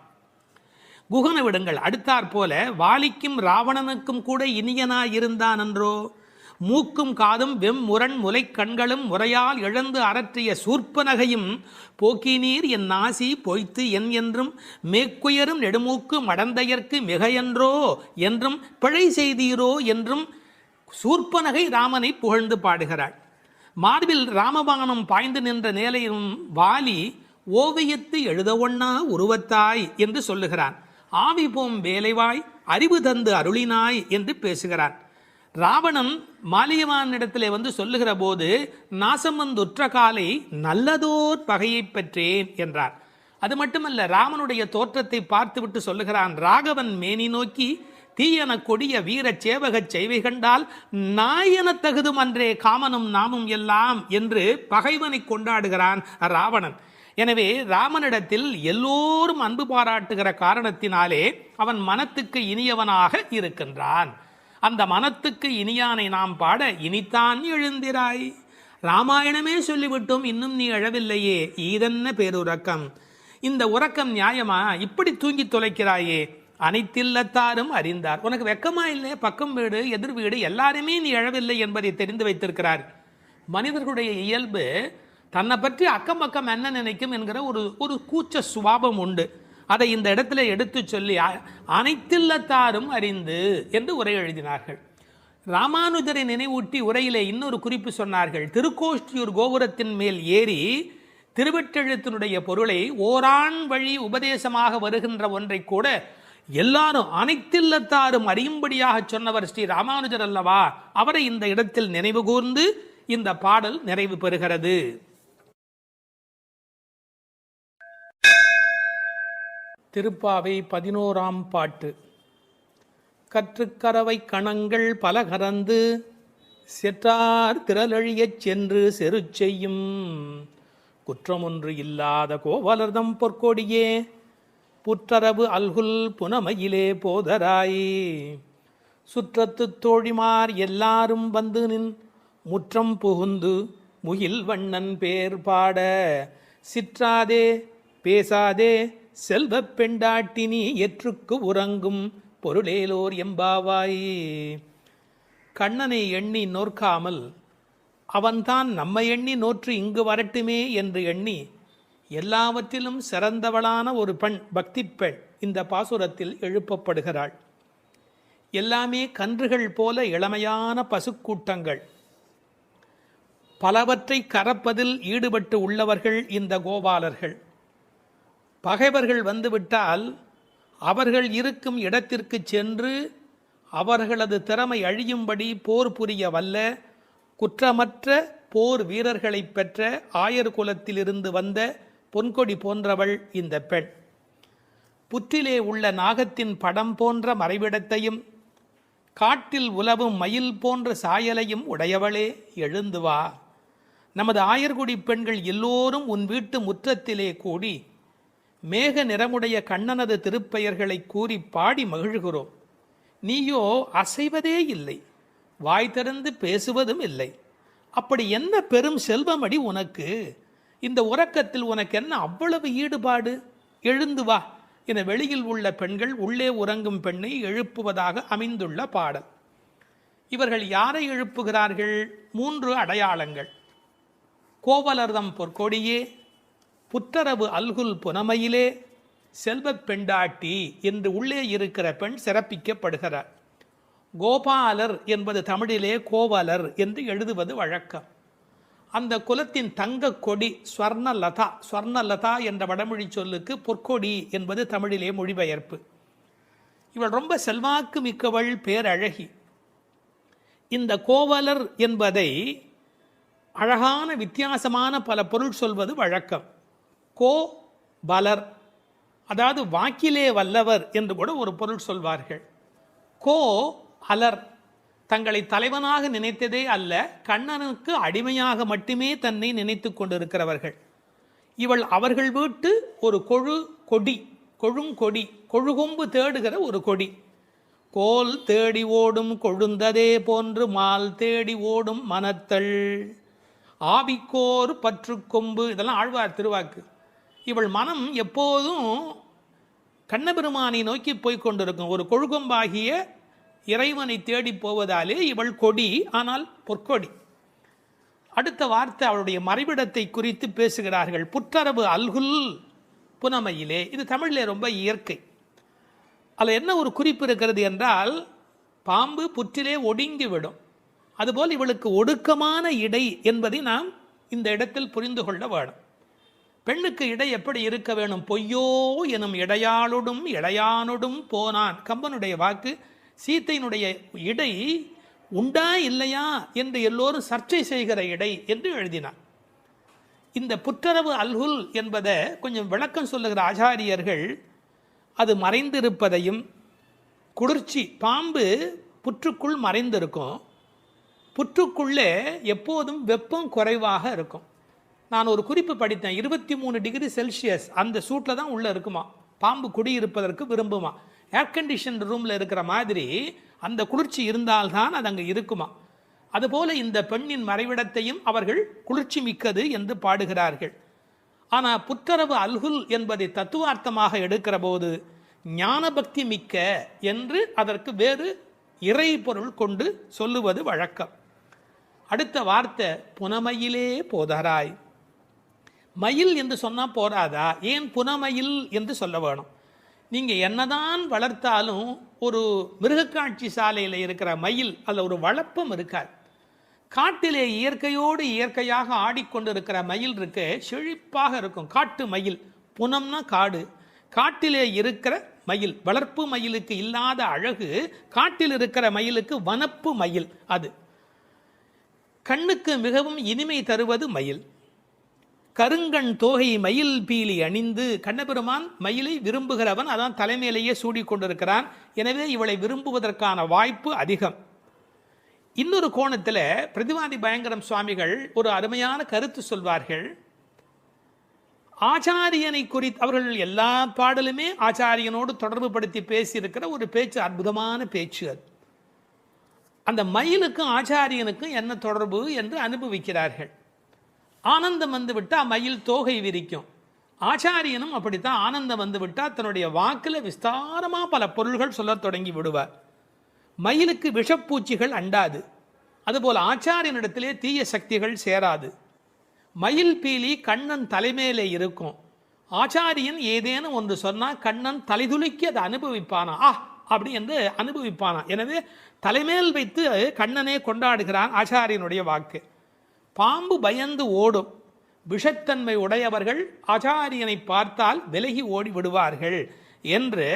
குகனை விடுங்கள், அடுத்தாற் போல வாலிக்கும் ராவணனுக்கும் கூட இனியனாயிருந்தான் என்றோ. மூக்கும் காதும் வெம்முரண் முலை கண்களும் முறையால் இழந்து அரற்றிய சூர்ப்பனகையும் போக்கினீர் என் நாசி பொய்த்து என் என்றும் மேக்குயரும் நெடுமூக்கு மடந்தையர்க்கு மிகையன்றோ என்றும் பிழை செய்தீரோ என்றும் சூர்ப்பனகை ராமனை புகழ்ந்து பாடுகிறாள். மார்பில் ராமபானம் பாய்ந்து நின்ற நிலையும் வாலி ஓவியத்து எழுத ஒண்ணா உருவத்தாய் என்று சொல்லுகிறான். ஆவி போம் வேலைவாய் அறிவு தந்து அருளினாய் என்று பேசுகிறான். ராவணன் மாலியவானிடத்திலே வந்து சொல்லுகிற போது நாசம் வந்துற்ற காலை நல்லதோர் பகையை பெற்றேன் என்றார். அது மட்டுமல்ல, ராமனுடைய தோற்றத்தை பார்த்துவிட்டு சொல்லுகிறான், ராகவன் மேனி நோக்கி தீயன கொடிய வீர சேவகச் செய்வை கண்டால் நாயன தகுதும் அன்றே காமனும் நாமும் எல்லாம் என்று பகைவனை கொண்டாடுகிறான் ராவணன். எனவே ராமனிடத்தில் எல்லோரும் அன்பு பாராட்டுகிற காரணத்தினாலே அவன் மனத்துக்கு இனியவனாக இருக்கின்றான். அந்த மனத்துக்கு இனியானை நாம் பாட இனித்தான் எழுந்திராய். ராமாயணமே சொல்லிவிட்டோம், இன்னும் நீ எழவில்லையே, ஈதென்ன பேருறக்கம். இந்த உறக்கம் நியாயமா? இப்படி தூங்கி தொலைக்கிறாயே. அனைத்தில்லத்தாரும் அறிந்தார். உனக்கு வெக்கமா இல்லை? பக்கம் வீடு எதிர் வீடு எல்லாருமே நீ எழவில்லை என்பதை தெரிந்து வைத்திருக்கிறார். மனிதர்களுடைய இயல்பு தன்னை பற்றி அக்கம் பக்கம் என்ன நினைக்கும் என்கிற ஒரு கூச்ச சுபாவம் உண்டு. அதை இந்த இடத்துல எடுத்து சொல்லி அனைத்தில்லத்தாரும் அறிந்து என்று உரை எழுதினார்கள். ராமானுஜரை நினைவூட்டி உரையிலே இன்னொரு குறிப்பு சொன்னார்கள். திருக்கோஷ்டியூர் கோபுரத்தின் மேல் ஏறி திருவெட்டெழுத்தினுடைய பொருளை ஓரான் வழி உபதேசமாக வருகின்ற ஒன்றை கூட எல்லாரும் அனைத்தில்லத்தாரும் அறியும்படியாக சொன்னவர் ஸ்ரீ ராமானுஜர் அல்லவா? அவரை இந்த இடத்தில் நினைவு கூர்ந்து இந்த பாடல் நிறைவு பெறுகிறது. திருப்பாவை 11ஆம் பாட்டு. கற்றுக்கரவை கணங்கள் பல கறந்து செற்றார் திரளழியச் சென்று செரு செய்யும் குற்றமொன்று இல்லாத கோவலர்தம் பொற்கொடியே புற்றரவு அல்குல் புனமையிலே போதராய் சுற்றத்து தோழிமார் எல்லாரும் வந்து நின் முற்றம் புகுந்து முகில் வண்ணன் பேர் பாட சிற்றாதே பேசாதே செல்வப் பெண்டாட்டினி எற்றுக்கு உறங்கும் பொருளேலோர் எம்பாவாய். கண்ணனை எண்ணி நோற்காமல் அவன்தான் நம்மை எண்ணி நோற்று இங்கு வரட்டுமே என்று எண்ணி எல்லாவற்றிலும் சிறந்தவளான ஒரு பெண், பக்தி பெண் இந்த பாசுரத்தில் எழுப்பப்படுகிறாள். எல்லாமே கன்றுகள் போல இளமையான பசுக்கூட்டங்கள், பலவற்றை கறப்பதில் ஈடுபட்டு உள்ளவர்கள் இந்த கோபாலர்கள். பகைவர்கள் வந்துவிட்டால் அவர்கள் இருக்கும் இடத்திற்கு சென்று அவர்களது திறமை அழியும்படி போர் புரிய வல்ல குற்றமற்ற போர் வீரர்களை பெற்ற ஆயர் குலத்திலிருந்து வந்த பொன்கொடி போன்றவள் இந்த பெண். புற்றிலே உள்ள நாகத்தின் படம் போன்ற மறைவிடத்தையும் காட்டில் உலவும் மயில் போன்ற சாயலையும் உடையவளே, எழுந்து வா. நமது ஆயர்குடி பெண்கள் எல்லோரும் உன் வீட்டு முற்றத்திலே கூடி மேக நிறமுடைய கண்ணனது திருப்பெயர்களை கூறி பாடி மகிழ்கிறோம். நீயோ அசைவதே இல்லை, வாய் திறந்து பேசுவதும் இல்லை. அப்படி என்ன பெரும் செல்வமடி உனக்கு? இந்த உறக்கத்தில் உனக்கு என்ன அவ்வளவு ஈடுபாடு? எழுந்து வா என வெளியில் உள்ள பெண்கள் உள்ளே உறங்கும் பெண்ணை எழுப்புவதாக அமைந்துள்ள பாடல். இவர்கள் யாரை எழுப்புகிறார்கள்? 3 அடையாளங்கள். கோவலர்தம் பொற்கொடியே, புற்றரவு அல்குல் புனமையிலே, செல்வப் பெண்டாட்டி என்று உள்ளே இருக்கிற பெண் சிறப்பிக்கப்படுகிறார். கோபாலர் என்பது தமிழிலே கோவலர் என்று எழுதுவது வழக்கம். அந்த குலத்தின் தங்க கொடி ஸ்வர்ணலதா. ஸ்வர்ணலதா என்ற வடமொழி சொல்லுக்கு பொற்கொடி என்பது தமிழிலே மொழிபெயர்ப்பு. இவள் ரொம்ப செல்வாக்கு மிக்கவள், பேரழகி. இந்த கோவலர் என்பதை அழகான வித்தியாசமான பல பொருள் சொல்வது வழக்கம். கோ பலர், அதாவது வாக்கிலே வல்லவர் என்று கூட ஒரு பொருள் சொல்வார்கள். கோ அலர், தங்களை தலைவனாக நினைத்ததே அல்ல, கண்ணனுக்கு அடிமையாக மட்டுமே தன்னை நினைத்து கொண்டிருக்கிறவர்கள். இவள் அவர்கள் வீட்டு ஒரு கொடி, கொழுங்கொடி, கொழுகொம்பு தேடுகிற ஒரு கொடி. கோல் தேடி ஓடும் கொழுந்ததே போன்று மால் தேடி ஓடும் மனத்தள் ஆவிக்கோர் பற்று கொம்பு, இதெல்லாம் ஆழ்வார் திருவாக்கு. இவள் மனம் எப்போதும் கண்ணபெருமானை நோக்கி போய்கொண்டிருக்கும். ஒரு கொழுகொம்பாகிய இறைவனை தேடி போவதாலே இவள் கொடி, ஆனால் பொற்கொடி. அடுத்த வார்த்தை அவளுடைய மறைவிடத்தை குறித்து பேசுகிறார்கள். புற்றரவு அல்குல் புனமையிலே. இது தமிழில் ரொம்ப இயற்கை. அதில் என்ன ஒரு குறிப்பு இருக்கிறது என்றால், பாம்பு புற்றிலே ஒடுங்கி விடும், அதுபோல் இவளுக்கு ஒடுக்கமான இடை என்பதை நாம் இந்த இடத்தில் புரிந்து கொள்ள வேணும். பெண்ணுக்கு இடை எப்படி இருக்க வேணும்? பொய்யோ எனும் இடையாளொடும் இளையானொடும் போனான். கம்பனுடைய வாக்கு. சீத்தையினுடைய இடை உண்டா இல்லையா என்று எல்லோரும் சர்ச்சை செய்கிற இடை என்று எழுதினார். இந்த புற்றரவு அல்குல் என்பதை கொஞ்சம் விளக்கம் சொல்லுகிற ஆச்சாரியர்கள் அது மறைந்திருப்பதையும், குளிர்ச்சி, பாம்பு புற்றுக்குள் மறைந்திருக்கும், புற்றுக்குள்ளே எப்போதும் வெப்பம் குறைவாக இருக்கும். நான் ஒரு குறிப்பு படித்தேன், 23 டிகிரி செல்சியஸ் அந்த சூட்டில் தான் உள்ளே இருக்குமா பாம்பு குடியிருப்பதற்கு விரும்புமா. ஏர் கண்டிஷன் ரூமில் இருக்கிற மாதிரி அந்த குளிர்ச்சி இருந்தால்தான் அது அங்கே இருக்குமா. அதுபோல இந்த பெண்ணின் மறைவிடத்தையும் அவர்கள் குளிர்ச்சி மிக்கது என்று பாடுகிறார்கள். ஆனால் புற்றரவு அல்குல் என்பதை தத்துவார்த்தமாக எடுக்கிற போது ஞானபக்தி மிக்க என்று அதற்கு வேறு இறை பொருள் கொண்டு சொல்லுவது வழக்கம். அடுத்த வார்த்தை புனமையிலே போதராய். மயில் என்று சொன்னால் போராதா, ஏன் புனமயில் என்று சொல்ல வேணும்? நீங்கள் என்னதான் வளர்த்தாலும் ஒரு மிருகக்காட்சி சாலையில் இருக்கிற மயில் அதில் ஒரு வளப்பம் இருக்காது. காட்டிலே இயற்கையோடு இயற்கையாக ஆடிக்கொண்டிருக்கிற மயில் இருக்கு, செழிப்பாக இருக்கும். காட்டு மயில், புனம்னா காடு, காட்டிலே இருக்கிற மயில். வளர்ப்பு மயிலுக்கு இல்லாத அழகு காட்டில் இருக்கிற மயிலுக்கு வனப்பு மயில். அது கண்ணுக்கு மிகவும் இனிமை தருவது மயில். கருங்கண் தோகை மயில் பீலி அணிந்து. கண்ணபெருமான் மயிலை விரும்புகிறவன், அதான் தலைமையிலேயே சூடிக்கொண்டிருக்கிறான். எனவே இவளை விரும்புவதற்கான வாய்ப்பு அதிகம். இன்னொரு கோணத்தில் பிரதிவாதி பயங்கரம் சுவாமிகள் ஒரு அருமையான கருத்து சொல்வார்கள். ஆச்சாரியனை குறித்து அவர்கள் எல்லா பாடலுமே ஆச்சாரியனோடு தொடர்பு படுத்தி பேசியிருக்கிற ஒரு பேச்சு, அற்புதமான பேச்சு அது. அந்த மயிலுக்கும் ஆச்சாரியனுக்கும் என்ன தொடர்பு என்று அனுபவிக்கிறார்கள். ஆனந்தம் வந்து விட்டால் மயில் தோகை விரிக்கும். ஆச்சாரியனும் அப்படித்தான், ஆனந்தம் வந்து விட்டால் தன்னுடைய வாக்கில் விஸ்தாரமாக பல பொருள்கள் சொல்ல தொடங்கி விடுவார். மயிலுக்கு விஷப்பூச்சிகள் அண்டாது, அதுபோல் ஆச்சாரியனிடத்திலே தீய சக்திகள் சேராது. மயில் பீலி கண்ணன் தலைமையிலே இருக்கும். ஆச்சாரியன் ஏதேனும் ஒன்று சொன்னால் கண்ணன் தலைதுலுக்கி அதை அனுபவிப்பானா, அப்படி என்று அனுபவிப்பானா. எனவே தலைமேல் வைத்து கண்ணனே கொண்டாடுகிறான் ஆச்சாரியனுடைய வாக்கு. பாம்பு பயந்து ஓடும், விஷத்தன்மை உடையவர்கள் ஆச்சாரியனை பார்த்தால் விலகி ஓடி விடுவார்கள் என்று.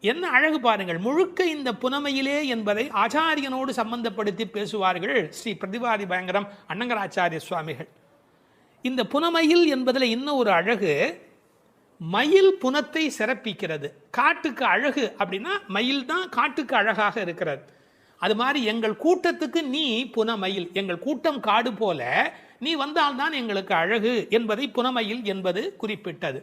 என்ன அழகு பாருங்கள். முழுக்க இந்த புனமையிலே என்பதை ஆச்சாரியனோடு சம்பந்தப்படுத்தி பேசுவார்கள் ஸ்ரீ பிரதிவாதி பயங்கரம் அண்ணங்கராச்சாரிய சுவாமிகள். இந்த புனமையில் என்பதில் இன்னும் ஒரு அழகு, மயில் புனத்தை சிறப்பிக்கிறது. காட்டுக்கு அழகு அப்படின்னா மயில் தான் காட்டுக்கு அழகாக இருக்கிறது. அது மாதிரி எங்கள் கூட்டத்துக்கு நீ புனமயில், எங்கள் கூட்டம் காடு போல நீ வந்தால்தான் எங்களுக்கு அழகு என்பதை புனமயில் என்பது குறிப்பிட்டது.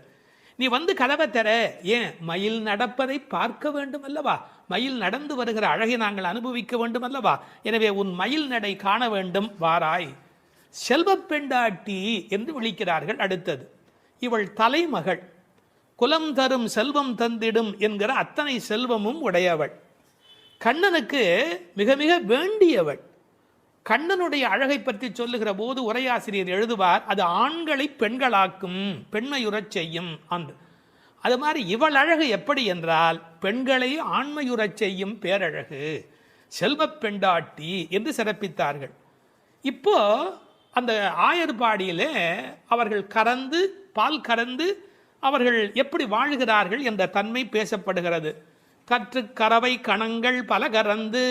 நீ வந்து கதவை தர, ஏன் மயில் நடப்பதை பார்க்க வேண்டும் அல்லவா, மயில் நடந்து வருகிற அழகை நாங்கள் அனுபவிக்க வேண்டும் அல்லவா. எனவே உன் மயில் நடை காண வேண்டும், வாராய். செல்வ பெண்டாட்டி என்று விழிக்கிறார்கள். அடுத்தது, இவள் தலைமகள், குலம் தரும் செல்வம் தந்திடும் என்கிற அத்தனை செல்வமும் உடையவள், கண்ணனுக்கு மிக மிக வேண்டியவள். கண்ணனுடைய அழகை பற்றி சொல்லுகிற போது உரையாசிரியர் எழுதுவார், அது ஆண்களை பெண்களாக்கும், பெண்மையுறச் செய்யும் அன்று. அது மாதிரி இவள் அழகு எப்படி என்றால் பெண்களை ஆண்மையுறச் செய்யும் பேரழகு, செல்வ பெண்டாட்டி என்று சிறப்பித்தார்கள். இப்போ அந்த ஆயர்பாடியிலே அவர்கள் கறந்து பால் கறந்து அவர்கள் எப்படி வாழ்கிறார்கள் என்ற தன்மை பேசப்படுகிறது. கற்று கறவை கணங்கள் பல கறந்து,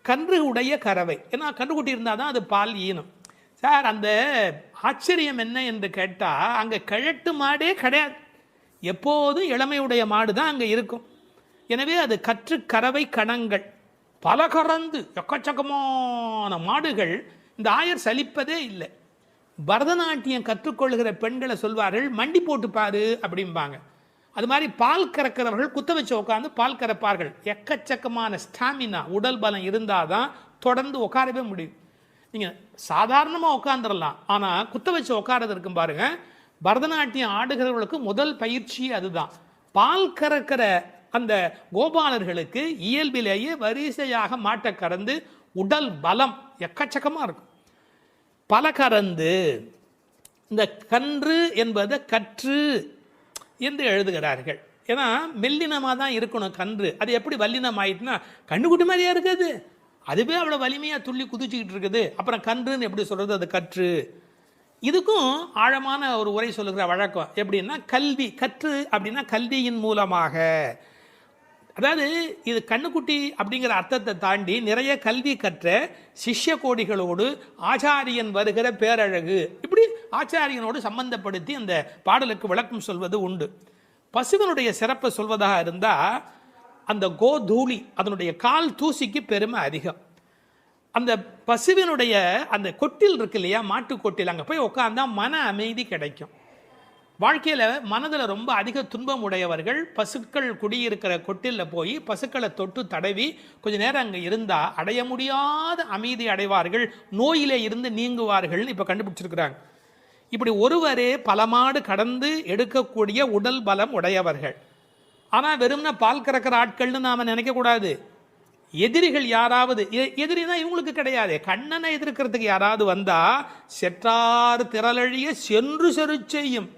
கன்று உடைய கறவை, ஏன்னா கன்றுக்குட்டி இருந்தால் தான் அது பால் ஈனும். சார், அந்த ஆச்சரியம் என்ன என்று கேட்டால் அங்கே கிழட்டு மாடே கிடையாது, எப்போதும் இளமையுடைய மாடு தான் அங்கே இருக்கும். எனவே அது கற்று கறவை கணங்கள் பல கறந்து, எக்கச்சக்கமான மாடுகள். இந்த ஆயர் சலிப்பதே இல்லை. பரதநாட்டியம் கற்றுக்கொள்கிற பெண்களை சொல்வார்கள், மண்டி போட்டு பாரு அப்படிம்பாங்க. அது மாதிரி பால் கறக்கிறவர்கள் குத்த வச்சு உட்காந்து பால் கறப்பார்கள். எக்கச்சக்கமான ஸ்டாமினா, உடல் பலம் இருந்தால் தான் தொடர்ந்து உட்காரவே முடியும். நீங்கள் சாதாரணமாக உட்காந்துடலாம், ஆனால் குத்த வச்சு உட்காரது இருக்கும் பாருங்க. பரதநாட்டியம் ஆடுகிறவர்களுக்கு முதல் பயிற்சி அதுதான். பால் கறக்கிற அந்த கோபாலர்களுக்கு இயல்பிலேயே வரிசையாக மாட்டை கறந்து உடல் பலம் எக்கச்சக்கமாக இருக்கும். பல கறந்து இந்த கன்று என்பதை கற்று என்று எழுதுகிறார்கள். ஏன்னா மெல்லினமாக தான் இருக்கணும் கன்று. அது எப்படி வல்லினம் ஆயிட்டுனா கண்ணுக்குட்டி மாதிரியா இருக்குது, அதுவே அவ்வளோ வலிமையாக துள்ளி குதிச்சுக்கிட்டு இருக்குது. அப்புறம் கன்றுன்னு எப்படி சொல்கிறது, அது கற்று. இதுக்கும் ஆழமான ஒரு உரை சொல்லுகிற வழக்கம் எப்படின்னா, கல்வி கற்று அப்படின்னா கல்வியின் மூலமாக. அதாவது இது கண்ணுக்குட்டி அப்படிங்கிற அர்த்தத்தை தாண்டி நிறைய கல்வி கற்ற சிஷ்ய கோடிகளோடு ஆச்சாரியன் வருகிற பேரழகு, இப்படி ஆச்சாரியனோடு சம்பந்தப்படுத்தி அந்த பாடலுக்கு விளக்கம் சொல்வது உண்டு. பசுவனுடைய சிறப்பை சொல்வதாக இருந்தால், அந்த கோதூளி அதனுடைய கால் தூசிக்கு பெருமை அதிகம். அந்த பசுவினுடைய அந்த கொட்டில் இருக்கு இல்லையா, மாட்டு கொட்டில், அங்கே போய் உட்காந்தா மன அமைதி கிடைக்கும். வாழ்க்கையில் மனதில் ரொம்ப அதிக துன்பம் உடையவர்கள் பசுக்கள் குடியிருக்கிற கொட்டிலில் போய் பசுக்களை தொட்டு தடவி கொஞ்ச நேரம் அங்கே இருந்தால் அடைய முடியாத அமைதி அடைவார்கள், நோயிலே இருந்து நீங்குவார்கள்னு இப்போ கண்டுபிடிச்சிருக்கிறாங்க. இப்படி ஒருவரே பல மாடு கடந்து எடுக்கக்கூடிய உடல் பலம் உடையவர்கள். ஆனால் வெறும்னா பால் கறக்கிற ஆட்கள்னு நாம் நினைக்கக்கூடாது. எதிரிகள் யாராவது, எதிரினா இவங்களுக்கு கிடையாது, கண்ணனை எதிர்க்கிறதுக்கு யாராவது வந்தால் செற்றார் திரளழிய சென்று செரு செய்யும்.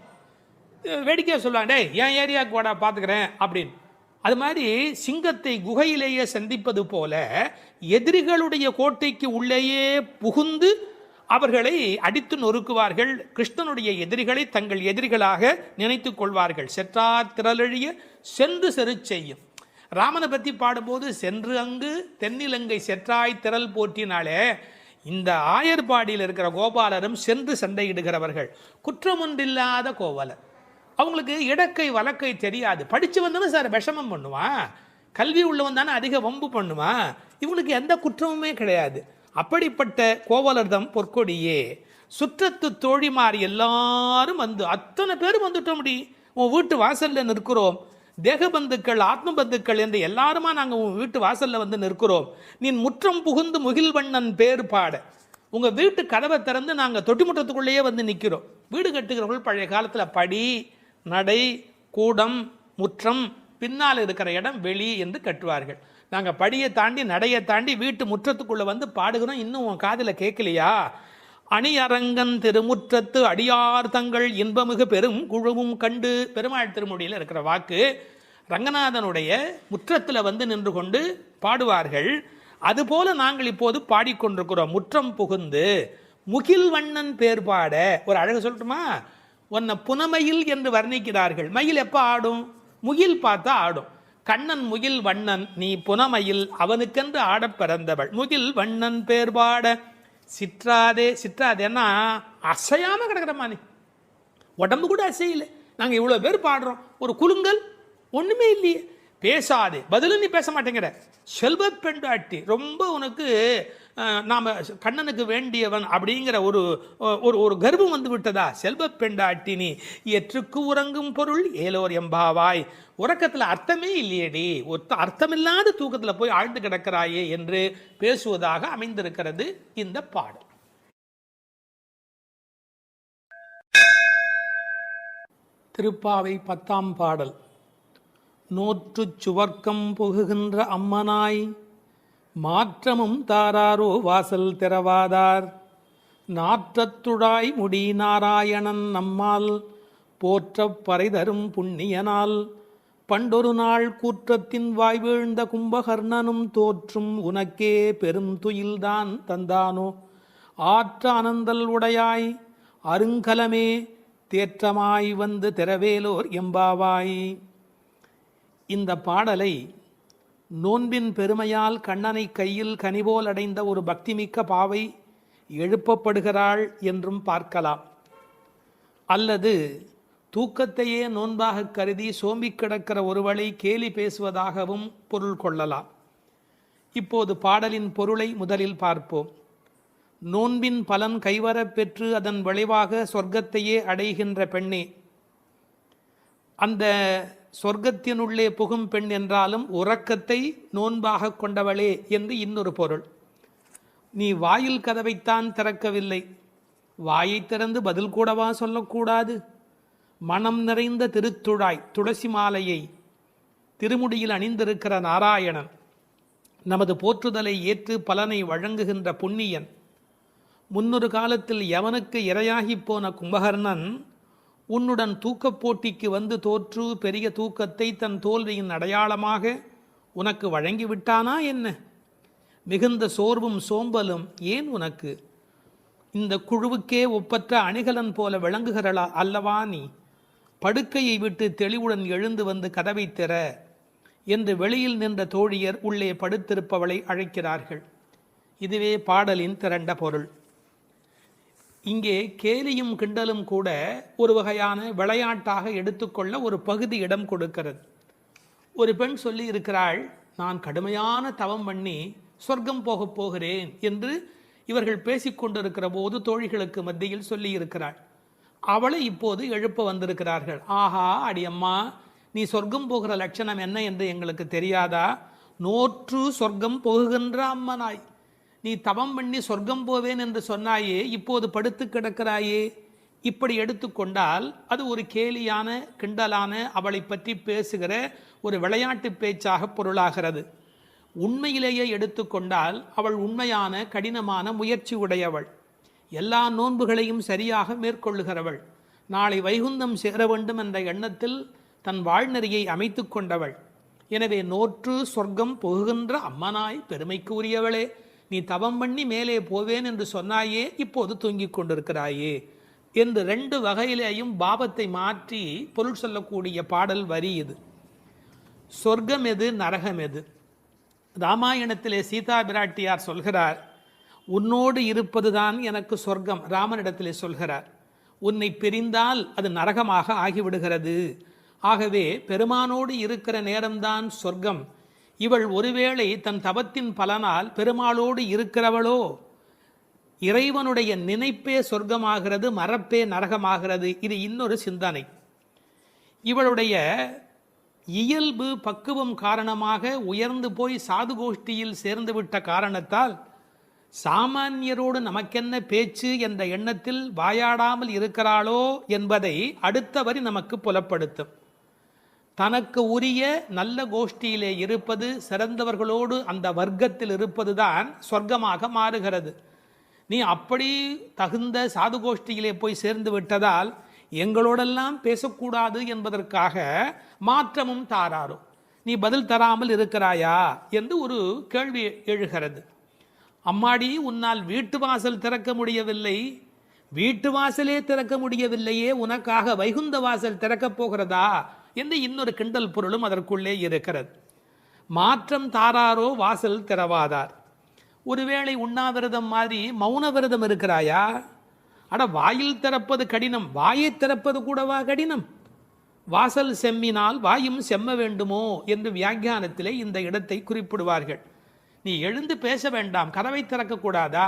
வேடிக்கையாக சொல்லுவாங்க, என் ஏரியாவுக்கு வாடா பார்த்துக்கிறேன் அப்படின்னு. அது மாதிரி சிங்கத்தை குகையிலேயே சந்திப்பது போல எதிரிகளுடைய கோட்டைக்கு உள்ளேயே புகுந்து அவர்களை அடித்து நொறுக்குவார்கள். கிருஷ்ணனுடைய எதிரிகளை தங்கள் எதிரிகளாக நினைத்து கொள்வார்கள். செற்றார் திரளழிய சென்று செரு செய்யும். ராமனை பற்றி பாடும்போது சென்று அங்கு தென்னிலங்கை செற்றாய் திரள் போற்றினாலே, இந்த ஆயர்பாடியில் இருக்கிற கோபாலரும் சென்று சண்டையிடுகிறவர்கள். குற்றமொன்றில்லாத கோவலர். அவங்களுக்கு இடக்கை வழக்கை தெரியாது. படித்து வந்தவன் சார் விஷமம் பண்ணுவான், கல்வி உள்ளவன் தானே அதிக வம்பு பண்ணுவான். இவங்களுக்கு எந்த குற்றமுமே கிடையாது. அப்படிப்பட்ட கோவலர்தம் பொற்கொடியே. சுற்றத்து தோழிமார் எல்லாரும் வந்து அத்தனை பேரும் வந்துட்டோம். முடி உன் வீட்டு வாசலில் நிற்கிறோம். தேகபந்துக்கள் ஆத்ம பந்துக்கள் என்று எல்லாருமா நாங்கள் உன் வீட்டு வாசலில் வந்து நிற்கிறோம். நீ முற்றம் புகுந்து முகில்வண்ணன் பேர் பாட. உங்கள் வீட்டு கதவை திறந்து நாங்கள் தொட்டி முற்றத்துக்குள்ளேயே வந்து நிற்கிறோம். வீடு கட்டுகிறவர்கள் பழைய காலத்தில் படி, நடை, கூடம், முற்றம், பின்னால் இருக்கிற இடம் வெளி என்று கட்டுவார்கள். நாங்கள் படியை தாண்டி நடையை தாண்டி வீட்டு முற்றத்துக்குள்ளே வந்து பாடுகிறோம். இன்னும் உன் காதில் கேட்கலையா? அணியரங்கன் திருமுற்றத்து அடியார் தங்கள் இன்பமிகு பெரும் குழுவும் கண்டு. பெருமாள் திருமொழியில் இருக்கிற வாக்கு. ரங்கநாதனுடைய முற்றத்தில் வந்து நின்று கொண்டு பாடுவார்கள். அதுபோல நாங்கள் இப்போது பாடிக்கொண்டிருக்கிறோம். முற்றம் புகுந்து முகில் வண்ணன் பேர் பாட. ஒரு அழகு சொல்லட்டுமா? உன்னை புனமயில் என்று வர்ணிக்கிறார்கள். மயில் எப்போ ஆடும்? முகில் பார்த்தா ஆடும். கண்ணன் முகில் வண்ணன், நீ புனமயில், அவனுக்கென்று ஆட பிறந்தவள். முகில் வண்ணன் பேர் பாட சிற்றாதே. சிற்றாதேன்னா அசையாம கிடக்கிறமா, நீ உடம்பு கூட அசையில. நாங்கள் இவ்வளோ பேர் பாடுறோம், ஒரு குலுங்கல் ஒன்றுமே இல்லையே. பேசாதே, பதிலும் நீ பேச மாட்டேங்கிற. செல்வ பெண்டாட்டி, ரொம்ப உனக்கு நாம் கண்ணனுக்கு வேண்டியவன் அப்படிங்கிற ஒரு ஒரு கர்வம் வந்து விட்டதா? செல்வ பெண்டாட்டி நீ எற்றுக்கு உறங்கும் பொருள் ஏலோர் எம்பாவாய். உறக்கத்தில் அர்த்தமே இல்லையேடி, அர்த்தமில்லாத தூக்கத்தில் போய் ஆழ்ந்து கிடக்கிறாயே என்று பேசுவதாக அமைந்திருக்கிறது இந்த பாடல். திருப்பாவை 10ஆம் பாடல். நோற்று சுவர்க்கம் புகுகின்ற அம்மனாய் மாற்றமும் தாராரோ வாசல் திறவாதார். நாற்றத்துழாய் முடி நாராயணன் நம்மால் போற்றப் பறைதரும் புண்ணியனால் பண்டொரு நாள் கூற்றத்தின் வாய் வீழ்ந்த கும்பகர்ணனும் தோற்றும் உனக்கே பெரும் துயில்தான் தந்தானோ. ஆற்ற அனந்தல் உடையாய் அருங்கலமே தேற்றமாய் வந்து திறவேலோர் எம்பாவாய். இந்த பாடலை நோன்பின் பெருமையால் கண்ணனை கையில் கனிபோல் அடைந்த ஒரு பக்திமிக்க பாவை எழுப்பப்படுகிறாள் என்றும் பார்க்கலாம். அல்லது தூக்கத்தையே நோன்பாக கருதி சோம்பி கிடக்கிற ஒருவளை கேலி பேசுவதாகவும் பொருள் கொள்ளலாம். இப்போது பாடலின் பொருளை முதலில் பார்ப்போம். நோன்பின் பலன் கைவரப் பெற்று அதன் விளைவாக சொர்க்கத்தையே அடைகின்ற பெண்ணே. அந்த சொர்க்கத்தினுள்ளே புகும் பெண் என்றாலும் உறக்கத்தை நோன்பாக கொண்டவளே என்று இன்னொரு பொருள். நீ வாயில் கதவைத்தான் திறக்கவில்லை, வாயை திறந்து பதில் கூடவா சொல்லக்கூடாது? மனம் நிறைந்த திருத்துழாய் துளசி மாலையை திருமுடியில் அணிந்திருக்கிற நாராயணன், நமது போற்றுதலை ஏற்று பலனை வழங்குகின்ற புண்ணியன், முன்னொரு காலத்தில் யவனுக்கு இரையாகிப் போன கும்பகர்ணன் உன்னுடன் தூக்கப் போட்டிக்கு வந்து தோற்று பெரிய தூக்கத்தை தன் தோல்வியின் அடையாளமாக உனக்கு வழங்கிவிட்டானா என்ன? மிகுந்த சோர்வும் சோம்பலும் ஏன் உனக்கு? இந்த குழுவுக்கே ஒப்பற்ற அணிகலன் போல விளங்குகிறளா அல்லவா நீ? படுக்கையை விட்டு தெளிவுடன் எழுந்து வந்து கதவை திற என்று வெளியில் நின்ற தோழியர் உள்ளே படுத்திருப்பவளை அழைக்கிறார்கள். இதுவே பாடலின் திரண்ட பொருள். இங்கே கேலியும் கிண்டலும் கூட ஒரு வகையான விளையாட்டாக எடுத்துக்கொள்ள ஒரு பகுதி இடம் கொடுக்கிறது. ஒரு பெண் சொல்லி இருக்கிறாள், நான் கடுமையான தவம் பண்ணி சொர்க்கம் போகப் போகிறேன் என்று இவர்கள் பேசிக்கொண்டிருக்கிற போது தோழிகளுக்கு மத்தியில் சொல்லி இருக்கிறாள். அவளை இப்போது எழுப்ப வந்திருக்கிறார்கள். ஆஹா அடியம்மா, நீ சொர்க்கம் போகிற லட்சணம் என்ன என்று எங்களுக்கு தெரியாதா? நோற்று சொர்க்கம் போகுகின்ற அம்மனாய், நீ தவம் பண்ணி சொர்க்கம் போவேன் என்று சொன்னாயே, இப்போது படுத்து கிடக்கிறாயே. இப்படி எடுத்துக்கொண்டால் அது ஒரு கேலியான கிண்டலான அவளை பற்றி பேசுகிற ஒரு விளையாட்டு பேச்சாக பொருளாகிறது. உண்மையிலேயே எடுத்துக்கொண்டால் அவள் உண்மையான கடினமான முயற்சி உடையவள், எல்லா நோன்புகளையும் சரியாக மேற்கொள்ளுகிறவள், நாளை வைகுந்தம் சேர வேண்டும் என்ற எண்ணத்தில் தன் வாழ்நெறியை அமைத்து கொண்டவள். எனவே நோற்று சொர்க்கம் போகுகின்ற அம்மனாய் பெருமைக்கு உரியவளே, நீ தவம் பண்ணி மேலே போவேன் என்று சொன்னாயே, இப்போது தூங்கிக் கொண்டிருக்கிறாயே என்று ரெண்டு வகையிலேயும் பாவத்தை மாற்றி பொருள் சொல்லக்கூடிய பாடல் வரி இது. சொர்க்கம் எது, நரகம் எது? ராமாயணத்திலே சீதா பிராட்டியார் சொல்கிறார், உன்னோடு இருப்பதுதான் எனக்கு சொர்க்கம். ராமனிடத்திலே சொல்கிறார், உன்னை பிரிந்தால் அது நரகமாக ஆகிவிடுகிறது. ஆகவே பெருமானோடு இருக்கிற நேரம்தான் சொர்க்கம். இவள் ஒருவேளை தன் தவத்தின் பலனால் பெருமாளோடு இருக்கிறவளோ? இறைவனுடைய நினைப்பே சொர்க்கமாகிறது, மறப்பே நரகமாகிறது. இது இன்னொரு சிந்தனை. இவளுடைய இயல்பு பக்குவம் காரணமாக உயர்ந்து போய் சாது கோஷ்டியில் சேர்ந்துவிட்ட காரணத்தால் சாமானியரோடு நமக்கென்ன பேச்சு என்ற எண்ணத்தில் வாயாடாமல் இருக்கிறாளோ என்பதை அடுத்த வரி நமக்கு புலப்படுத்தும். தனக்கு உரிய நல்ல கோஷ்டியிலே இருப்பது, சிறந்தவர்களோடு அந்த வர்க்கத்தில் இருப்பதுதான் சொர்க்கமாக மாறுகிறது. நீ அப்படி தகுந்த சாது கோஷ்டியிலே போய் சேர்ந்து விட்டதால் எங்களோடெல்லாம் பேசக்கூடாது என்பதற்காக மாற்றமும் தாராரோ, நீ பதில் தராமல் இருக்கிறாயா என்று ஒரு கேள்வி எழுகிறது. அம்மாடி, உன்னால் வீட்டு வாசல் திறக்க முடியவில்லை, வீட்டு வாசலே திறக்க முடியவில்லையே, உனக்காக வைகுந்த வாசல் திறக்கப் போகிறதா என்று இன்னொரு கிண்டல் பொருளும் அதற்குள்ளே இருக்கிறது. மாற்றம் தாராரோ வாசல் திறவாதார். ஒருவேளை உண்ணாவிரதம் மாதிரி மௌன விரதம் இருக்கிறாயா? அட, வாயில் திறப்பது கடினம், வாயை திறப்பது கூடவா கடினம்? வாசல் செம்மினால் வாயும் செம்ம வேண்டுமோ என்று வியாக்கியானத்திலே இந்த இடத்தை குறிப்பிடுவார்கள். நீ எழுந்து பேச வேண்டாம், கதவை திறக்கக்கூடாதா?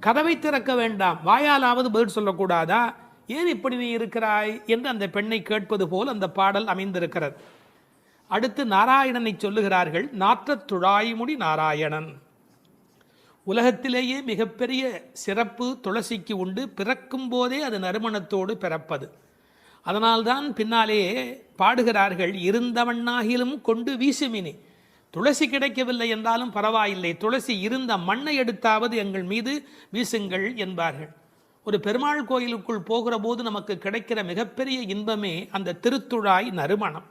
கதவை திறக்க வேண்டாம், வாயாலாவது பதில் சொல்லக்கூடாதா? ஏன் இப்படி நீ இருக்கிறாய் என்று அந்த பெண்ணை கேட்பது போல் அந்த பாடல் அமைந்திருக்கிறது. அடுத்து நாராயணனை சொல்லுகிறார்கள். நாற்றத் துழாய்முடி நாராயணன். உலகத்திலேயே மிகப்பெரிய சிறப்பு துளசிக்கு உண்டு. பிறக்கும் போதே அது நறுமணத்தோடு பிறப்பது. அதனால்தான் பின்னாலே பாடுகிறார்கள், இருந்தவண்ணாகிலும் கொண்டு வீசுமினி. துளசி கிடைக்கவில்லை என்றாலும் பரவாயில்லை, துளசி இருந்த மண்ணை எடுத்தாவது எங்கள் மீது வீசுங்கள் என்பார்கள். ஒரு பெருமாள் கோயிலுக்குள் போகிற போது நமக்கு கிடைக்கிற மிகப்பெரிய இன்பமே அந்த திருத்துழாய் நறுமணம்.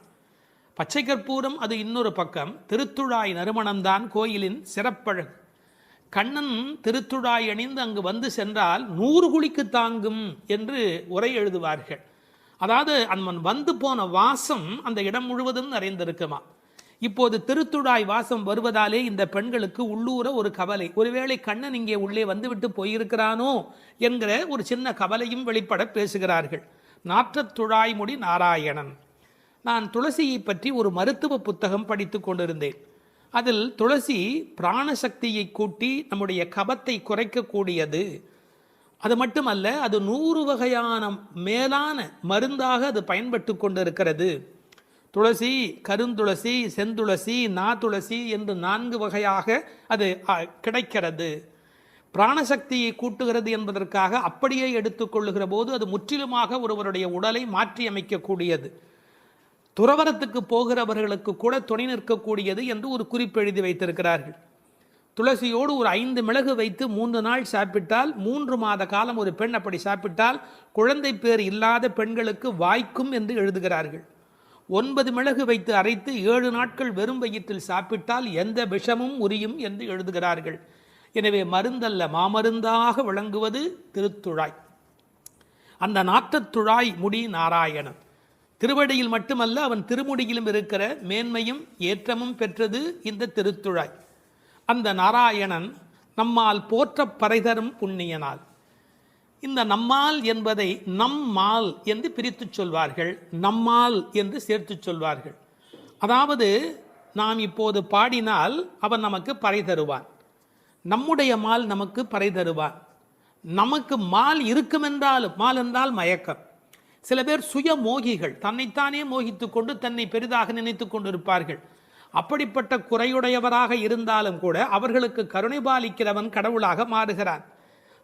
பச்சை கற்பூரம் அது இன்னொரு பக்கம், திருத்துழாய் நறுமணம்தான் கோயிலின் சிறப்பழகு. கண்ணன் திருத்துழாய் அணிந்து அங்கு வந்து சென்றால் 100 குழிக்கு தாங்கும் என்று உரை எழுதுவார்கள். அதாவது அவன் வந்து போன வாசம் அந்த இடம் முழுவதும் நிறைந்திருக்குமா. இப்போது திருத்துழாய் வாசம் வருவதாலே இந்த பெண்களுக்கு உள்ளூர ஒரு கவலை, ஒருவேளை கண்ணன் இங்கே உள்ளே வந்துவிட்டு போயிருக்கிறானோ என்கிற ஒரு சின்ன கவலையும் வெளிப்பட பேசுகிறார்கள். நாற்றத் துழாய்முடி நாராயணன். நான் துளசியை பற்றி ஒரு மருத்துவ புத்தகம் படித்து கொண்டிருந்தேன். அதில் துளசி பிராணசக்தியை கூட்டி நம்முடைய கபத்தை குறைக்கக்கூடியது. அது மட்டுமல்ல, அது 100 வகையான மேலான மருந்தாக அது பயன்பட்டு கொண்டிருக்கிறது. துளசி, கருந்துளசி, செந்துளசி, நாதுளசி என்று 4 வகையாக அது கிடைக்கிறது. பிராணசக்தியை கூட்டுகிறது என்பதற்காக அப்படியே எடுத்துக்கொள்ளுகிற போது அது முற்றிலுமாக ஒருவருடைய உடலை மாற்றி அமைக்கக்கூடியது. துறவரத்துக்கு போகிறவர்களுக்கு கூட துணை நிற்கக்கூடியது என்று ஒரு குறிப்பு எழுதி வைத்திருக்கிறார்கள். துளசியோடு ஒரு 5 மிளகு வைத்து 3 நாள் சாப்பிட்டால் 3 மாத காலம் ஒரு பெண் அப்படி சாப்பிட்டால் குழந்தை பேர் இல்லாத பெண்களுக்கு வாய்க்கும் என்று எழுதுகிறார்கள். 9 மிளகு வைத்து அரைத்து 7 நாட்கள் வெறும் வயிற்றில் சாப்பிட்டால் எந்த விஷமும் உரியும் என்று எழுதுகிறார்கள். எனவே மருந்தல்ல மாமருந்தாக விளங்குவது திருத்துழாய். அந்த நாற்றத்துழாய் முடி நாராயணன் திருவடியில் மட்டுமல்ல அவன் திருமுடியிலும் இருக்கிற மேன்மையும் ஏற்றமும் பெற்றது இந்த திருத்துழாய். அந்த நாராயணன் நம்மால் போற்ற பறைதரும் புண்ணியனால். இந்த நம்மால் என்பதை நம்மால் என்று பிரித்து சொல்வார்கள், நம்மால் என்று சேர்த்து சொல்வார்கள். அதாவது நாம் இப்போது பாடினால் அவன் நமக்கு பறை தருவான், நம்முடைய மால் நமக்கு பறை தருவான். நமக்கு மால் இருக்கும் என்றாலும், மால் என்றால் மயக்கம். சில பேர் சுய மோகிகள், தன்னைத்தானே மோகித்து கொண்டு தன்னை பெரிதாக நினைத்து கொண்டிருப்பார்கள். அப்படிப்பட்ட குறையுடையவராக இருந்தாலும் கூட அவர்களுக்கு கருணை பாலிக்கிறவன் கடவுளாக மாறுகிறான்.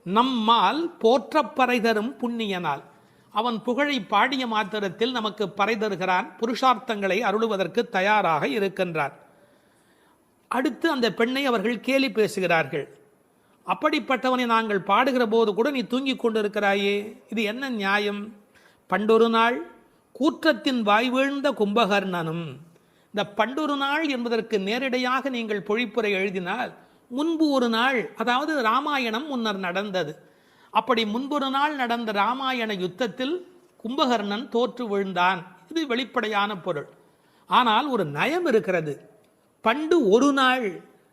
நம்மால் போற்ற பறை தரும் புண்ணியனால். அவன் புகழை பாடிய மாத்திரத்தில் நமக்கு பறை தருகிறான், புருஷார்த்தங்களை அருளுவதற்கு தயாராக இருக்கின்றான். அடுத்து அந்த பெண்ணை அவர்கள் கேலி பேசுகிறார்கள். அப்படிப்பட்டவனை நாங்கள் பாடுகிற போது கூட நீ தூங்கிக் கொண்டிருக்கிறாயே, இது என்ன நியாயம்? பண்டொரு நாள் கூற்றத்தின் வாய் வீழ்ந்த கும்பகர்ணனும். இந்த பண்டொரு நாள் என்பதற்கு நேரடியாக நீங்கள் பொழிப்புரை எழுதினால் முன்பு ஒரு நாள், அதாவது ராமாயணம் முன்னர் நடந்தது. அப்படி முன்பொரு நாள் நடந்த ராமாயண யுத்தத்தில் கும்பகர்ணன் தோற்று விழுந்தான். இது வெளிப்படையான பொருள். ஆனால் ஒரு நயம் இருக்கிறது. பண்டு ஒரு நாள்,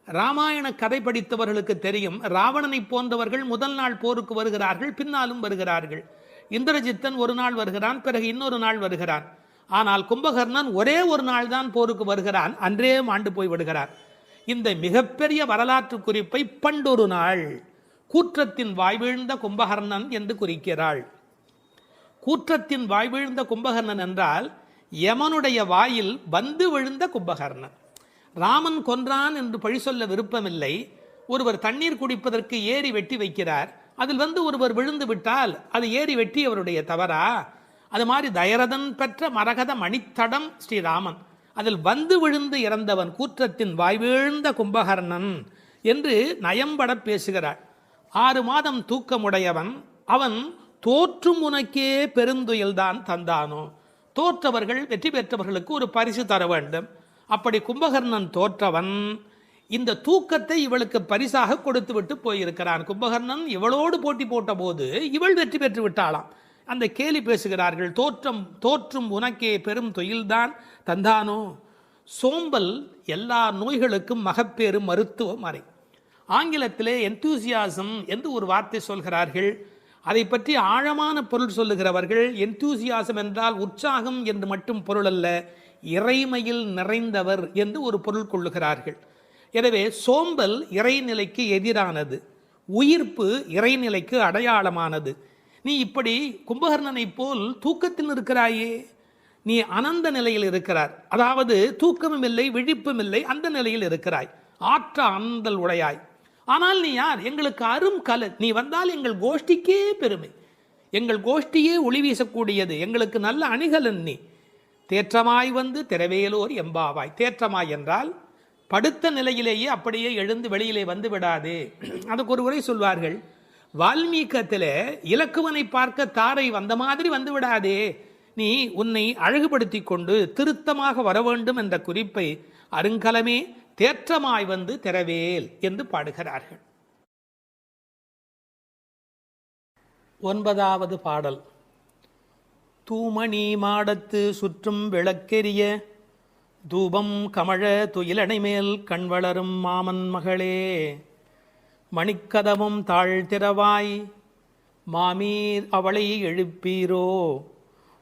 ராமாயண கதை படித்தவர்களுக்கு தெரியும், ராவணனை போன்றவர்கள் முதல் நாள் போருக்கு வருகிறார்கள், பின்னாலும் வருகிறார்கள். இந்திரஜித்தன் ஒரு நாள் வருகிறான், பிறகு இன்னொரு நாள் வருகிறான். ஆனால் கும்பகர்ணன் ஒரே ஒரு நாள் தான் போருக்கு வருகிறான், அன்றே மாண்டு போய் விடுகிறான். இந்த மிகப்பெரிய வரலாற்று குறிப்பை பண்டொரு நாள் கூற்றத்தின் வாய்வீழ்ந்த கும்பகர்ணன் என்று குறிக்கிறாள். கூற்றத்தின் வாய்வீழ்ந்த கும்பகர்ணன் என்றால் யமனுடைய வாயில் வந்து விழுந்த கும்பகர்ணன். ராமன் கொன்றான் என்று பழி சொல்ல விருப்பமில்லை. ஒருவர் தண்ணீர் குடிப்பதற்கு ஏரி வெட்டி வைக்கிறார், அதில் வந்து ஒருவர் விழுந்து விட்டால் அது ஏரி வெட்டி அவருடைய தவறா? அது மாதிரி தயரதன் பெற்ற மரகத மணித்தடம் ஸ்ரீராமன், அதில் வந்து விழுந்து இறந்தவன் கூற்றத்தின் வாய்வீழ்ந்த கும்பகர்ணன் என்று நயம்பட பேசுகிறாள். 6 மாதம் தூக்கமுடையவன் அவன் தோற்றும் உனக்கே பெருந்துயல்தான் தந்தானோ. தோற்றவர்கள் வெற்றி பெற்றவர்களுக்கு ஒரு பரிசு தர வேண்டும். அப்படி கும்பகர்ணன் தோற்றவன் இந்த தூக்கத்தை இவளுக்கு பரிசாக கொடுத்து விட்டு போயிருக்கிறான். கும்பகர்ணன் இவளோடு போட்டி போட்ட போது இவள் வெற்றி பெற்று விட்டாளாம். அந்த கேலி பேசுகிறார்கள், தோற்றும் உனக்கே பெரும் தொழில்தான் தந்தானோ. சோம்பல் எல்லா நோய்களுக்கும் மகப்பேறு மருத்துவ மறை. ஆங்கிலத்திலே என்தூசியாசம் என்று ஒரு வார்த்தை சொல்கிறார்கள். அதை பற்றி ஆழமான பொருள் சொல்லுகிறவர்கள், என்தூசியாசம் என்றால் உற்சாகம் என்று மட்டும் பொருள் அல்ல, இறைமையில் நிறைந்தவர் என்று ஒரு பொருள் கொள்ளுகிறார்கள். எனவே சோம்பல் இறைநிலைக்கு எதிரானது, உயிர்ப்பு இறைநிலைக்கு அடையாளமானது. நீ இப்படி கும்பகர்ணனை போல் தூக்கத்தில் இருக்கிறாயே, நீ அனந்த நிலையில் இருக்கிறார், அதாவது தூக்கமும் இல்லை விழிப்பும் இல்லை, அந்த நிலையில் இருக்கிறாய், ஆற்ற ஆனந்தல் உடையாய். ஆனால் நீ யார்? எங்களுக்கு அரும் கலை. நீ வந்தால் எங்கள் கோஷ்டிக்கே பெருமை, எங்கள் கோஷ்டியே ஒளி வீசக்கூடியது, எங்களுக்கு நல்ல அணிகலன் நீ. தேற்றமாய் வந்து திரவேலோர் எம்பாவாய். தேற்றமாய் என்றால் படுத்த நிலையிலேயே அப்படியே எழுந்து வெளியிலே வந்து விடாதே. அதுக்கு ஒரு உரை சொல்வார்கள், வால்மீகத்தில் இலக்குவனை பார்க்க தாரை வந்த மாதிரி வந்து விடாதே, நீ உன்னை அழகுபடுத்தி கொண்டு திருத்தமாக வர வேண்டும் என்ற குறிப்பை அருங்கலமே தேற்றமாய் வந்து திரவேல் என்று பாடுகிறார்கள். 9வது பாடல். தூமணி மாடத்து சுற்றும் விளக்கெரிய தூபம் கமழ துயிலணை மேல் கண் வளரும் மாமன் மகளே, மணிக்கதவும் தாழ்த்திரவாய் மாமீர் அவளை எழுப்பீரோ,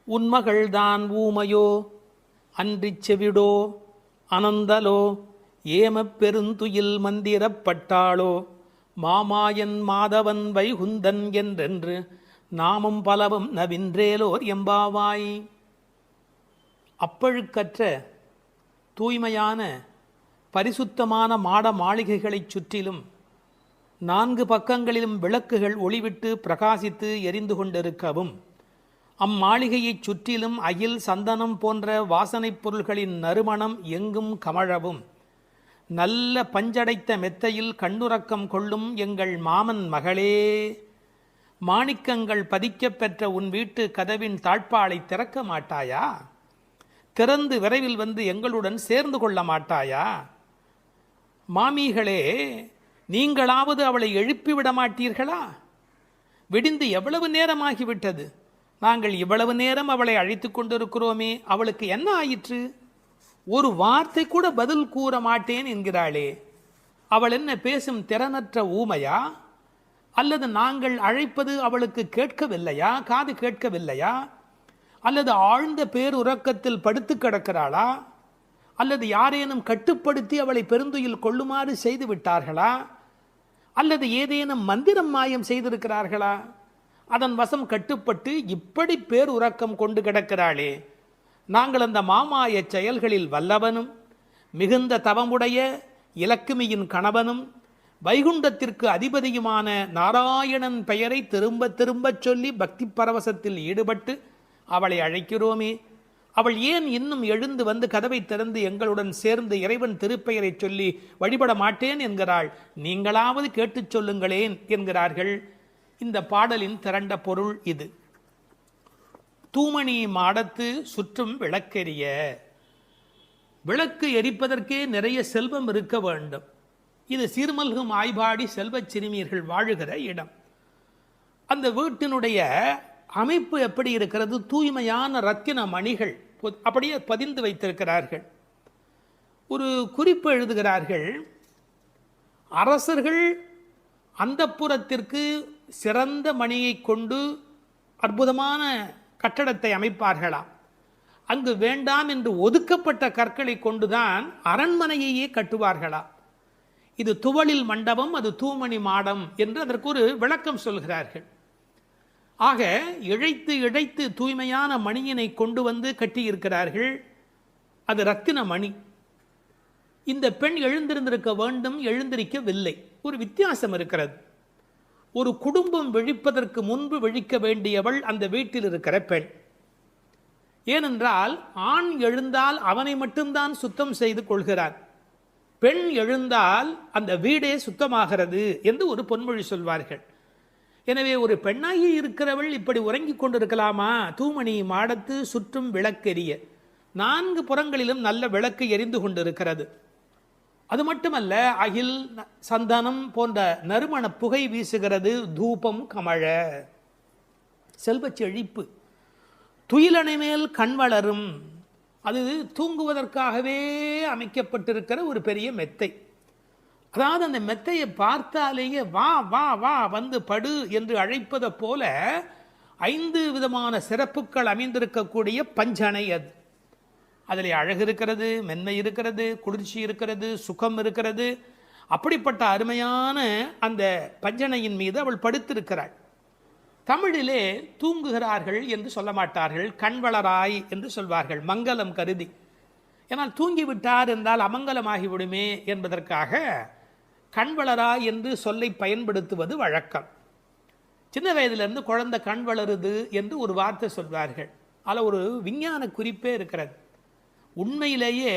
உன்மகள்தான் ஊமையோ அன்றிச் செவிடோ அனந்தலோ ஏமப் பெருந்துயில் மந்திரப்பட்டாளோ, மாமாயன் மாதவன் வைகுந்தன் என்றென்று நாமும் பலவும் நவின்றேலோர் எம்பாவாய். அப்பழுக்கற்ற தூய்மையான பரிசுத்தமான மாட மாளிகைகளைச் சுற்றிலும் 4 பக்கங்களிலும் விளக்குகள் ஒளிவிட்டு பிரகாசித்து எரிந்து கொண்டிருக்கவும், அம்மாளிகையைச் சுற்றிலும் அகில் சந்தனம் போன்ற வாசனைப் பொருள்களின் நறுமணம் எங்கும் கமழவும், நல்ல பஞ்சடைத்த மெத்தையில் கண்ணுறக்கம் கொள்ளும் எங்கள் மாமன் மகளே, மாணிக்கங்கள் பதிக்கப் பெற்ற உன் வீட்டு கதவின் தாழ்பாளை திறக்க மாட்டாயா? திறந்து விரைவில் வந்து எங்களுடன் சேர்ந்து கொள்ள மாட்டாயா? மாமிகளே, நீங்களாவது அவளை எழுப்பிவிட மாட்டீர்களா? விடிந்து எவ்வளவு நேரமாகிவிட்டது, நாங்கள் இவ்வளவு நேரம் அவளை அழைத்து கொண்டிருக்கிறோமே, அவளுக்கு என்ன ஆயிற்று? ஒரு வார்த்தை கூட பதில் கூற மாட்டேன் என்கிறாளே, அவள் என்ன பேசும் திறனற்ற ஊமையா? அல்லது நாங்கள் அழைப்பது அவளுக்கு கேட்கவில்லையா, காது கேட்கவில்லையா? அல்லது ஆழ்ந்த பேருறக்கத்தில் படுத்து கிடக்கிறாளா? அல்லது யாரேனும் கட்டுப்படுத்தி அவளை பெருந்துயில் கொள்ளுமாறு செய்து விட்டார்களா? அல்லது ஏதேனும் மந்திரம் மாயம் செய்திருக்கிறார்களா? அதன் வசம் கட்டுப்பட்டு இப்படி பேருறக்கம் கொண்டு கிடக்கிறாளே, நாங்கள் அந்த மாமாய செயல்களில் வல்லவனும் மிகுந்த தவமுடைய இலக்குமியின் கணவனும் வைகுண்டத்திற்கு அதிபதியுமான நாராயணன் பெயரை திரும்ப திரும்ப சொல்லி பக்தி பரவசத்தில் ஈடுபட்டு அவளை அழைக்கிறோமே, அவள் ஏன் இன்னும் எழுந்து வந்து கதவை திறந்து எங்களுடன் சேர்ந்து இறைவன் திருப்பெயரை சொல்லி வழிபட மாட்டேன் என்கிறாள்? நீங்களாவது கேட்டுச் சொல்லுங்களேன் என்கிறார்கள். இந்த பாடலின் திரண்ட பொருள் இது. தூமணி மாடத்து சுற்றும் விளக்கெரிய. விளக்கு எரிப்பதற்கே நிறைய செல்வம் இருக்க வேண்டும். இது சீர்மல்கும் ஆய்பாடி செல்வச் சிறுமியர்கள் வாழுகிற இடம். அந்த வீட்டினுடைய அமைப்பு எப்படி இருக்கிறது? தூய்மையான ரத்தின மணிகள் அப்படியே பதிந்து வைத்திருக்கிறார்கள். ஒரு குறிப்பு எழுதுகிறார்கள், அரசர்கள் அந்தப்புறத்திற்கு சிறந்த மணியை கொண்டு அற்புதமான கட்டடத்தை அமைப்பார்களாம். அங்கு வேண்டாம் என்று ஒதுக்கப்பட்ட கற்களை கொண்டுதான் அரண்மனையையே கட்டுவார்களாம். இது துவளில் மண்டபம், அது தூமணி மாடம் என்று அதற்கு ஒரு விளக்கம் சொல்கிறார்கள். ஆக இழைத்து இழைத்து தூய்மையான மணியினை கொண்டு வந்து கட்டியிருக்கிறார்கள். அது ரத்தின மணி. இந்த பெண் எழுந்திருந்திருக்க வேண்டும், எழுந்திருக்கவில்லை. ஒரு வித்தியாசம் இருக்கிறது. ஒரு குடும்பம் விழிப்பதற்கு முன்பு விழிக்க வேண்டியவள் அந்த வீட்டில் இருக்கிற பெண். ஏனென்றால் ஆண் எழுந்தால் அவனை மட்டும்தான் சுத்தம் செய்து கொள்கிறான், பெண் எழுந்தால் அந்த வீடே சுத்தமாகிறது என்று ஒரு பொன்மொழி சொல்வார்கள். எனவே ஒரு பெண்ணாகி இருக்கிறவள் இப்படி உறங்கிக் கொண்டிருக்கலாமா? தூமணி மாடத்து சுற்றும் விளக்கெரிய. 4 புறங்களிலும் நல்ல விளக்கு எரிந்து கொண்டிருக்கிறது. அது மட்டுமல்ல, அகில் சந்தனம் போன்ற நறுமண புகை வீசுகிறது. தூபம் கமழ, செல்வச் செழிப்பு. துயிலணை மேல் கண் வளரும். அது தூங்குவதற்காகவே அமைக்கப்பட்டிருக்கிற ஒரு பெரிய மெத்தை. அதாவது அந்த மெத்தையை பார்த்தாலேயே வா வா வா வந்து படு என்று அழைப்பதை போல 5 விதமான சிறப்புகள் அமைந்திருக்கக்கூடிய பஞ்சனை அது. அதில் அழகு இருக்கிறது, மென்மை இருக்கிறது, குளிர்ச்சி இருக்கிறது, சுகம் இருக்கிறது. அப்படிப்பட்ட அருமையான அந்த பஞ்சனையின் மீது அவள் படுத்திருக்கிறாள். தமிழிலே தூங்குகிறார்கள் என்று சொல்ல மாட்டார்கள், கண்வளராய் என்று சொல்வார்கள், மங்களம் கருதி. ஏன்னால் தூங்கிவிட்டார் என்றால் அமங்கலமாகிவிடுமே என்பதற்காக கண்வளராய் என்று சொல்லை பயன்படுத்துவது வழக்கம். சின்ன வயதிலிருந்து குழந்தை கண் வளருது என்று ஒரு வார்த்தை சொல்வார்கள். அதில் ஒரு விஞ்ஞான குறிப்பே இருக்கிறது. உண்மையிலேயே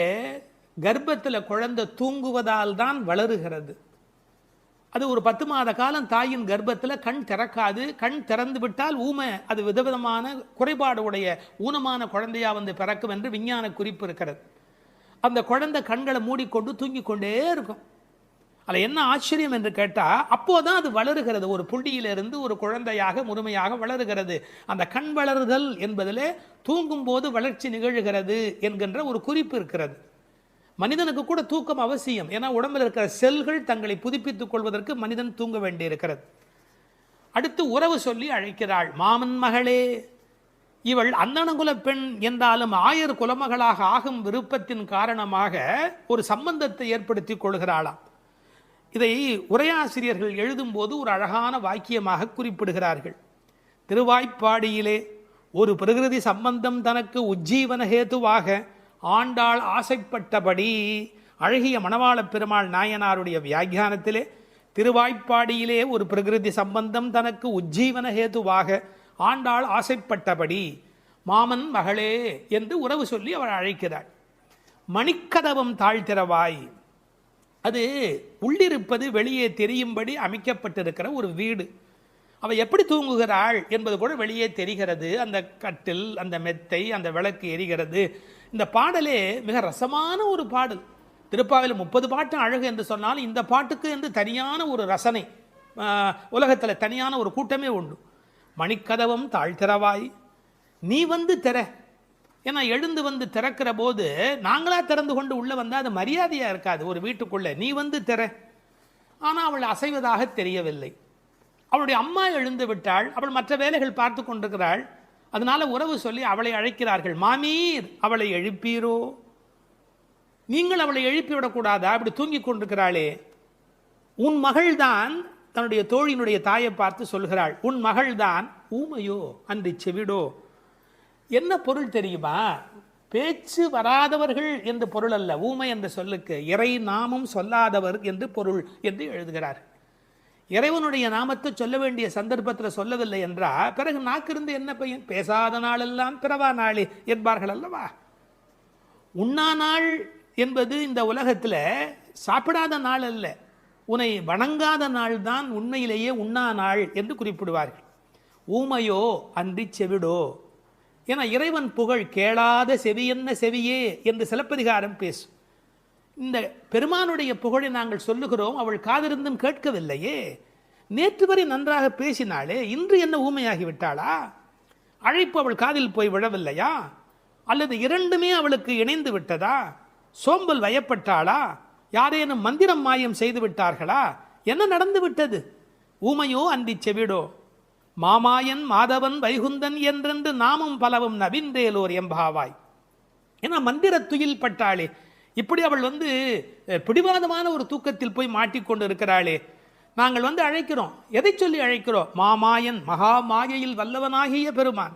கர்ப்பத்தில் குழந்தை தூங்குவதால் தான் வளருகிறது. அது ஒரு 10 மாத காலம் தாயின் கர்ப்பத்தில் கண் திறக்காது. கண் திறந்து விட்டால் ஊமை, அது விதவிதமான குறைபாடு உடைய ஊனமான குழந்தையா வந்து பிறக்கும் என்று விஞ்ஞான குறிப்பு இருக்கிறது. அந்த குழந்தை கண்களை மூடிக்கொண்டு தூங்கிக் கொண்டே இருக்கும். அதில் என்ன ஆச்சரியம் என்று கேட்டால், அப்போதான் அது வளருகிறது. ஒரு புள்ளியிலிருந்து ஒரு குழந்தையாக முழுமையாக வளருகிறது. அந்த கண் வளருதல் என்பதில் தூங்கும் போது வளர்ச்சி நிகழ்கிறது என்கின்ற ஒரு குறிப்பு இருக்கிறது. மனிதனுக்கு கூட தூக்கம் அவசியம். ஏன்னா உடம்பில் இருக்கிற செல்கள் தங்களை புதுப்பித்துக் கொள்வதற்கு மனிதன் தூங்க வேண்டியிருக்கிறது. அடுத்து உறவு சொல்லி அழைக்கிறாள். மாமன் மகளே. இவள் அந்தணகுல பெண் என்றாலும் 1000 குலமகளாக ஆகும் விருப்பத்தின் காரணமாக ஒரு சம்பந்தத்தை ஏற்படுத்தி கொள்கிறாளாம். இதை உரையாசிரியர்கள் எழுதும்போது ஒரு அழகான வாக்கியமாக குறிப்பிடுகிறார்கள். திருவாய்ப்பாடியிலே ஒரு பிரகிருதி சம்பந்தம் தனக்கு உஜ்ஜீவன ஹேதுவாக ஆண்டாள் ஆசைப்பட்டபடி. அழகிய மணவாள பெருமாள் நாயனாருடைய வியாக்கியானத்திலே திருவாய்ப்பாடியிலே ஒரு பிரகிருதி சம்பந்தம் தனக்கு உஜ்ஜீவன ஹேதுவாக ஆண்டாள் ஆசைப்பட்டபடி மாமன் மகளே என்று உறவு சொல்லி அவள் அழைக்கிறாள். மணிக்கதவம் தாழ்த்திரவாய், அது உள்ளிருப்பது வெளியே தெரியும்படி அமைக்கப்பட்டிருக்கிற ஒரு வீடு. அவள் எப்படி தூங்குகிறாள் என்பது கூட வெளியே தெரிகிறது. அந்த கட்டில், அந்த மெத்தை, அந்த விளக்கு எரிகிறது. இந்த பாடலே மிக ரசமான ஒரு பாடல். திருப்பாவையில் 30 பாட்டு அழகு என்று சொன்னால் இந்த பாட்டுக்கு என்று தனியான ஒரு ரசனை உலகத்தில் தனியான ஒரு கூட்டமே உண்டு. மணிக்கதவம் தாழ்த்திரவாய், நீ வந்து திற. ஏன்னா எழுந்து வந்து திறக்கிற போது நாங்களா திறந்து கொண்டு உள்ள வந்தால் அது மரியாதையாக இருக்காது ஒரு வீட்டுக்குள்ளே. நீ வந்து திற. ஆனால் அவள் அசைவதாக தெரியவில்லை. அவளுடைய அம்மா எழுந்து விட்டாள். அவள் மற்ற வேலைகள் பார்த்து கொண்டிருக்கிறாள். அதனால உறவு சொல்லி அவளை அழைக்கிறார்கள். மாமீர், அவளை எழுப்பீரோ? நீங்கள் அவளை எழுப்பிவிடக்கூடாதா? அப்படி தூங்கி கொண்டிருக்கிறாளே. உன் மகள்தான் தன்னுடைய தோழியினுடைய தாயை பார்த்து சொல்கிறாள், உன் மகள்தான் ஊமையோ அன்றி செவிடோ. என்ன பொருள் தெரியுமா? பேச்சு வராதவர்கள் என்று பொருள் அல்ல. ஊமை என்ற சொல்லுக்கு இறை நாமம் சொல்லாதவர் என்று பொருள் என்று எழுதுகிறார். இறைவனுடைய நாமத்தை சொல்ல வேண்டிய சந்தர்ப்பத்தில் சொல்லவில்லை என்றால் பிறகு நாக்கிருந்து என்ன பையன்? பேசாத நாளெல்லாம் பிறவா நாளே என்பார்கள் அல்லவா. உண்ணா நாள் என்பது இந்த உலகத்தில் சாப்பிடாத நாள் அல்ல, உன்னை வணங்காத நாள் தான் உண்மையிலேயே உண்ணா நாள் என்று குறிப்பிடுவார்கள். ஊமையோ அன்றி செவிடோ. ஏன்னா இறைவன் புகழ் கேளாத செவி என்ன செவியே என்று சிலப்பதிகாரம் பேசும். இந்த பெருமானுடைய புகழை நாங்கள் சொல்லுகிறோம், அவள் காதிருந்தும் கேட்கவில்லையே. நேற்று வரை நன்றாக பேசினாளே, இன்று என்ன ஊமையாகிவிட்டாளா? அழைப்பு அவள் காதில் போய் விழவில்லையா? அல்லது இரண்டுமே அவளுக்கு இணைந்து விட்டதா? சோம்பல் வயப்பட்டாளா? யாரேனும் மந்திரம் மாயம் செய்து விட்டார்களா? என்ன நடந்து விட்டது? ஊமையோ அன்றி செவிடோ. மாமாயன் மாதவன் வைகுந்தன் என்றென்று நாமும் பலவும் நவின்றேலோர் எம்பாவாய். ஏன்னா மந்திர துயில் பட்டாளே. இப்படி அவள் பிடிவாதமான ஒரு தூக்கத்தில் போய் மாட்டிக்கொண்டு இருக்கிறாளே. நாங்கள் அழைக்கிறோம். எதை சொல்லி அழைக்கிறோம்? மாமாயன், மகா மாயையில் வல்லவனாகிய பெருமான்.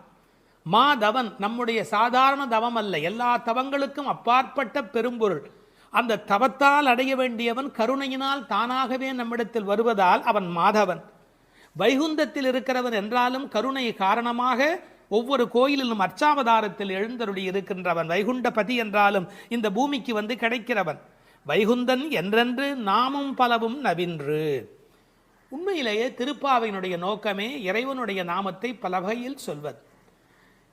மாதவன் நம்முடைய சாதாரண தவம் அல்ல, எல்லா தவங்களுக்கும் அப்பாற்பட்ட பெரும்பொருள். அந்த தவத்தால் அடைய வேண்டியவன் கருணையினால் தானாகவே நம்மிடத்தில் வருவதால் அவன் மாதவன். வைகுந்தத்தில் இருக்கிறவன் என்றாலும் கருணை காரணமாக ஒவ்வொரு கோயிலிலும் அர்ச்சாவதாரத்தில் எழுந்தருளி இருக்கின்றவன். வைகுண்டபதி என்றாலும் இந்த பூமிக்கு கிடைக்கிறவன். வைகுந்தன் என்றென்று நாமும் பலவும் நவின்று. உண்மையிலேயே திருப்பாவையினுடைய நோக்கமே இறைவனுடைய நாமத்தை பல வகையில் சொல்வது.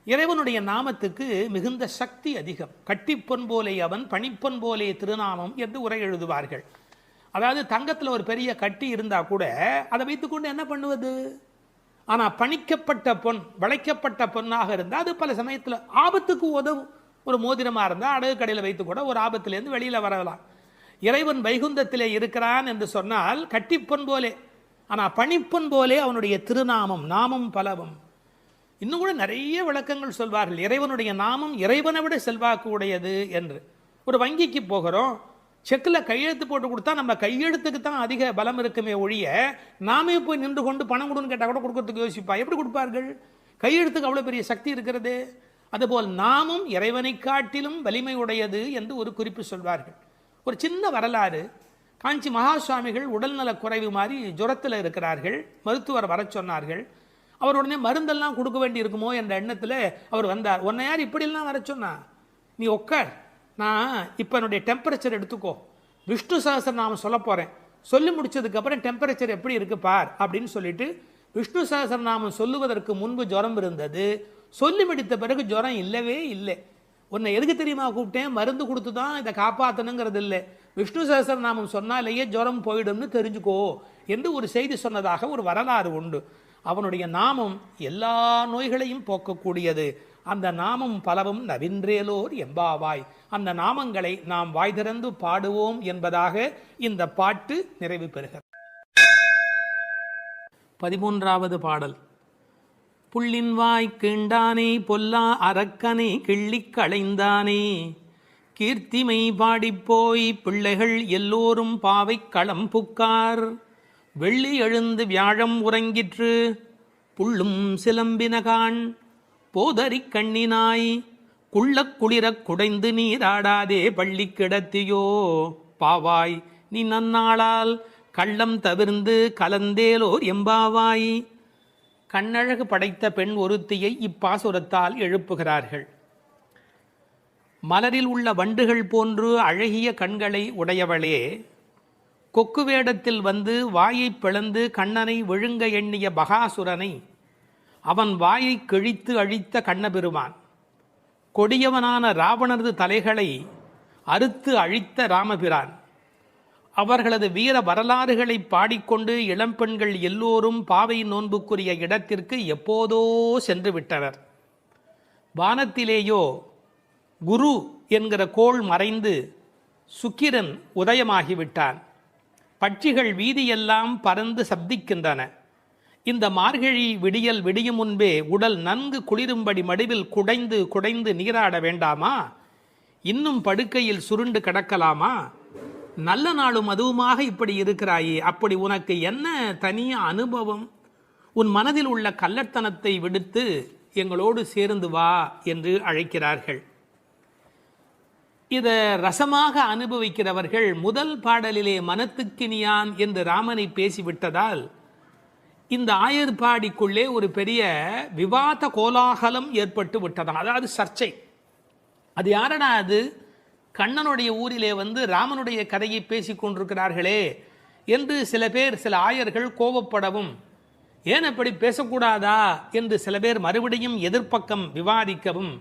இறைவனுடைய நாமத்துக்கு மிகுந்த சக்தி அதிகம். கட்டிப்பொன் போலே அவன், பணிப்பொன் போலே திருநாமம் என்று உரை எழுதுவார்கள். அதாவது தங்கத்தில் ஒரு பெரிய கட்டி இருந்தால் கூட அதை வைத்துக்கொண்டு என்ன பண்ணுவது? ஆனால் பணிக்கப்பட்ட பொன், வளைக்கப்பட்ட பொன்னாக இருந்தால் அது பல சமயத்தில் ஆபத்துக்கு உதவும். ஒரு மோதிரமாக இருந்தால் அடகு கடையில் வைத்து கூட ஒரு ஆபத்திலேருந்து வெளியில் வரலாம். இறைவன் வைகுந்தத்திலே இருக்கிறான் என்று சொன்னால் கட்டிப்பொன் போலே, ஆனால் பணிப்பொன் போலே அவனுடைய திருநாமம், நாமம் பலவும். இன்னும் கூட நிறைய விளக்கங்கள் சொல்வார்கள். இறைவனுடைய நாமம் இறைவனை விட செல்வாக்கு உடையது என்று. ஒரு வங்கிக்கு போகிறோம், செக்கில் கையெழுத்து போட்டு கொடுத்தா நம்ம கையெழுத்துக்கு தான் அதிக பலம் இருக்குமே ஒழிய நாமே போய் நின்று கொண்டு பணம் கொடுன்னு கேட்டால் கூட கொடுக்கறதுக்கு யோசிப்பா. எப்படி கொடுப்பார்கள்? கையெழுத்துக்கு அவ்வளோ பெரிய சக்தி இருக்கிறது. அதுபோல் நாமும் இறைவனை காட்டிலும் வலிமை உடையது என்று ஒரு குறிப்பு சொல்வார்கள். ஒரு சின்ன வரலாறு. காஞ்சி மகா சுவாமிகள் உடல்நலக் குறைவு மாதிரி ஜுரத்தில் இருக்கிறார்கள். மருத்துவர் வர சொன்னார்கள். அவர் உடனே மருந்தெல்லாம் கொடுக்க வேண்டி இருக்குமோ என்ற எண்ணத்தில் அவர் வந்தார். உன்னை யார் இப்படிலாம் வர சொன்னா? நீ உட்கார், நான் இப்போ என்னுடைய டெம்பரேச்சர் எடுத்துக்கோ, விஷ்ணு சஹஸ்ரநாமம் சொல்ல போகிறேன், சொல்லி முடிச்சதுக்கப்புறம் டெம்பரேச்சர் எப்படி இருக்கு பார் அப்படின்னு சொல்லிட்டு விஷ்ணு சஹஸ்ரநாமம் சொல்லுவதற்கு முன்பு ஜுரம் இருந்தது. சொல்லி முடித்த பிறகு ஜுரம் இல்லவே இல்லை. உன்னை எதுக்கு தெரியுமா கூப்பிட்டேன்? மருந்து கொடுத்து தான் இதை காப்பாற்றணுங்கிறது இல்லை, விஷ்ணு சஹஸ்ரநாமம் சொன்னாலேயே ஜுரம் போயிடும்னு தெரிஞ்சுக்கோ என்று ஒரு செய்தி சொன்னதாக ஒரு வரலாறு உண்டு. அவனுடைய நாமம் எல்லா நோய்களையும் போக்கக்கூடியது. அந்த நாமம் பலவும் நவின்றேலோர் எம்பாவாய். அந்த நாமங்களை நாம் வாய் திறந்து பாடுவோம் என்பதாக இந்த பாட்டு நிறைவு பெறுகிறது. 13வது பாடல். புள்ளின் வாய் கீண்டானே பொல்லா அரக்கனை கிள்ளிக் களைந்தானே, கீர்த்திமை பாடிப்போய் பிள்ளைகள் எல்லோரும் பாவை களம் புக்கார், வெள்ளி எழுந்து வியாழம் உறங்கிற்று புள்ளும் சிலம்பினகான், போதறிக் கண்ணினாய் குள்ளக் குளிரக் குடைந்து நீராடாதே பள்ளி கிடத்தியோ, பாவாய் நீ நன்னாளால் கள்ளம் தவிர்ந்து கலந்தேலோர் எம்பாவாய். கண்ணழகு படைத்த பெண் ஒருத்தியை இப்பாசுரத்தால் எழுப்புகிறார்கள். மலரில் உள்ள வண்டுகள் போன்று அழகிய கண்களை உடையவளே, கொக்கு வேடத்தில் வந்து வாயை பிளந்து கண்ணனை விழுங்க எண்ணிய பகாசுரனை அவன் வாயை கிழித்து அழித்த கண்ணபெருமான், கொடியவனான ராவணரது தலைகளை அறுத்து அழித்த ராமபிரான், அவர்களது வீர வரலாறுகளை பாடிக்கொண்டு இளம்பெண்கள் எல்லோரும் பாவை நோன்புக்குரிய இடத்திற்கு எப்போதோ சென்று விட்டனர். வானத்திலேயோ குரு என்கிற கோள் மறைந்து சுக்கிரன் உதயமாகிவிட்டான். பட்சிகள் வீதியெல்லாம் பறந்து சப்திக்கின்றன. இந்த மார்கழி விடியல் விடியும் முன்பே உடல் நன்கு குளிரும்படி மடிவில் குடைந்து குடைந்து நீராட வேண்டாமா? இன்னும் படுக்கையில் சுருண்டு கிடக்கலாமா? நல்ல நாளும் அதுவுமாக இப்படி இருக்கிறாயே, அப்படி உனக்கு என்ன தனிய அனுபவம்? உன் மனதில் உள்ள கள்ளத்தனத்தை விடுத்து எங்களோடு சேர்ந்து வா என்று அழைக்கிறார்கள். இதை ரசமாக அனுபவிக்கிறவர்கள் முதல் பாடலிலே மனத்துக்கினியான் என்று ராமனை பேசிவிட்டதால் இந்த ஆயர்பாடிக்குள்ளே ஒரு பெரிய விவாத கோலாகலம் ஏற்பட்டு விட்டதாம். அதாவது சர்ச்சை. அது யாரடா அது? கண்ணனுடைய ஊரிலே வந்து ராமனுடைய கதையை பேசி கொண்டிருக்கிறார்களே என்று சில பேர், சில ஆயர்கள் கோபப்படவும், ஏன் அப்படி பேசக்கூடாதா என்று சில பேர் மறுபடியும் எதிர்ப்பக்கம் விவாதிக்கவும்,